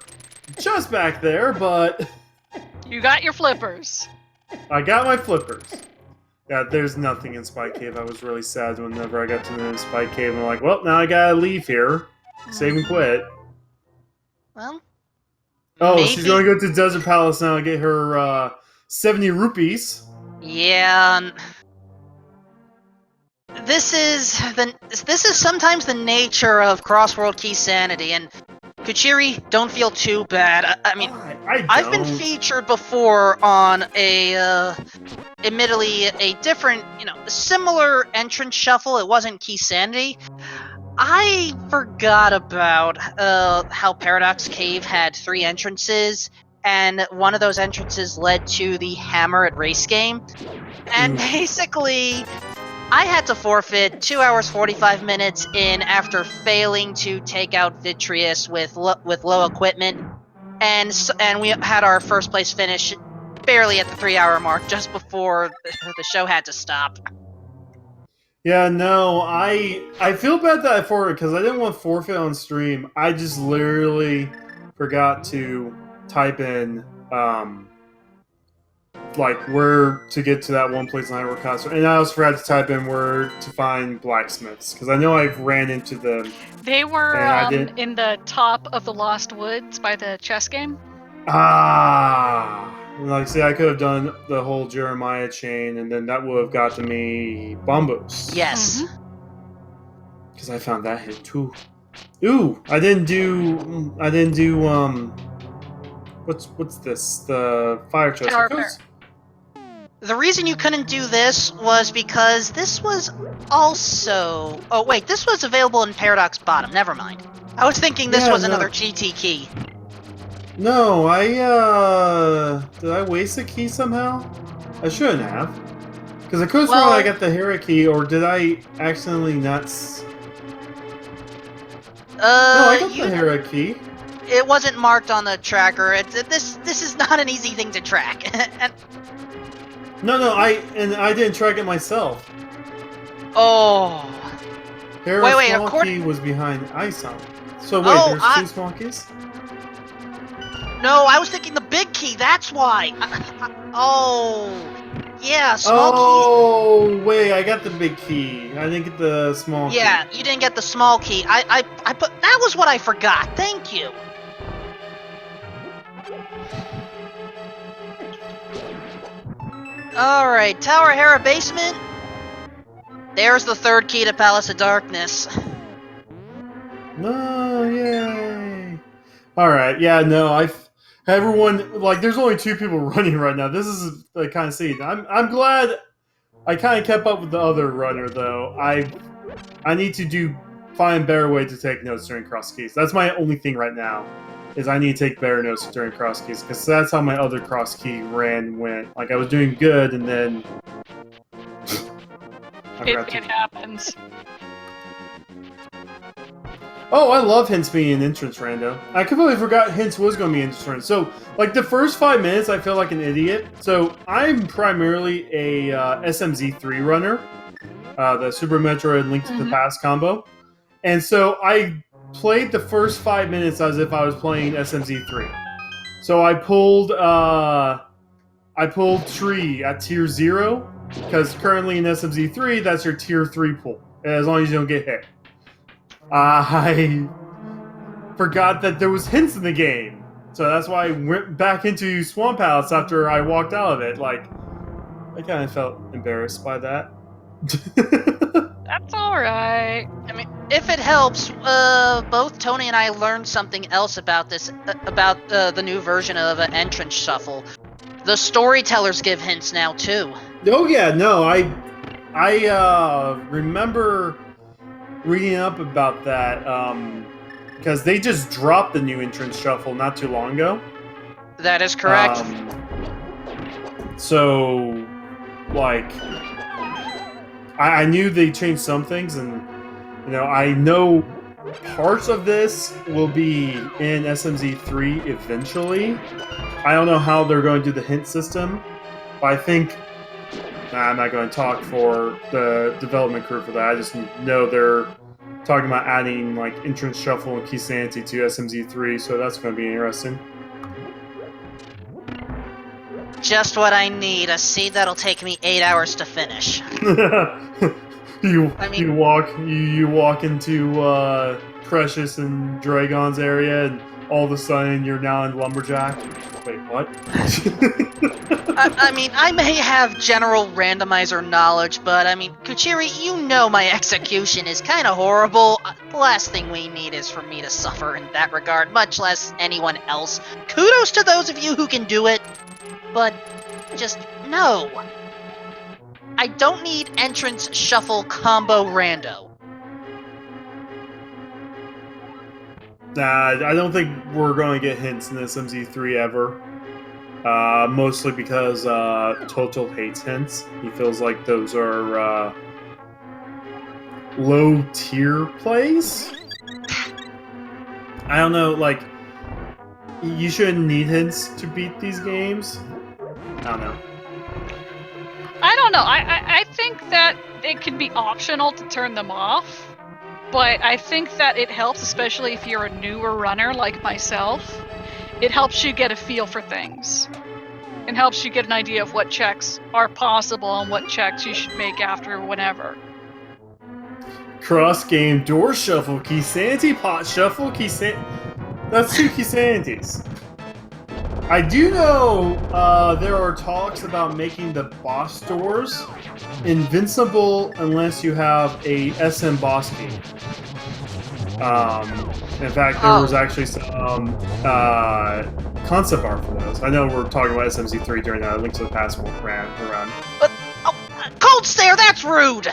just back there, but You got your flippers. I got my Flippers. Yeah, there's nothing in Spy Cave. I was really sad whenever I got to the Spy Cave, and I'm like, well, now I gotta leave here. Save and quit. Well, Oh, maybe. she's gonna go to Desert Palace now and get her 70 rupees. Yeah. This is sometimes the nature of cross-world key sanity, and Kuchiri, don't feel too bad. I mean, I've been featured before on admittedly a different, similar entrance shuffle. It wasn't key sanity. I forgot about how Paradox Cave had 3 entrances, and one of those entrances led to the Hammer at Race game. And basically, I had to forfeit 2 hours 45 minutes in after failing to take out Vitreous with low equipment, and we had our first place finish barely at the 3-hour mark, just before the show had to stop. Yeah, no, I feel bad that I forfeited because I didn't want to forfeit on stream. I just literally forgot to type in like where to get to that one place in Hyrule Castle, and I also forgot to type in where to find blacksmiths because I know I've ran into them. They were in the top of the Lost Woods by the chess game. Like, see, I could have done the whole Jeremiah chain, and then that would have gotten me Bombos. Yes. Because I found that hit too. Ooh, I didn't do what's this? The fire chest. The reason you couldn't do this was because this was also... Oh, wait, this was available in Paradox Bottom. Never mind. I was thinking this was another GT key. No, did I waste a key somehow? I shouldn't have. Because I could have sworn I got the Hera key, or did I accidentally not... No, I got the Hera key. It wasn't marked on the tracker. This is not an easy thing to track. No, I didn't track it myself. Oh. Hera's small key was behind Ison. So wait, there's 2 small keys? No, I was thinking the big key, that's why! Yeah, small keys. Oh, wait, I got the big key. I didn't get the small key. Yeah, you didn't get the small key. I put that was what I forgot. Thank you. All right, Tower Hera basement. There's the third key to Palace of Darkness. No, yay. Alright, yeah, no, everyone, like, there's only 2 people running right now. This is the kind of scene. I'm glad I kind of kept up with the other runner, though. I need to find a better way to take notes during CrossKeys. That's my only thing right now, is I need to take better notes during CrossKeys, because that's how my other CrossKey went. Like, I was doing good, and then... It happens. Oh, I love hints being an entrance rando. I completely forgot hints was going to be an entrance. So, like, the first 5 minutes, I feel like an idiot. So, I'm primarily a SMZ3 runner, the Super Metroid Link to the Past combo. And so, I played the first 5 minutes as if I was playing SMZ3. So, I pulled Tree at tier 0, because currently in SMZ3, that's your tier 3 pull, as long as you don't get hit. I forgot that there was hints in the game, so that's why I went back into Swamp Palace after I walked out of it. Like, I kind of felt embarrassed by that. That's alright. I mean, if it helps, both Tony and I learned something else about this, about the new version of Entrance Shuffle. The storytellers give hints now, too. Oh yeah, no, I remember reading up about that, because they just dropped the new Entrance Shuffle not too long ago. That is correct. So, like, I knew they changed some things, and, you know, I know parts of this will be in SMZ3 eventually. I don't know how they're going to do the hint system, but I think... I'm not going to talk for the development crew for that. I just know they're talking about adding, like, Entrance Shuffle and Key Sanity to SMZ3, so that's going to be interesting. Just what I need, a seed that'll take me 8 hours to finish. you walk into Precious and Dragon's area, and all of a sudden you're now in Lumberjack. Wait, what? I mean, I may have general randomizer knowledge, but I mean, Kuchiri, you know my execution is kind of horrible. The last thing we need is for me to suffer in that regard, much less anyone else. Kudos to those of you who can do it, but just no. I don't need Entrance Shuffle combo rando. Nah, I don't think we're going to get hints in this MZ3 ever. Mostly because Total hates hints. He feels like those are low-tier plays? I don't know, like, you shouldn't need hints to beat these games? I don't know. I don't know. I think that it can be optional to turn them off. But I think that it helps, especially if you're a newer runner like myself. It helps you get a feel for things. It helps you get an idea of what checks are possible and what checks you should make after whenever. Cross-game door shuffle, key sanity, pot shuffle, key san... That's 2 key sanities. I do know there are talks about making the boss doors invincible unless you have a SM boss key. In fact, there was actually some concept art for those. I know we're talking about SMZ3 during the Link to the Past run. But, Cold Stare, that's rude!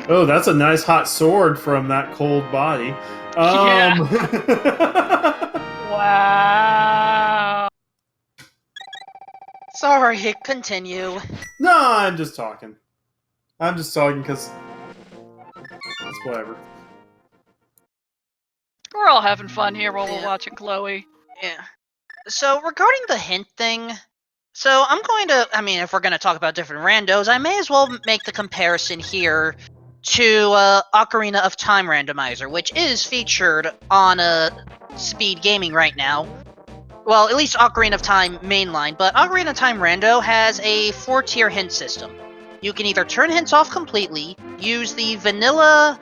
Oh, that's a nice hot sword from that cold body. Wow. Sorry, continue. No, I'm just talking. I'm just talking because it's whatever. We're all having fun here while we're watching Chloe. Yeah. So, regarding the hint thing, so I'm going to, I mean, if we're going to talk about different randos, I may as well make the comparison here to Ocarina of Time Randomizer, which is featured on Speed Gaming right now. well, at least Ocarina of Time mainline, but Ocarina of Time Rando has a 4-tier hint system. You can either turn hints off completely, use the vanilla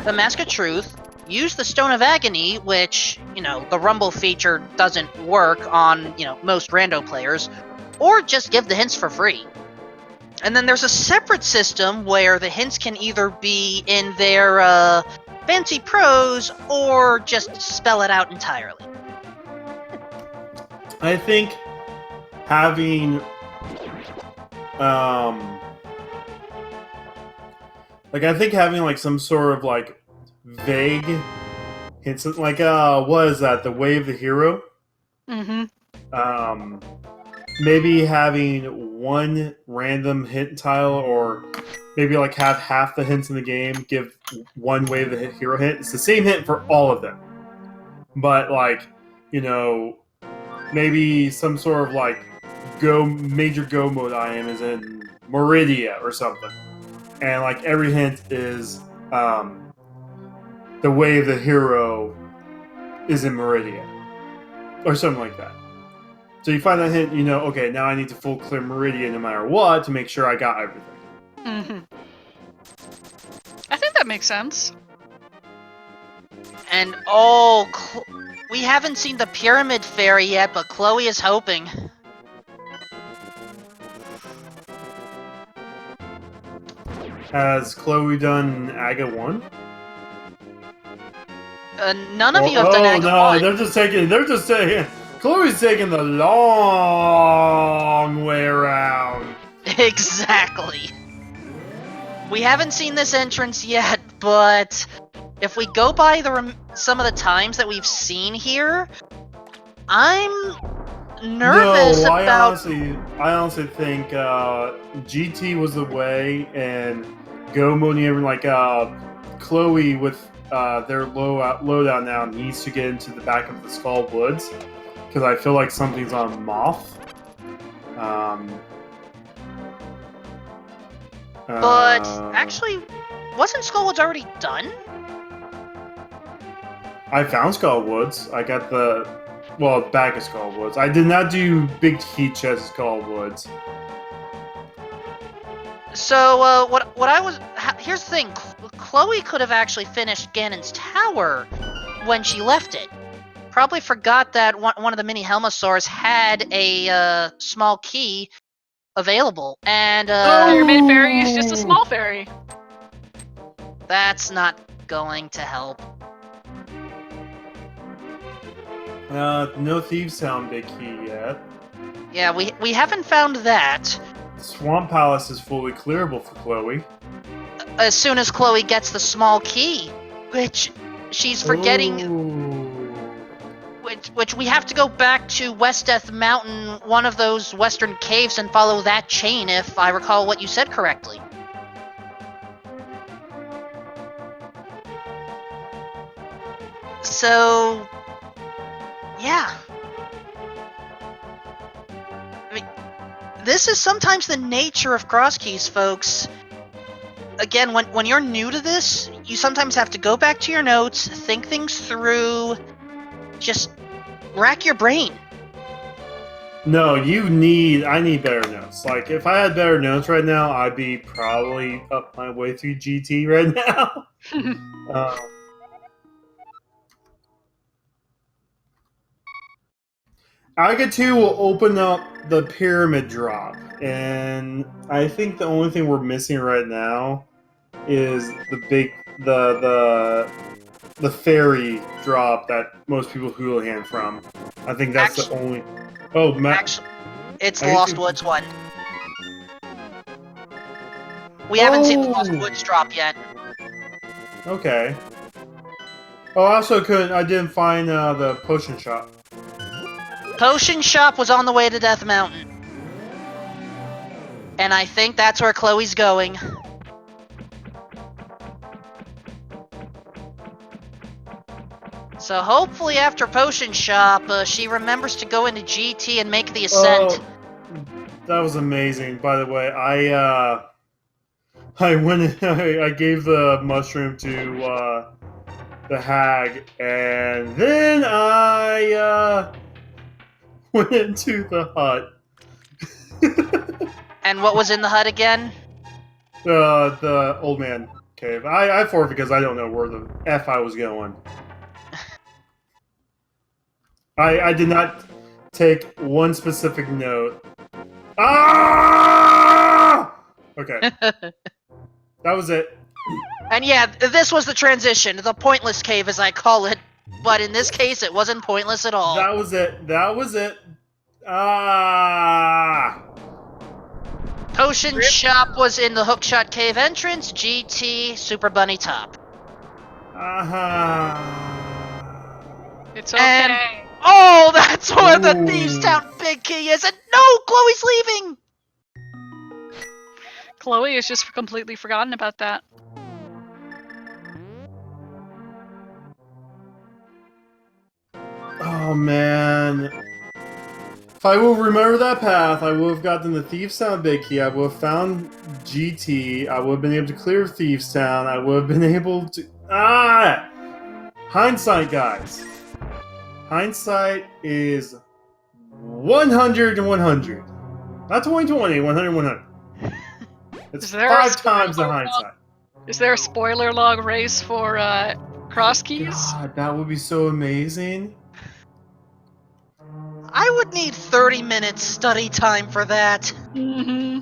the Mask of Truth, use the Stone of Agony, which, the Rumble feature doesn't work on, most Rando players, or just give the hints for free. And then there's a separate system where the hints can either be in their fancy prose or just spell it out entirely. I think having like some sort of like vague hints, like what is that? The Way of the Hero. Mm-hmm. Maybe having one random hint tile, or maybe like have half the hints in the game give one Way of the Hero hint. It's the same hint for all of them, but like maybe some sort of like major go mode item is in Meridia or something, and like every hint is the Way of the Hero is in Meridia or something like that. So you find that hint, okay, now I need to full clear Meridia no matter what to make sure I got everything. Mm-hmm. I think that makes sense. And we haven't seen the Pyramid Fairy yet, but Chloe is hoping. Has Chloe done Aga 1? None of you have done Aga 1. They're just taking. Chloe's taking the long way around. Exactly. We haven't seen this entrance yet, but if we go by some of the times that we've seen here, I'm nervous about. I honestly think GT was the way, and Go Moni, like Chloe with their loadout now needs to get into the back of the Skull Woods, because I feel like something's on Moth. But actually, wasn't Skullwoods already done? I found Skullwoods. I got the bag of Skullwoods. I did not do big heat chest of Skullwoods. So here's the thing. Chloe could have actually finished Ganon's tower when she left it. Probably forgot that one of the mini Helmosaurs had a small key available, and Pyramid Fairy is just a small fairy. That's not going to help. No Thieves Town big key yet. Yeah, we haven't found that. Swamp Palace is fully clearable for Chloe. As soon as Chloe gets the small key, which she's forgetting. Ooh. Which we have to go back to West Death Mountain, one of those western caves, and follow that chain, if I recall what you said correctly. So, yeah. I mean, this is sometimes the nature of CrossKeys, folks. Again, when you're new to this, you sometimes have to go back to your notes, think things through, just rack your brain. No, I need better notes. Like, if I had better notes right now, I'd be probably up my way through GT right now. Aga 2 will open up the pyramid drop, and I think the only thing we're missing right now is the fairy drop that most people houlihan from. I think that's the only. Oh, actually, it's the Lost Woods one. We haven't seen the Lost Woods drop yet. Okay. Oh, I also I didn't find the potion shop. Potion shop was on the way to Death Mountain. And I think that's where Chloe's going. So hopefully after Potion Shop, she remembers to go into GT and make the ascent. Oh, that was amazing, by the way. I went. I gave the mushroom to the hag, and then I went into the hut. And what was in the hut again? The old man cave. I forward because I don't know where the F I was going. I did not take one specific note. Ah! Okay. That was it. And yeah, this was the transition, the pointless cave as I call it. But in this case, it wasn't pointless at all. That was it. That was it. Ah! Potion Shop was in the Hookshot Cave entrance, GT, Super Bunny top. It's okay. Oh, that's where the Ooh. Thieves Town big key is, and no, Chloe's leaving! Chloe has just completely forgotten about that. Oh man. If I will remember that path, I would have gotten the Thieves Town big key, I would have found GT, I would have been able to clear Thieves Town, I would have been able to... Ah! Hindsight, guys. Hindsight is 100 and 100. Not 2020, 100 and 100. It's Is there 5 a times the spoiler hindsight. Is there a spoiler log race for CrossKeys? God, that would be so amazing. I would need 30 minutes study time for that. Mm-hmm.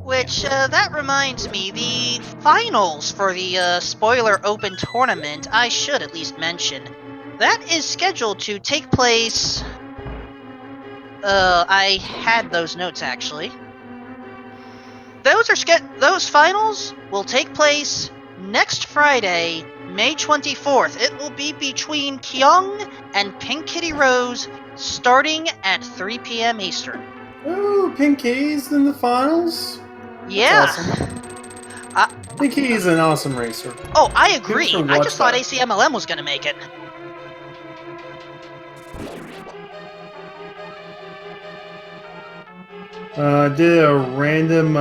Which, that reminds me, the finals for the spoiler open tournament, I should at least mention. That is scheduled to take place... I had those notes, actually. Those finals will take place next Friday, May 24th. It will be between Kyung and Pink Kitty Rose, starting at 3 p.m. Eastern. Oh, Pinky's in the finals? Yeah. Awesome. Pinky's an awesome racer. Oh, I agree. Thanks for I just thought watching. ACMLM was gonna make it. Did a random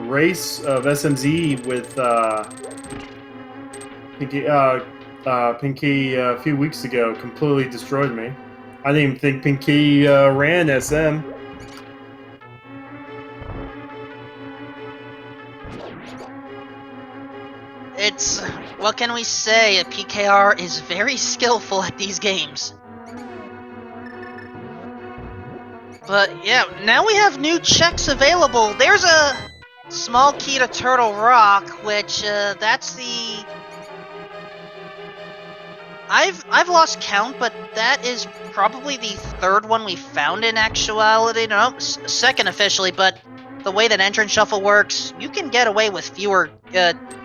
race of SMZ with Pinky a few weeks ago. Completely destroyed me. I didn't even think Pinky ran SM. It's... what can we say? PKR is very skillful at these games. But yeah, now we have new checks available. There's a small key to Turtle Rock, which, that's the... I've lost count, but that is probably the third one we found in actuality. No, second officially, but the way that Entrance Shuffle works, you can get away with fewer,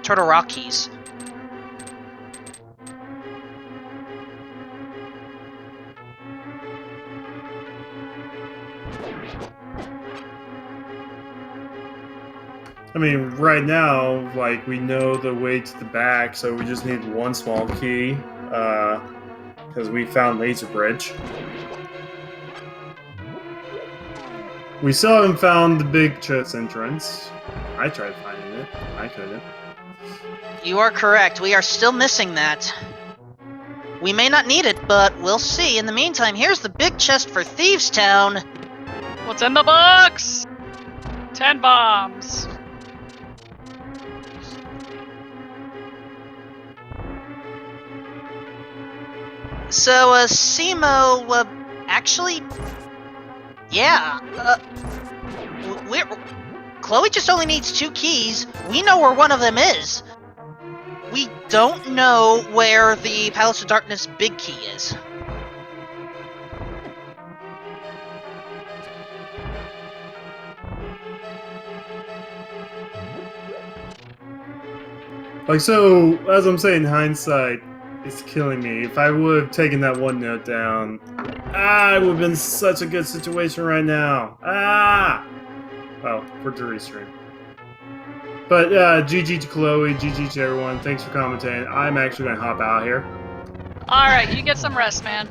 Turtle Rock keys. I mean, right now, like, we know the way to the back, so we just need one small key, because we found Laser Bridge. We still haven't found the big chest entrance. I tried finding it. I couldn't. You are correct. We are still missing that. We may not need it, but we'll see. In the meantime, here's the big chest for Thieves Town. What's in the box? 10 bombs. So, Simo, actually... yeah, Chloe just only needs 2 keys. We know where one of them is. We don't know where the Palace of Darkness big key is. Like, so, as I'm saying, hindsight is killing me. If I would have taken that one note down, it would have been such a good situation right now. Well, for the restream. But, GG to Chloe, GG to everyone. Thanks for commenting. I'm actually going to hop out here. Alright, you get some rest, man.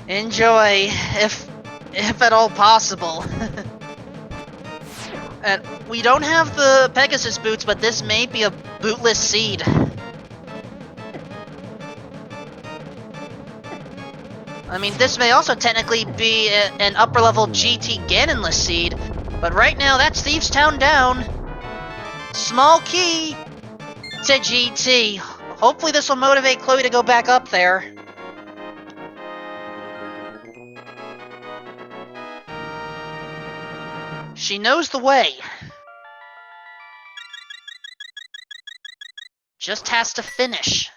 Enjoy, if at all possible. And we don't have the Pegasus boots, but this may be a bootless seed. I mean, this may also technically be an upper-level GT Ganonless seed, but right now that's Thieves Town down. Small key to GT. Hopefully this will motivate Chloe to go back up there. She knows the way. Just has to finish.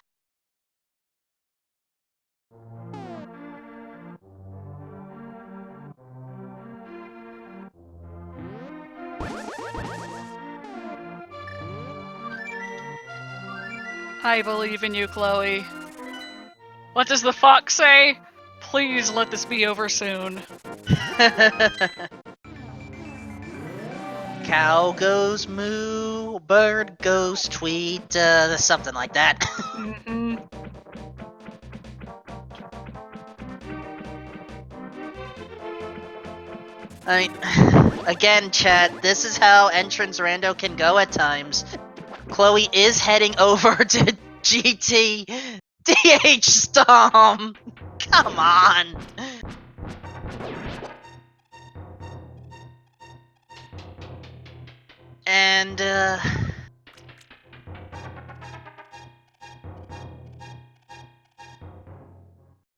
I believe in you, Chloe. What does the fox say? Please let this be over soon. Cow goes moo, bird goes tweet, something like that. Mm-hmm. I mean, again, chat, this is how entrance rando can go at times. Chloe is heading over to GT DH Stomp. Come on. And,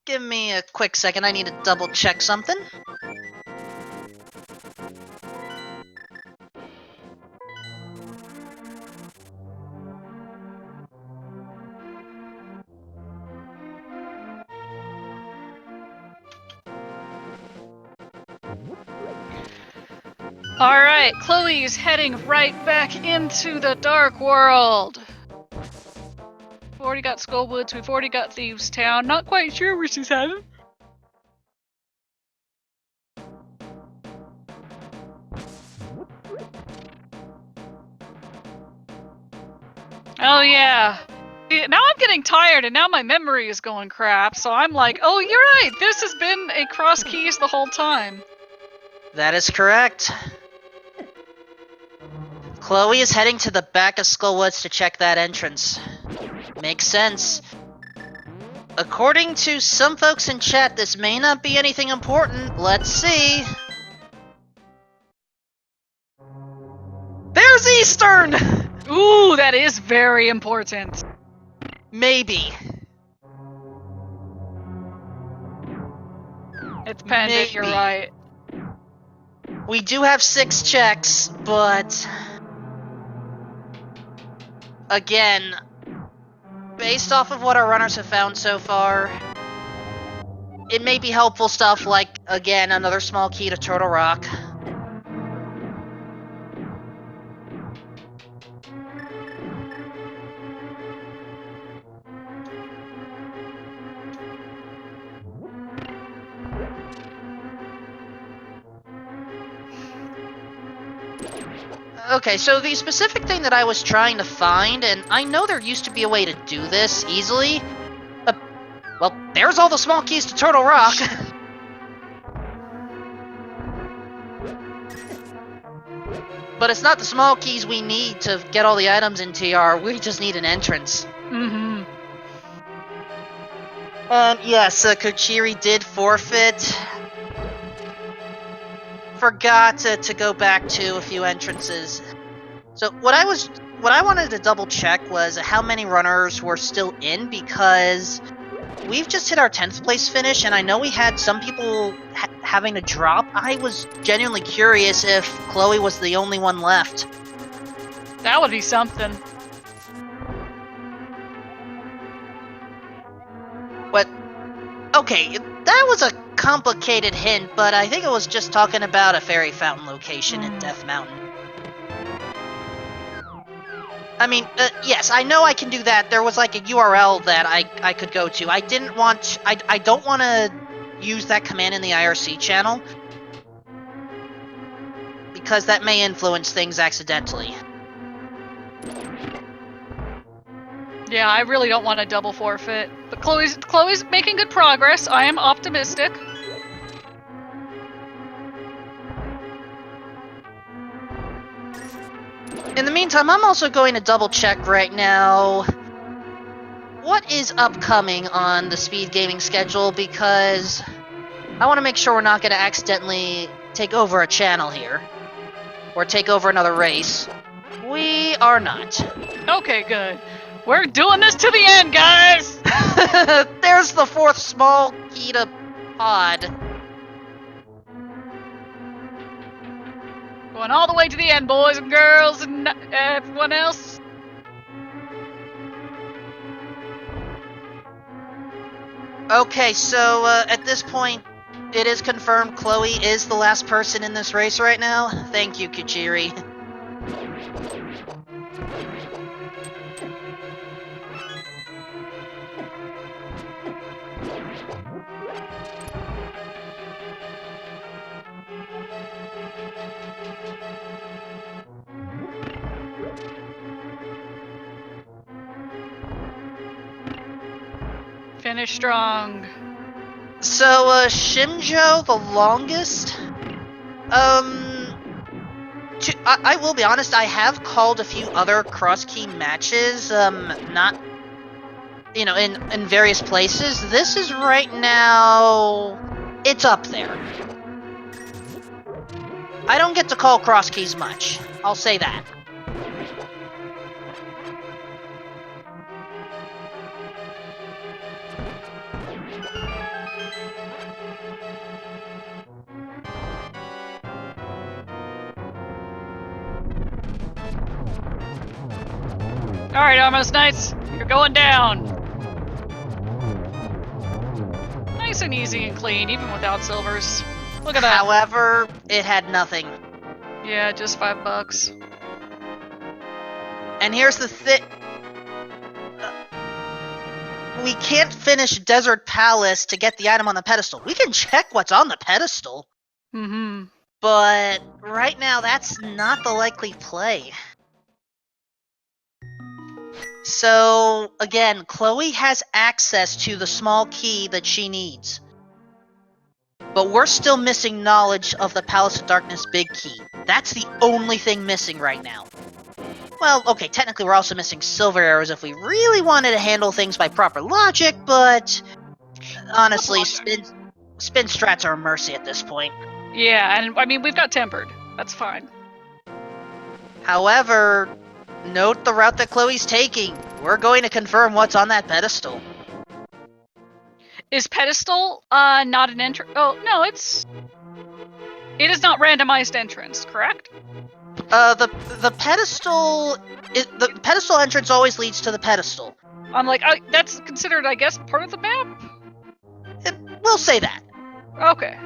give me a quick second, I need to double check something. Alright, Chloe's heading right back into the Dark World. We've already got Skullwoods, we've already got Thieves Town. Not quite sure where she's headed. Oh yeah. Now I'm getting tired and now my memory is going crap, so I'm like, oh, you're right, this has been a CrossKeys the whole time. That is correct. Chloe is heading to the back of Skullwoods to check that entrance. Makes sense. According to some folks in chat, this may not be anything important. Let's see. There's Eastern! Ooh, that is very important. Maybe. It's pendant, you're Maybe. right. We do have 6 checks, but... Again, based off of what our runners have found so far, it may be helpful stuff like, again, another small key to Turtle Rock. Okay, so the specific thing that I was trying to find, and I know there used to be a way to do this easily. Well, there's all the small keys to Turtle Rock. But it's not the small keys we need to get all the items in TR, we just need an entrance. Mm-hmm. And yes, Kochiri did forfeit. Forgot to go back to a few entrances. So what I wanted to double check was how many runners were still in, because we've just hit our 10th place finish, and I know we had some people having to drop. I was genuinely curious if Chloe was the only one left. That would be something. But, okay, that was a complicated hint, but I think it was just talking about a fairy fountain location in Death Mountain. I mean, yes, I know I can do that. There was like a URL that I could go to. I don't want to use that command in the IRC channel, because that may influence things accidentally. Yeah, I really don't want to double forfeit. But Chloe's making good progress. I am optimistic. In the meantime, I'm also going to double check right now what is upcoming on the speed gaming schedule, because I want to make sure we're not going to accidentally take over a channel here. Or take over another race. We are not. Okay, good. We're doing this to the end, guys! There's the fourth small key to pod. Going all the way to the end, boys and girls and everyone else. Okay, so at this point, it is confirmed Chloe is the last person in this race right now. Thank you, Kuchiri. Finish strong. So, Shimjo, the longest? I will be honest, I have called a few other cross-key matches, not, you know, in various places. This is right now, it's up there. I don't get to call cross-keys much, I'll say that. Alright, Almost Knights, you're going down. Nice and easy and clean, even without silvers. Look at that. However, it had nothing. Yeah, just $5. And here's the thing. We can't finish Desert Palace to get the item on the pedestal. We can check what's on the pedestal. Mm-hmm. But right now, that's not the likely play. So, again, Chloe has access to the small key that she needs. But we're still missing knowledge of the Palace of Darkness big key. That's the only thing missing right now. Well, okay, technically we're also missing silver arrows if we really wanted to handle things by proper logic, but honestly, spin strats are a mercy at this point. Yeah, and I mean, we've got tempered. That's fine. However, note the route that Chloe's taking. We're going to confirm what's on that pedestal. Is pedestal not an entrance? Oh, no, it is not randomized entrance, correct? The pedestal, the pedestal entrance always leads to the pedestal. I'm like, that's considered, I guess, part of the map? We'll say that. Okay.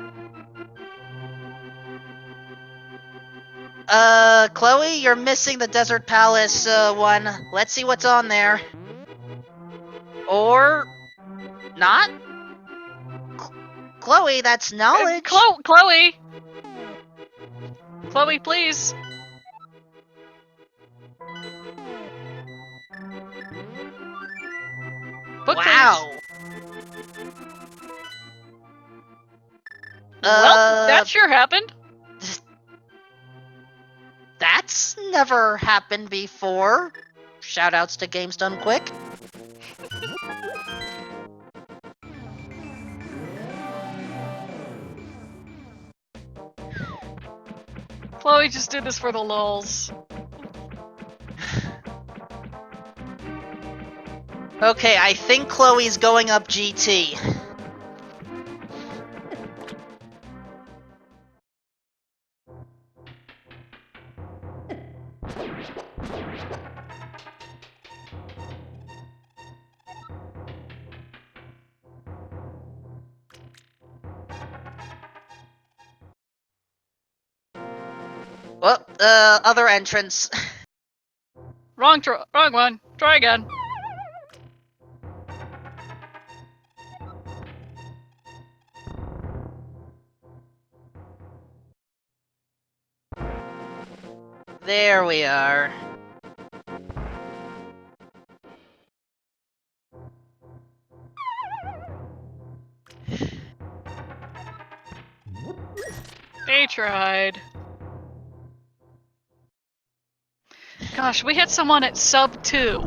Chloe, you're missing the Desert Palace, one. Let's see what's on there. Or not? Chloe, that's knowledge. Chloe! Chloe, please. Book wow. Well, that sure happened. That's never happened before. Shoutouts to Games Done Quick. Chloe just did this for the lulz. Okay, I think Chloe's going up GT. Well, other entrance. Wrong one. Try again. There we are. They tried. Gosh, we had someone at sub 2.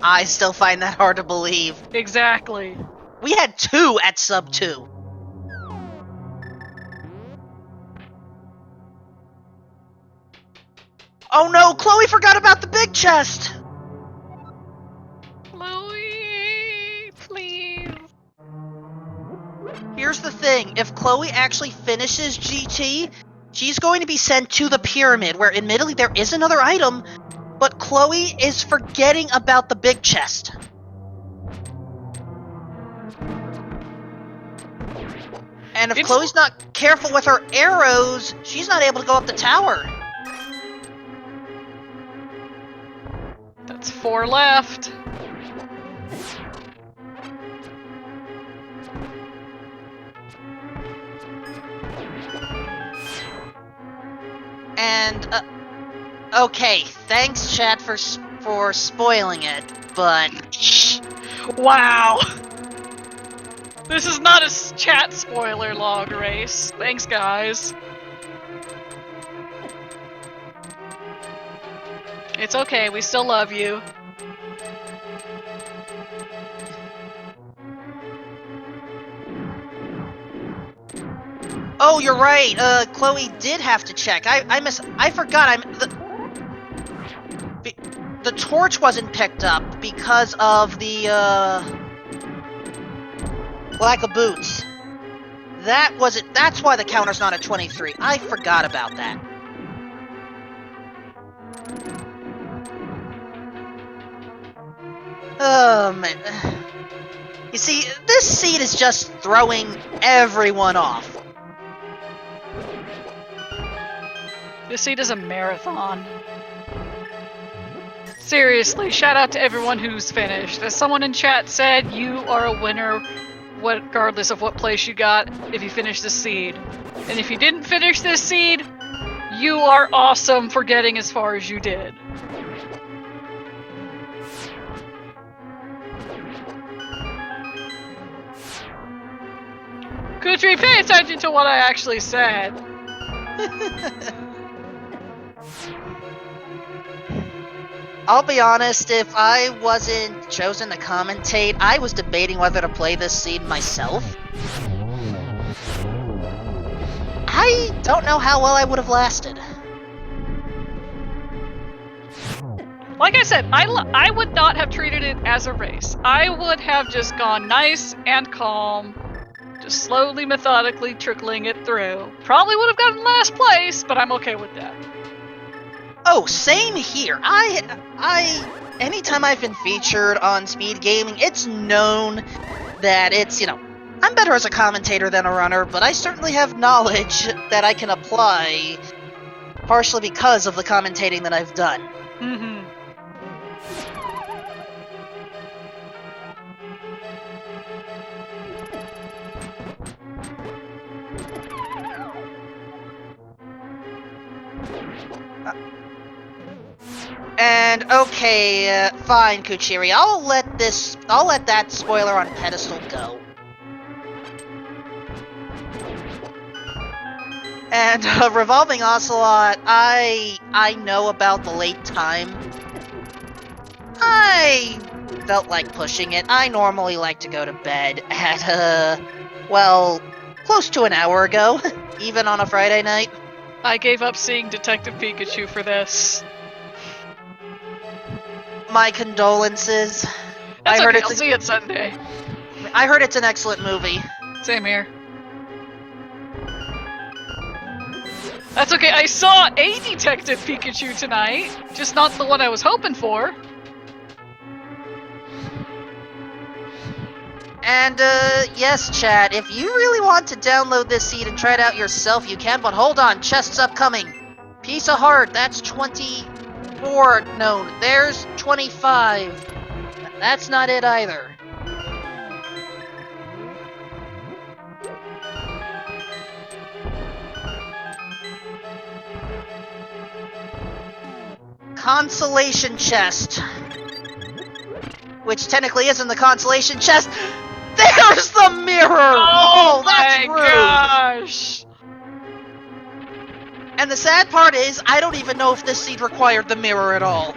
I still find that hard to believe. Exactly. We had 2 at sub 2. Oh no, Chloe forgot about the big chest! Chloe, please. Here's the thing, if Chloe actually finishes GT, she's going to be sent to the pyramid, where admittedly there is another item, but Chloe is forgetting about the big chest. And if Chloe's not careful with her arrows, she's not able to go up the tower. That's 4 left. And, okay, thanks chat for spoiling it, but... Wow! This is not a chat spoiler log race. Thanks, guys. It's okay, we still love you. Oh, you're right. Chloe did have to check. I forgot. The torch wasn't picked up because of the lack of boots. That's why the counter's not at 23. I forgot about that. Oh man. You see, this seed is just throwing everyone off. This seed is a marathon. Seriously, shout out to everyone who's finished. As someone in chat said, you are a winner regardless of what place you got if you finish this seed. And if you didn't finish this seed, you are awesome for getting as far as you did. Kutri, pay attention to what I actually said. I'll be honest, if I wasn't chosen to commentate, I was debating whether to play this seed myself. I don't know how well I would have lasted. Like I said, I would not have treated it as a race. I would have just gone nice and calm, just slowly, methodically trickling it through. Probably would have gotten last place, but I'm okay with that. Oh, same here. Anytime I've been featured on Speed Gaming, it's known that it's, I'm better as a commentator than a runner, but I certainly have knowledge that I can apply, partially because of the commentating that I've done. Mm-hmm. And okay, fine, Kuchiri. I'll let that spoiler on pedestal go. And Revolving Ocelot, I know about the late time. I felt like pushing it. I normally like to go to bed at well, close to an hour ago, even on a Friday night. I gave up seeing Detective Pikachu for this. My condolences. That's okay, I'll see it Sunday. I heard it's an excellent movie. Same here. That's okay, I saw a Detective Pikachu tonight, just not the one I was hoping for. And, yes, chat, if you really want to download this seed and try it out yourself, you can, but hold on, chest's upcoming. Piece of Heart, that's 24. No, there's 25. That's not it either. Consolation chest. Which technically isn't the consolation chest. There's the mirror! Oh that's my rude! gosh! And the sad part is, I don't even know if this seed required the mirror at all.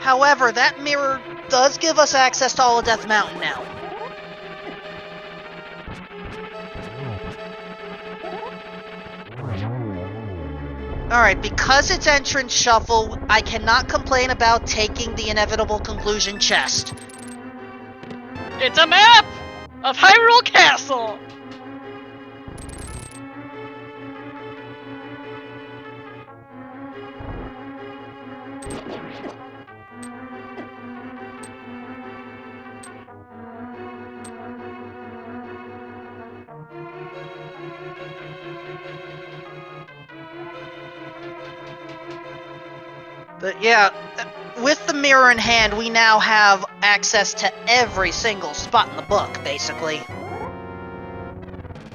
However, that mirror does give us access to Death Mountain now. Alright, because it's entrance shuffle, I cannot complain about taking the inevitable conclusion chest. It's a map of Hyrule Castle! But yeah, with the mirror in hand, we now have access to every single spot in the book, basically.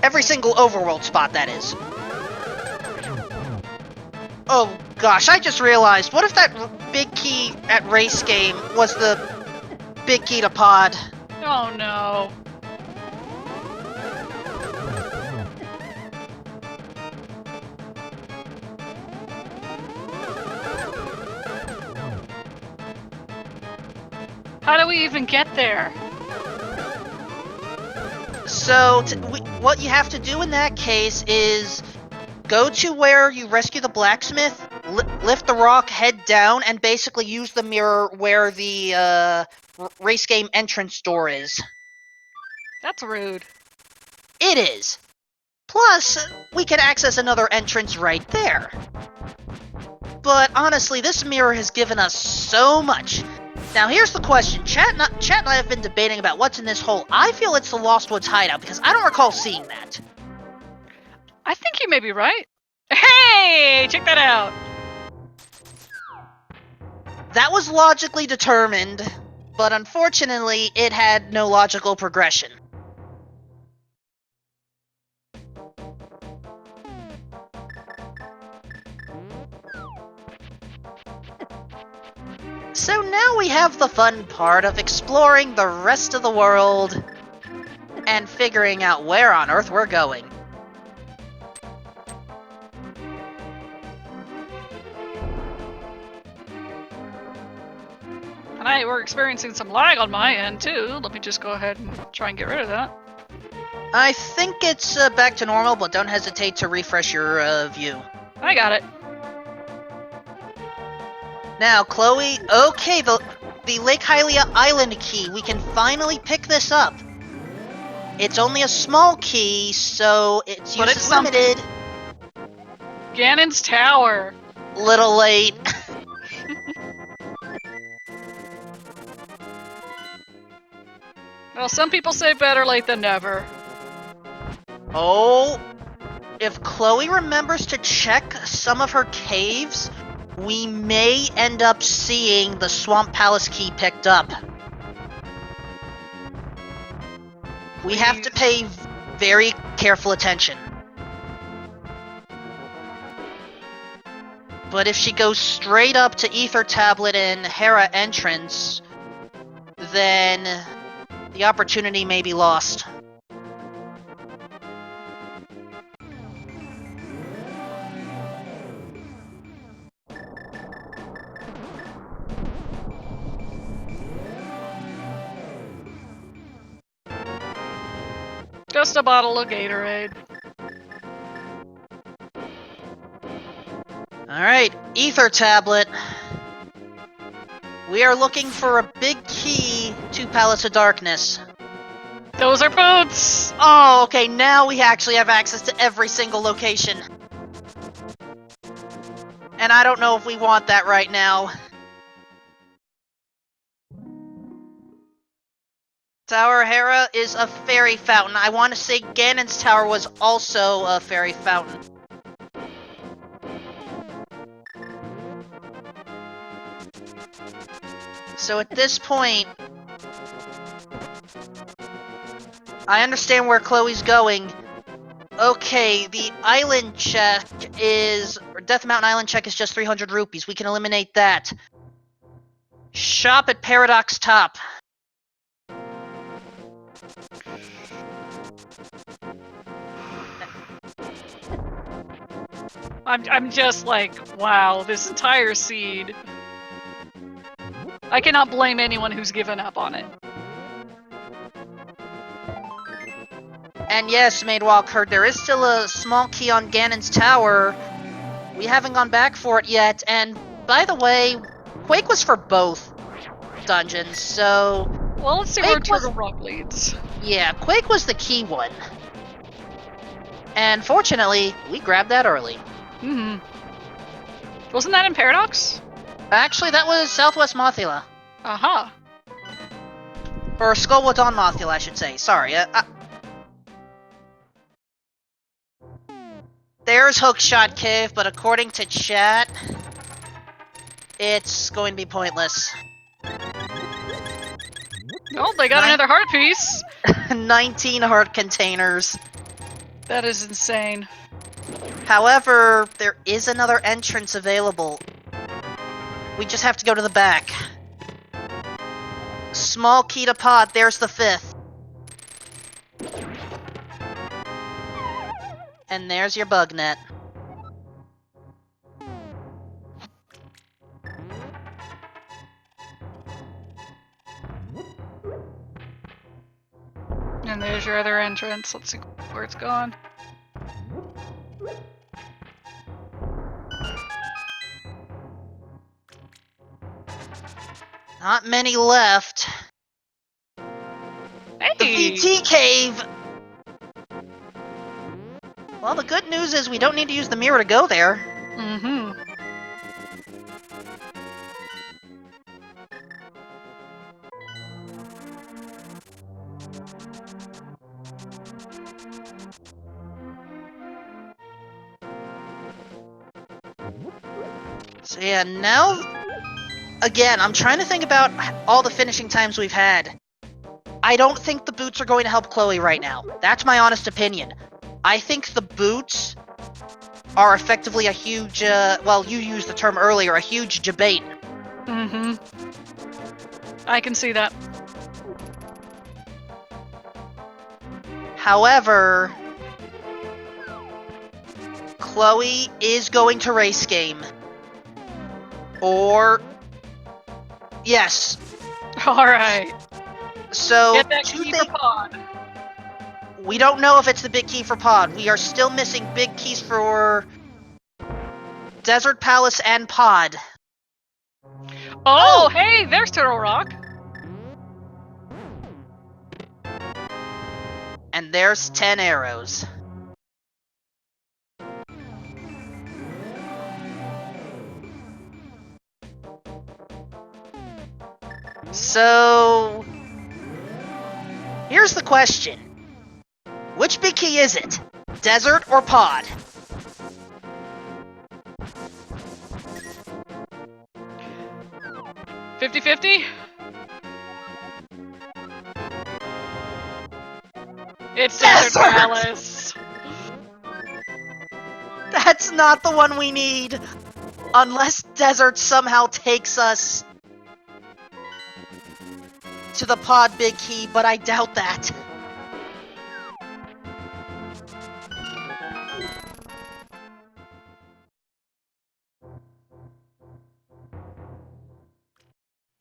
Every single overworld spot, that is. Oh gosh, I just realized, what if that big key at Race Game was the big key to Pod? Oh no. How do we even get there? So, what you have to do in that case is go to where you rescue the blacksmith, lift the rock, head down, and basically use the mirror where the Race Game entrance door is. That's rude. It is. Plus, we can access another entrance right there. But honestly, this mirror has given us so much. Now here's the question. Chat and I have been debating about what's in this hole. I feel it's the Lost Woods hideout, because I don't recall seeing that. I think you may be right. Hey! Check that out! That was logically determined, but unfortunately, it had no logical progression. So now we have the fun part of exploring the rest of the world and figuring out where on Earth we're going. And we're experiencing some lag on my end too. Let me just go ahead and try and get rid of that. I think it's back to normal, but don't hesitate to refresh your view. I got it. Now, Chloe, okay, the Lake Hylia Island key, we can finally pick this up. It's only a small key, so its use is limited. Ganon's Tower. Little late. Well, some people say better late than never. Oh, if Chloe remembers to check some of her caves, we may end up seeing the Swamp Palace key picked up. We have to pay very careful attention. But if she goes straight up to Ether Tablet and Hera entrance, then the opportunity may be lost. Just a bottle of Gatorade. Alright, Ether Tablet. We are looking for a big key to Palace of Darkness. Those are boots! Oh, okay, now we actually have access to every single location. And I don't know if we want that right now. Tower Hera is a fairy fountain. I want to say Ganon's Tower was also a fairy fountain. So at this point, I understand where Chloe's going. Okay, the island check is Death Mountain Island check is just 300 rupees. We can eliminate that. Shop at Paradox Top. I'm just like, wow, this entire seed. I cannot blame anyone who's given up on it. And yes, Madewalk heard there is still a small key on Ganon's tower. We haven't gone back for it yet, and by the way, Quake was for both dungeons, so... Well, let's see where Quake was- Turtle Rock leads. Yeah, Quake was the key one. And fortunately, we grabbed that early. Wasn't that in Paradox? Actually, that was Southwest Mothula. Aha. Or Skullwood on Mothula, I should say. Sorry. There's Hookshot Cave, but according to chat, it's going to be pointless. Oh, they got another heart piece. 19 heart containers. That is insane. However, there is another entrance available. We just have to go to the back. Small key to pod, there's the 5th. And there's your bug net. And there's your other entrance. Let's see where it's going. Not many left. Hey! The VT cave! Well, the good news is we don't need to use the mirror to go there. Mm-hmm. So yeah, now... Again, I'm trying to think about all the finishing times we've had. I don't think the boots are going to help Chloe right now. That's my honest opinion. I think the boots are effectively a huge, well, you used the term earlier, a huge debate. Mm-hmm. I can see that. However, Chloe is going to race game. Or... Yes. Alright. So, Get that two key things... for pod. We don't know if it's the big key for pod. We are still missing big keys for... Desert Palace and pod. Oh, hey, there's Turtle Rock. And there's 10 arrows. So... Here's the question. Which big key is it? Desert or pod? $50-50? It's Desert Desert! Palace. That's not the one we need! Unless Desert somehow takes us to the pod big key, but I doubt that.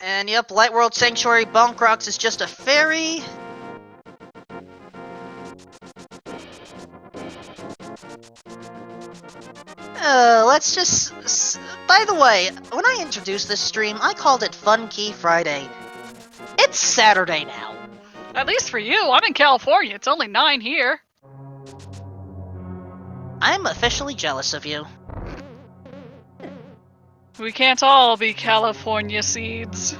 And yep, Light World Sanctuary Bonk Rocks is just a ferry. Let's just... By the way, when I introduced this stream, I called it Fun Key Friday. It's Saturday now. At least for you. I'm in California. It's only 9 here. I'm officially jealous of you. We can't all be California seeds.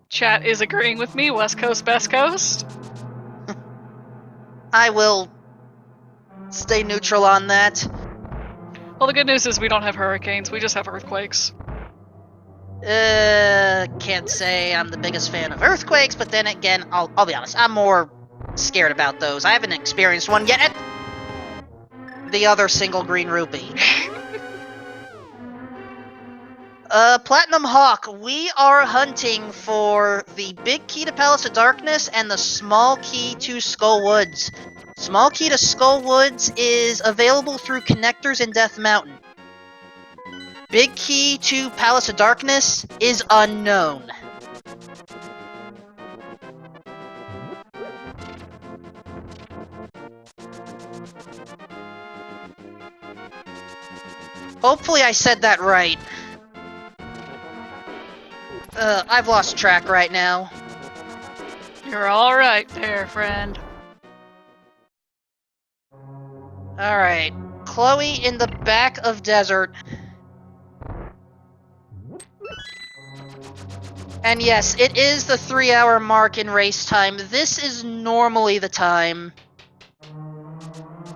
Chat is agreeing with me. West Coast, best coast. I will stay neutral on that. Well, the good news is we don't have hurricanes. We just have earthquakes. Can't say I'm the biggest fan of earthquakes, but then again, I'll be honest, I'm more scared about those. I haven't experienced one yet. The other single green rupee. Platinum Hawk, we are hunting for the big key to Palace of Darkness and the small key to Skull Woods. Small key to Skull Woods is available through connectors in Death Mountain. Big key to Palace of Darkness is unknown. Hopefully I said that right. I've lost track right now. You're alright there, friend. Alright. Chloe in the back of desert. And yes, it is the 3-hour mark in race time. This is normally the time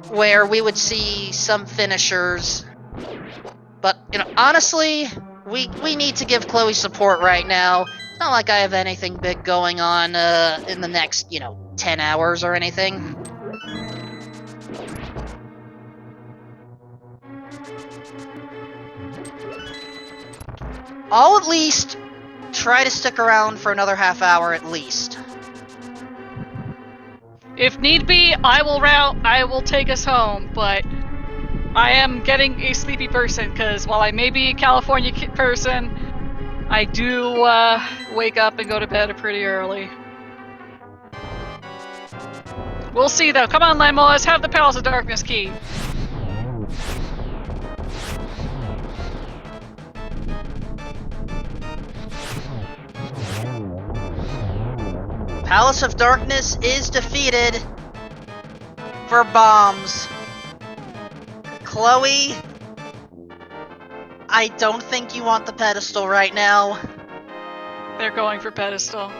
where we would see some finishers. But, honestly, we need to give Chloe support right now. It's not like I have anything big going on in the next, 10 hours or anything. I'll at least try to stick around for another half hour at least. If need be, I will take us home, but I am getting a sleepy person, because while I may be a California person, I do wake up and go to bed pretty early. We'll see, though. Come on, Lemo, let's have the Palace of Darkness key. Palace of Darkness is defeated for bombs. Chloe, I don't think you want the pedestal right now. They're going for pedestal.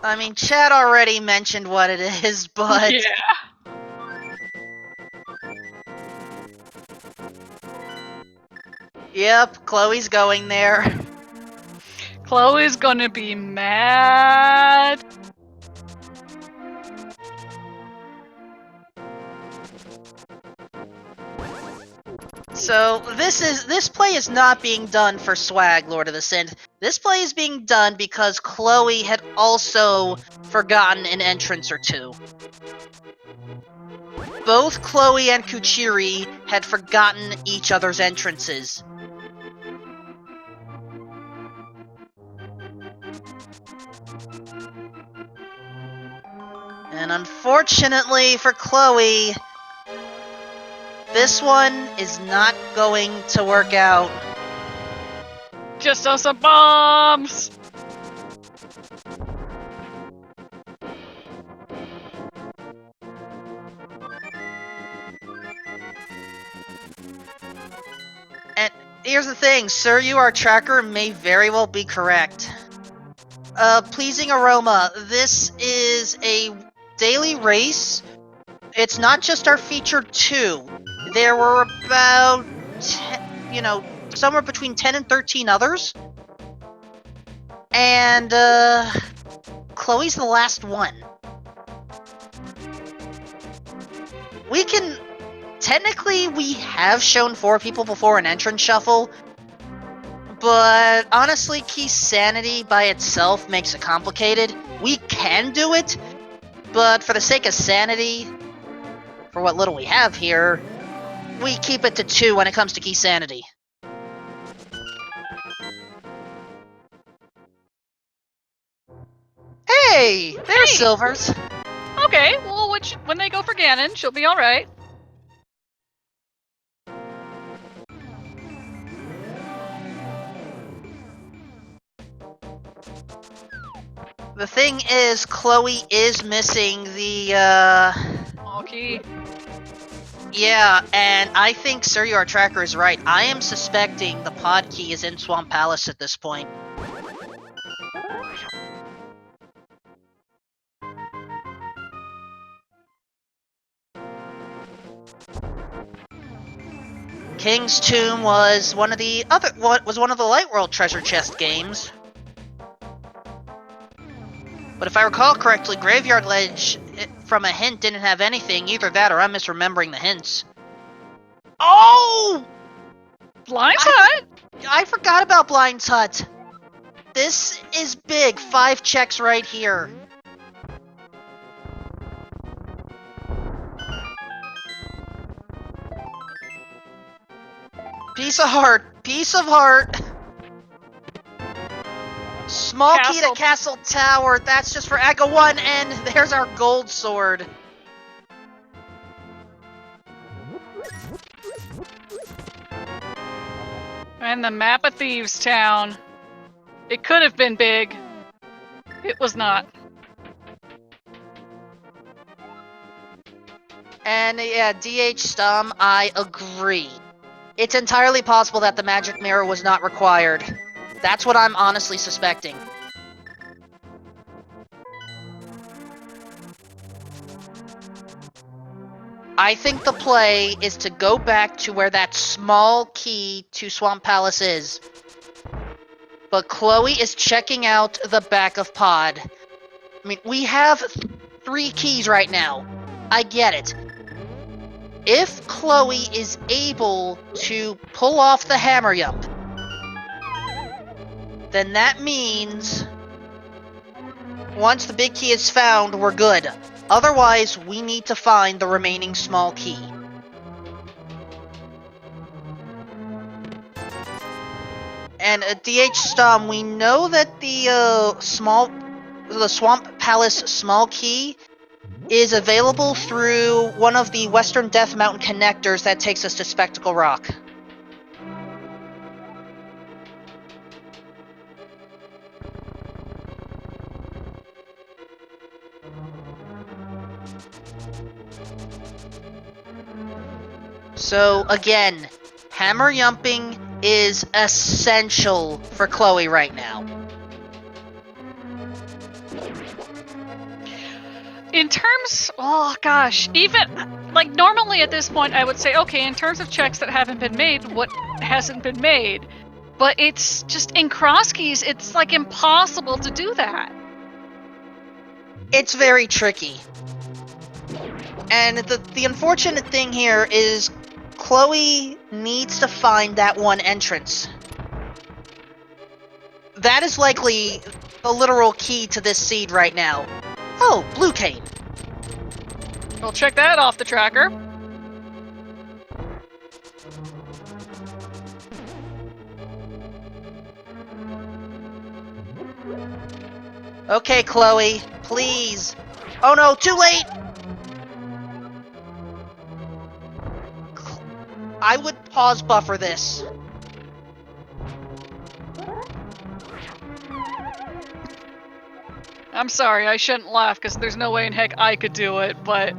I mean, Chad already mentioned what it is, but... Yeah. Yep, Chloe's going there. Chloe's gonna be mad. So, this play is not being done for swag, Lord of the Synth. This play is being done because Chloe had also forgotten an entrance or two. Both Chloe and Kuchiri had forgotten each other's entrances. And unfortunately for Chloe, this one is not going to work out. Just on some bombs! And here's the thing, Sir, our tracker may very well be correct. Pleasing Aroma, this is a daily race. It's not just our featured 2. There were about, somewhere between 10 and 13 others. And, Chloe's the last one. Technically, we have shown 4 people before an entrance shuffle, but honestly, Key Sanity by itself makes it complicated. We can do it, but for the sake of sanity, for what little we have here, we keep it to 2 when it comes to Key Sanity. Hey! There's Silvers! Okay, well, when they go for Ganon, she'll be alright. The thing is, Chloe is missing the, Okay. Yeah, and I think Sir, our tracker is right. I am suspecting the pod key is in Swamp Palace at this point. King's Tomb was one of the Light World treasure chest games. But if I recall correctly, Graveyard Ledge, from a hint, didn't have anything. Either that or I'm misremembering the hints. Oh! Blind Hut? I forgot about Blind's Hut. This is big. 5 checks right here. Piece of heart. Piece of heart. Small key to Castle Tower. That's just for Aga 1, and there's our gold sword. And the map of Thieves Town. It could have been big. It was not. And yeah, DH Stum, I agree. It's entirely possible that the magic mirror was not required. That's what I'm honestly suspecting. I think the play is to go back to where that small key to Swamp Palace is. But Chloe is checking out the back of Pod. I mean, we have 3 keys right now. I get it. If Chloe is able to pull off the hammer yump, then that means once the big key is found, we're good. Otherwise, we need to find the remaining small key. And at DH Stum, we know that the Swamp Palace small key is available through one of the Western Death Mountain connectors that takes us to Spectacle Rock. So again, hammer yumping is essential for Chloe right now. In terms, oh gosh, even, like, normally at this point I would say, okay, in terms of checks that haven't been made, what hasn't been made? But it's just, in CrossKeys, it's, like, impossible to do that. It's very tricky. And the unfortunate thing here is Chloe needs to find that one entrance. That is likely the literal key to this seed right now. Oh, Blue Cane. We'll check that off the tracker. Okay, Chloe, please. Oh no, too late! I would pause buffer this. I'm sorry, I shouldn't laugh because there's no way in heck I could do it, but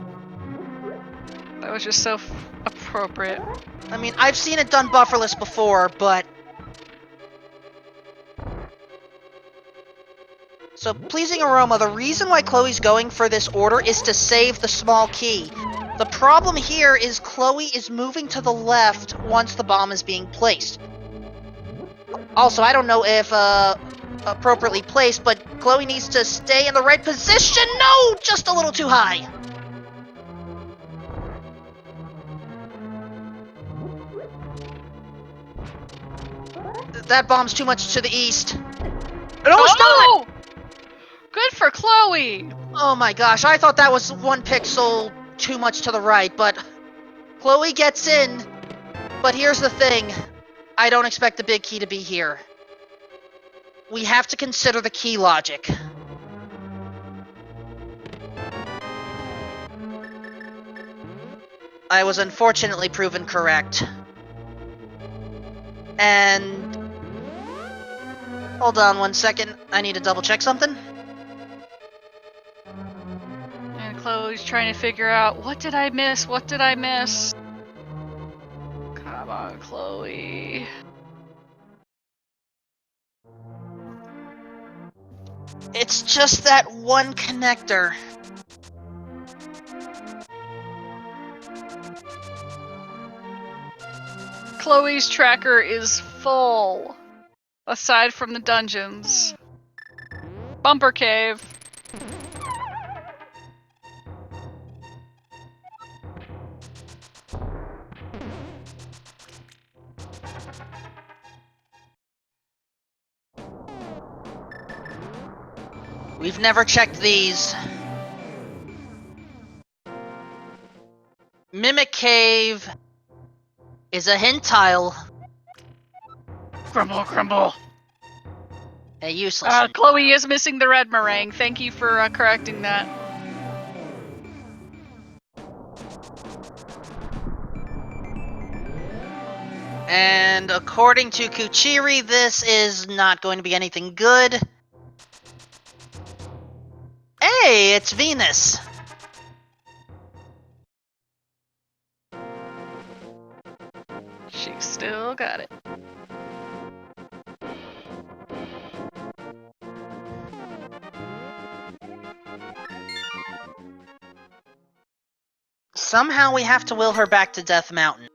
that was just so appropriate. I mean, I've seen it done bufferless before, but... So, Pleasing Aroma, the reason why Chloe's going for this order is to save the small key. The problem here is Chloe is moving to the left once the bomb is being placed. Also, I don't know if, appropriately placed, but Chloe needs to stay in the right position! No! Just a little too high! That bomb's too much to the east. It almost got it! Good for Chloe! Oh my gosh, I thought that was 1 pixel too much to the right, but Chloe gets in. But here's the thing. I don't expect the big key to be here. We have to consider the key logic. I was unfortunately proven correct. And... hold on 1 second. I need to double check something. And Chloe's trying to figure out, what did I miss? What did I miss? Come on, Chloe. It's just that one connector. Chloe's tracker is full. Aside from the dungeons. Bumper cave. We've never checked these. Mimic Cave is a hint tile. Grumble, grumble. A useless hint Chloe is missing the red meringue. Thank you for correcting that. And according to Kuchiri, this is not going to be anything good. Hey, it's Venus! She still got it. Somehow we have to will her back to Death Mountain.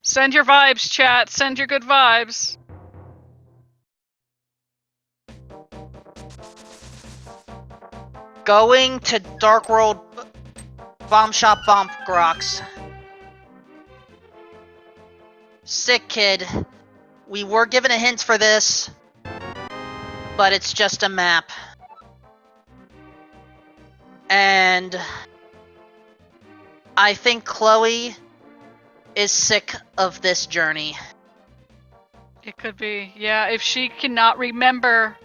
Send your vibes, chat. Send your good vibes. Going to Dark World Bomb Shop Bomb Rocks. Sick kid. We were given a hint for this, but it's just a map. And I think Chloe is sick of this journey. It could be. Yeah, if she cannot remember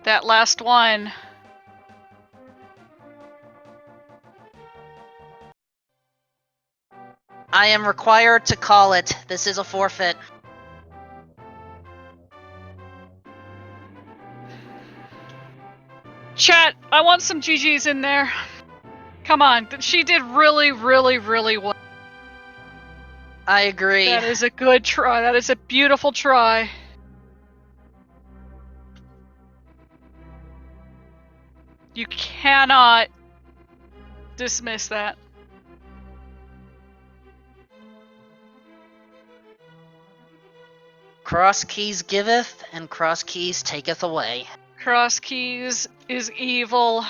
that last one. I am required to call it. This is a forfeit. Chat, I want some GGs in there. Come on, she did really, really, really well. I agree. That is a good try. That is a beautiful try. You cannot dismiss that. CrossKeys giveth, and CrossKeys taketh away. CrossKeys is evil,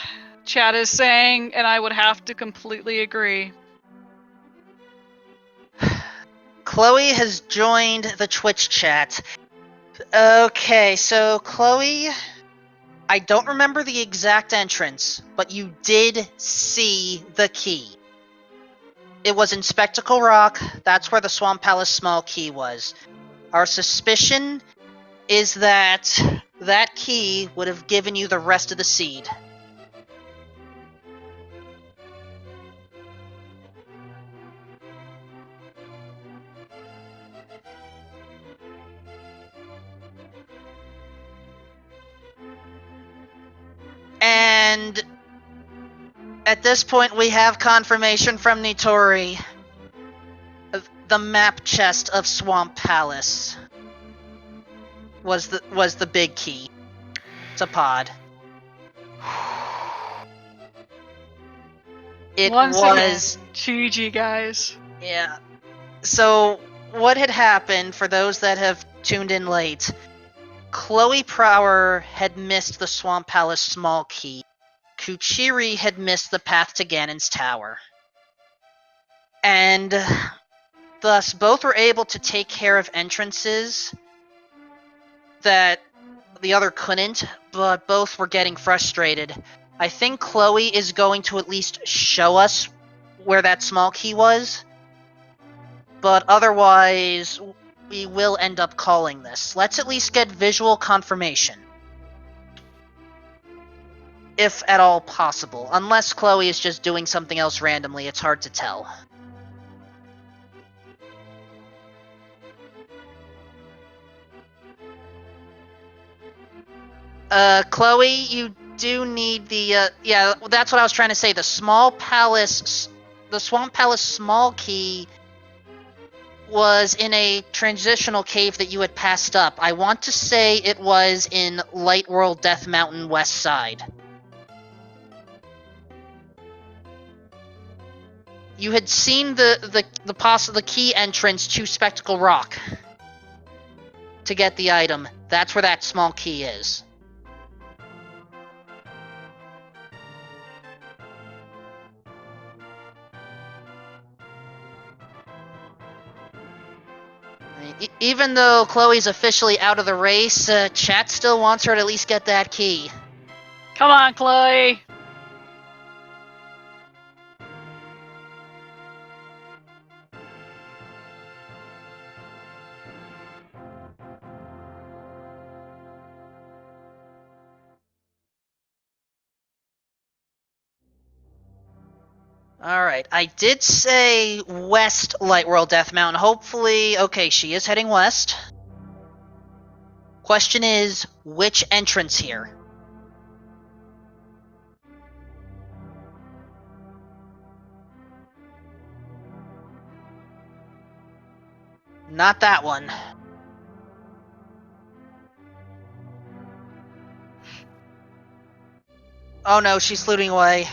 chat is saying, and I would have to completely agree. Chloe has joined the Twitch chat. Okay, so Chloe, I don't remember the exact entrance, but you did see the key. It was in Spectacle Rock. That's where the Swamp Palace small key was. Our suspicion is that that key would have given you the rest of the seed. And at this point we have confirmation from Nitori. The map chest of Swamp Palace was the big key to Pod. It Once was again, GG guys. Yeah. So what had happened, for those that have tuned in late, Chloe Prower had missed the Swamp Palace small key. Kuchiri had missed the path to Ganon's tower. And thus both were able to take care of entrances that the other couldn't, but both were getting frustrated. I think Chloe is going to at least show us where that small key was, but otherwise we will end up calling this. Let's at least get visual confirmation. If at all possible. Unless Chloe is just doing something else randomly, it's hard to tell. Chloe, you do need the, yeah, that's what I was trying to say. The Swamp Palace small key was in a transitional cave that you had passed up. I want to say it was in Light World Death Mountain west side. You had seen the key entrance to Spectacle Rock to get the item. That's where that small key is. Even though Chloe's officially out of the race, chat still wants her to at least get that key. Come on, Chloe. Alright, I did say west Light World Death Mountain. Hopefully, okay, she is heading west. Question is, which entrance here? Not that one. Oh no, she's fluting away.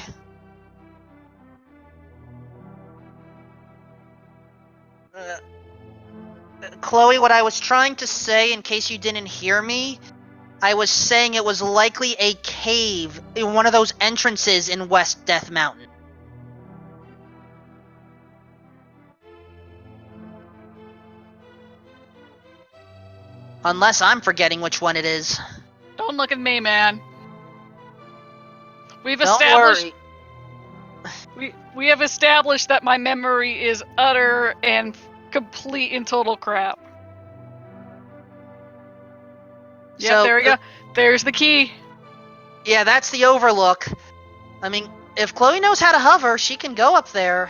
Chloe, what I was trying to say, in case you didn't hear me, I was saying it was likely a cave in one of those entrances in West Death Mountain. Unless I'm forgetting which one it is. Don't look at me, man. We've Don't established worry. we have established that my memory is utter and complete and total crap. Yep, So, there we go. There's the key. Yeah, that's the overlook. I mean, if Chloe knows how to hover, she can go up there.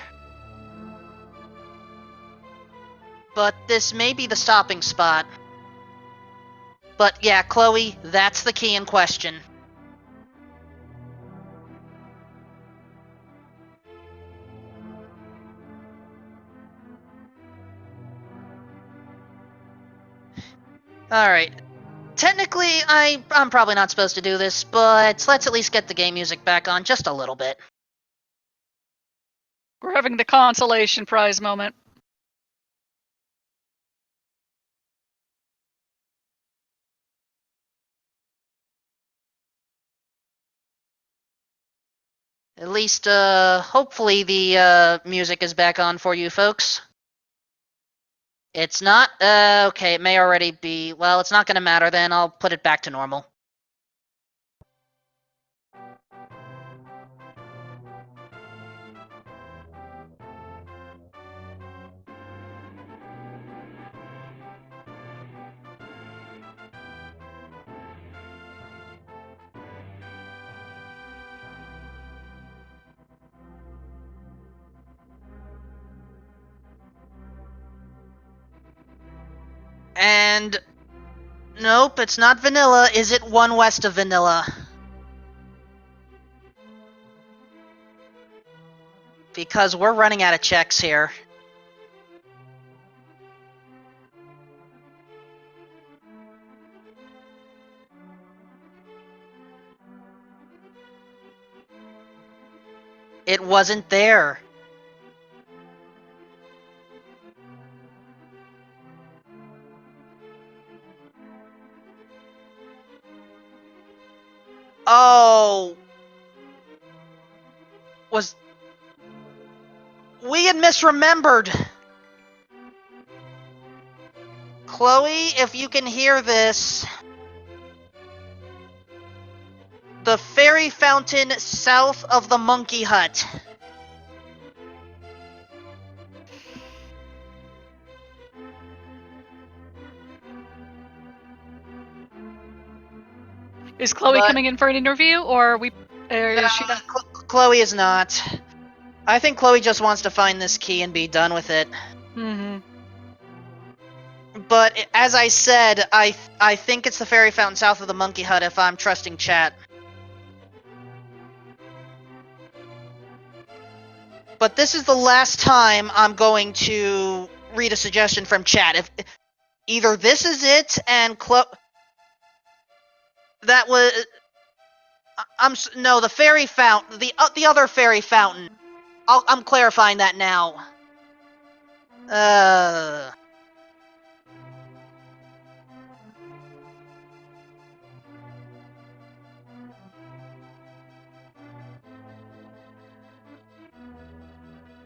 But this may be the stopping spot. But yeah, Chloe, that's the key in question. Alright. Technically, I'm probably not supposed to do this, but let's at least get the game music back on just a little bit. We're having the consolation prize moment. At least, hopefully the, music is back on for you folks. It's not? Okay, it may already be. Well, it's not gonna matter then. I'll put it back to normal. And nope, it's not vanilla. Is it one west of vanilla? Because we're running out of checks here. It wasn't there. Oh. We had misremembered. Chloe, if you can hear this. The fairy fountain south of the monkey hut. Is Chloe But- coming in for an interview, or is she not? Chloe is not. I think Chloe just wants to find this key and be done with it. Mm-hmm. But as I said, I think it's the fairy fountain south of the monkey hut if I'm trusting chat. But this is the last time I'm going to read a suggestion from chat. If either this is it and that was no, the fairy fountain, the other fairy fountain I'm clarifying that now.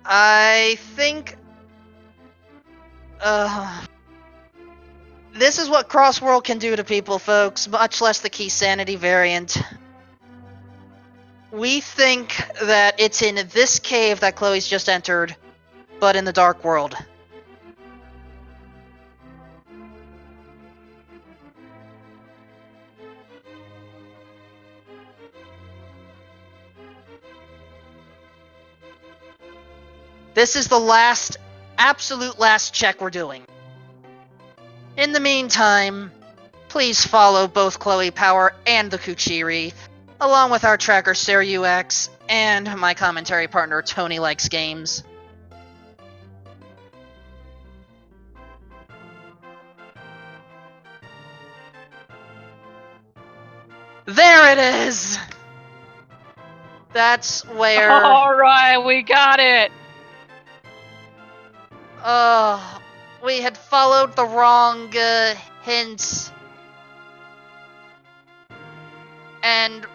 I think... This is what Crossworld can do to people, folks, much less the Key Sanity variant. We think that it's in this cave that Chloe's just entered, but in the Dark World. This is the last, absolute last check we're doing. In the meantime, please follow both Chloe Power and the Kuchiri, along with our tracker SarahUX and my commentary partner Tony Likes Games. There it is! That's where... Alright, we got it! We had followed the wrong hints. And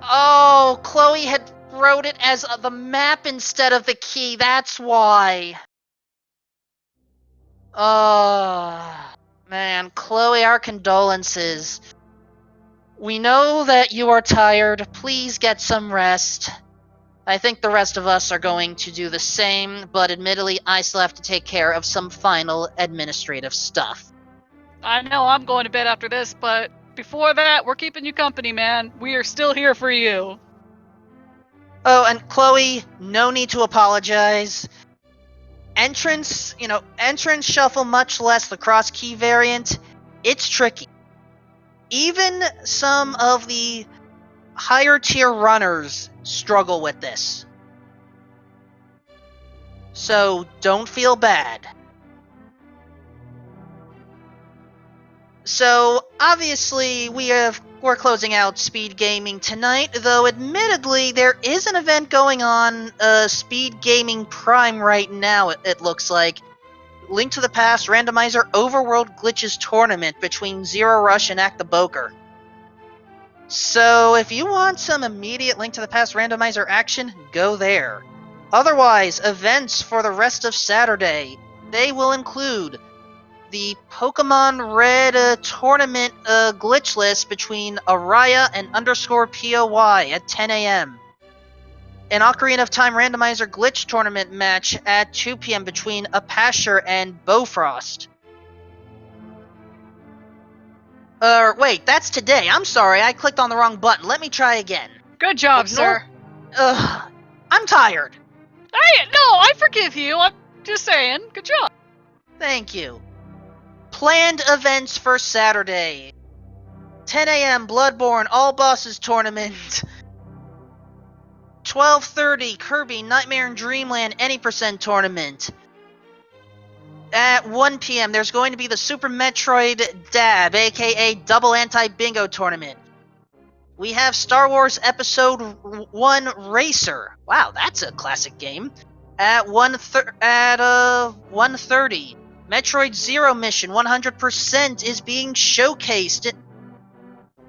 oh, Chloe had wrote it as the map instead of the key, that's why. Oh, man, Chloe, our condolences. We know that you are tired. Please get some rest. I think the rest of us are going to do the same, but admittedly, I still have to take care of some final administrative stuff. I know I'm going to bed after this, but before that, we're keeping you company, man. We are still here for you. Oh, and Chloe, no need to apologize. Entrance shuffle, much less the CrossKey variant, it's tricky. Even some of the higher tier runners struggle with this. So don't feel bad. So obviously we're closing out Speed Gaming tonight, though admittedly there is an event going on, Speed Gaming Prime right now, it looks like. Link to the Past Randomizer Overworld Glitches Tournament between Zero Rush and Act the Boker. So if you want some immediate Link to the Past Randomizer action, go there. Otherwise, events for the rest of Saturday, they will include the Pokemon Red tournament glitch list between Araya and _POY at 10 a.m. An Ocarina of Time randomizer glitch tournament match at 2 p.m. between Apasher and Bofrost. Wait, that's today. I'm sorry, I clicked on the wrong button. Let me try again. Good job, sir. I'm tired. Hey, no, I forgive you. I'm just saying. Good job. Thank you. Planned events for Saturday. 10 a.m. Bloodborne All Bosses Tournament. 12:30 Kirby Nightmare in Dreamland Any Percent Tournament. At 1 p.m. there's going to be the Super Metroid Dab, aka Double Anti-Bingo Tournament. We have Star Wars Episode 1 Racer. Wow, that's a classic game. At 1:30. Metroid Zero Mission 100% is being showcased.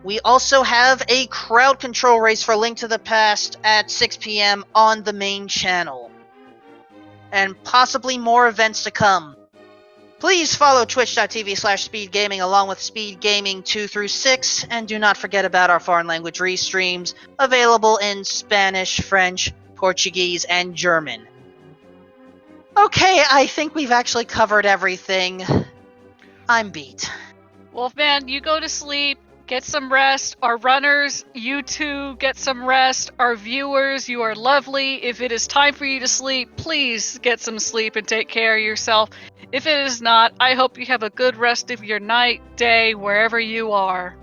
We also have a crowd control race for Link to the Past at 6 p.m. on the main channel. And possibly more events to come. Please follow twitch.tv/speedgaming along with Speed Gaming 2 through 6, and do not forget about our foreign language restreams, available in Spanish, French, Portuguese, and German. Okay, I think we've actually covered everything. I'm beat. Wolfman, you go to sleep. Get some rest. Our runners, you too, get some rest. Our viewers, you are lovely. If it is time for you to sleep, please get some sleep and take care of yourself. If it is not, I hope you have a good rest of your night, day, wherever you are.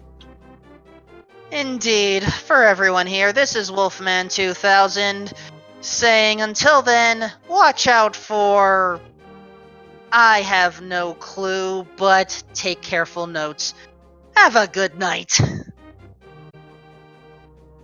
Indeed. For everyone here, this is Wolfman 2000, saying until then, watch out for... I have no clue, but take careful notes. Have a good night.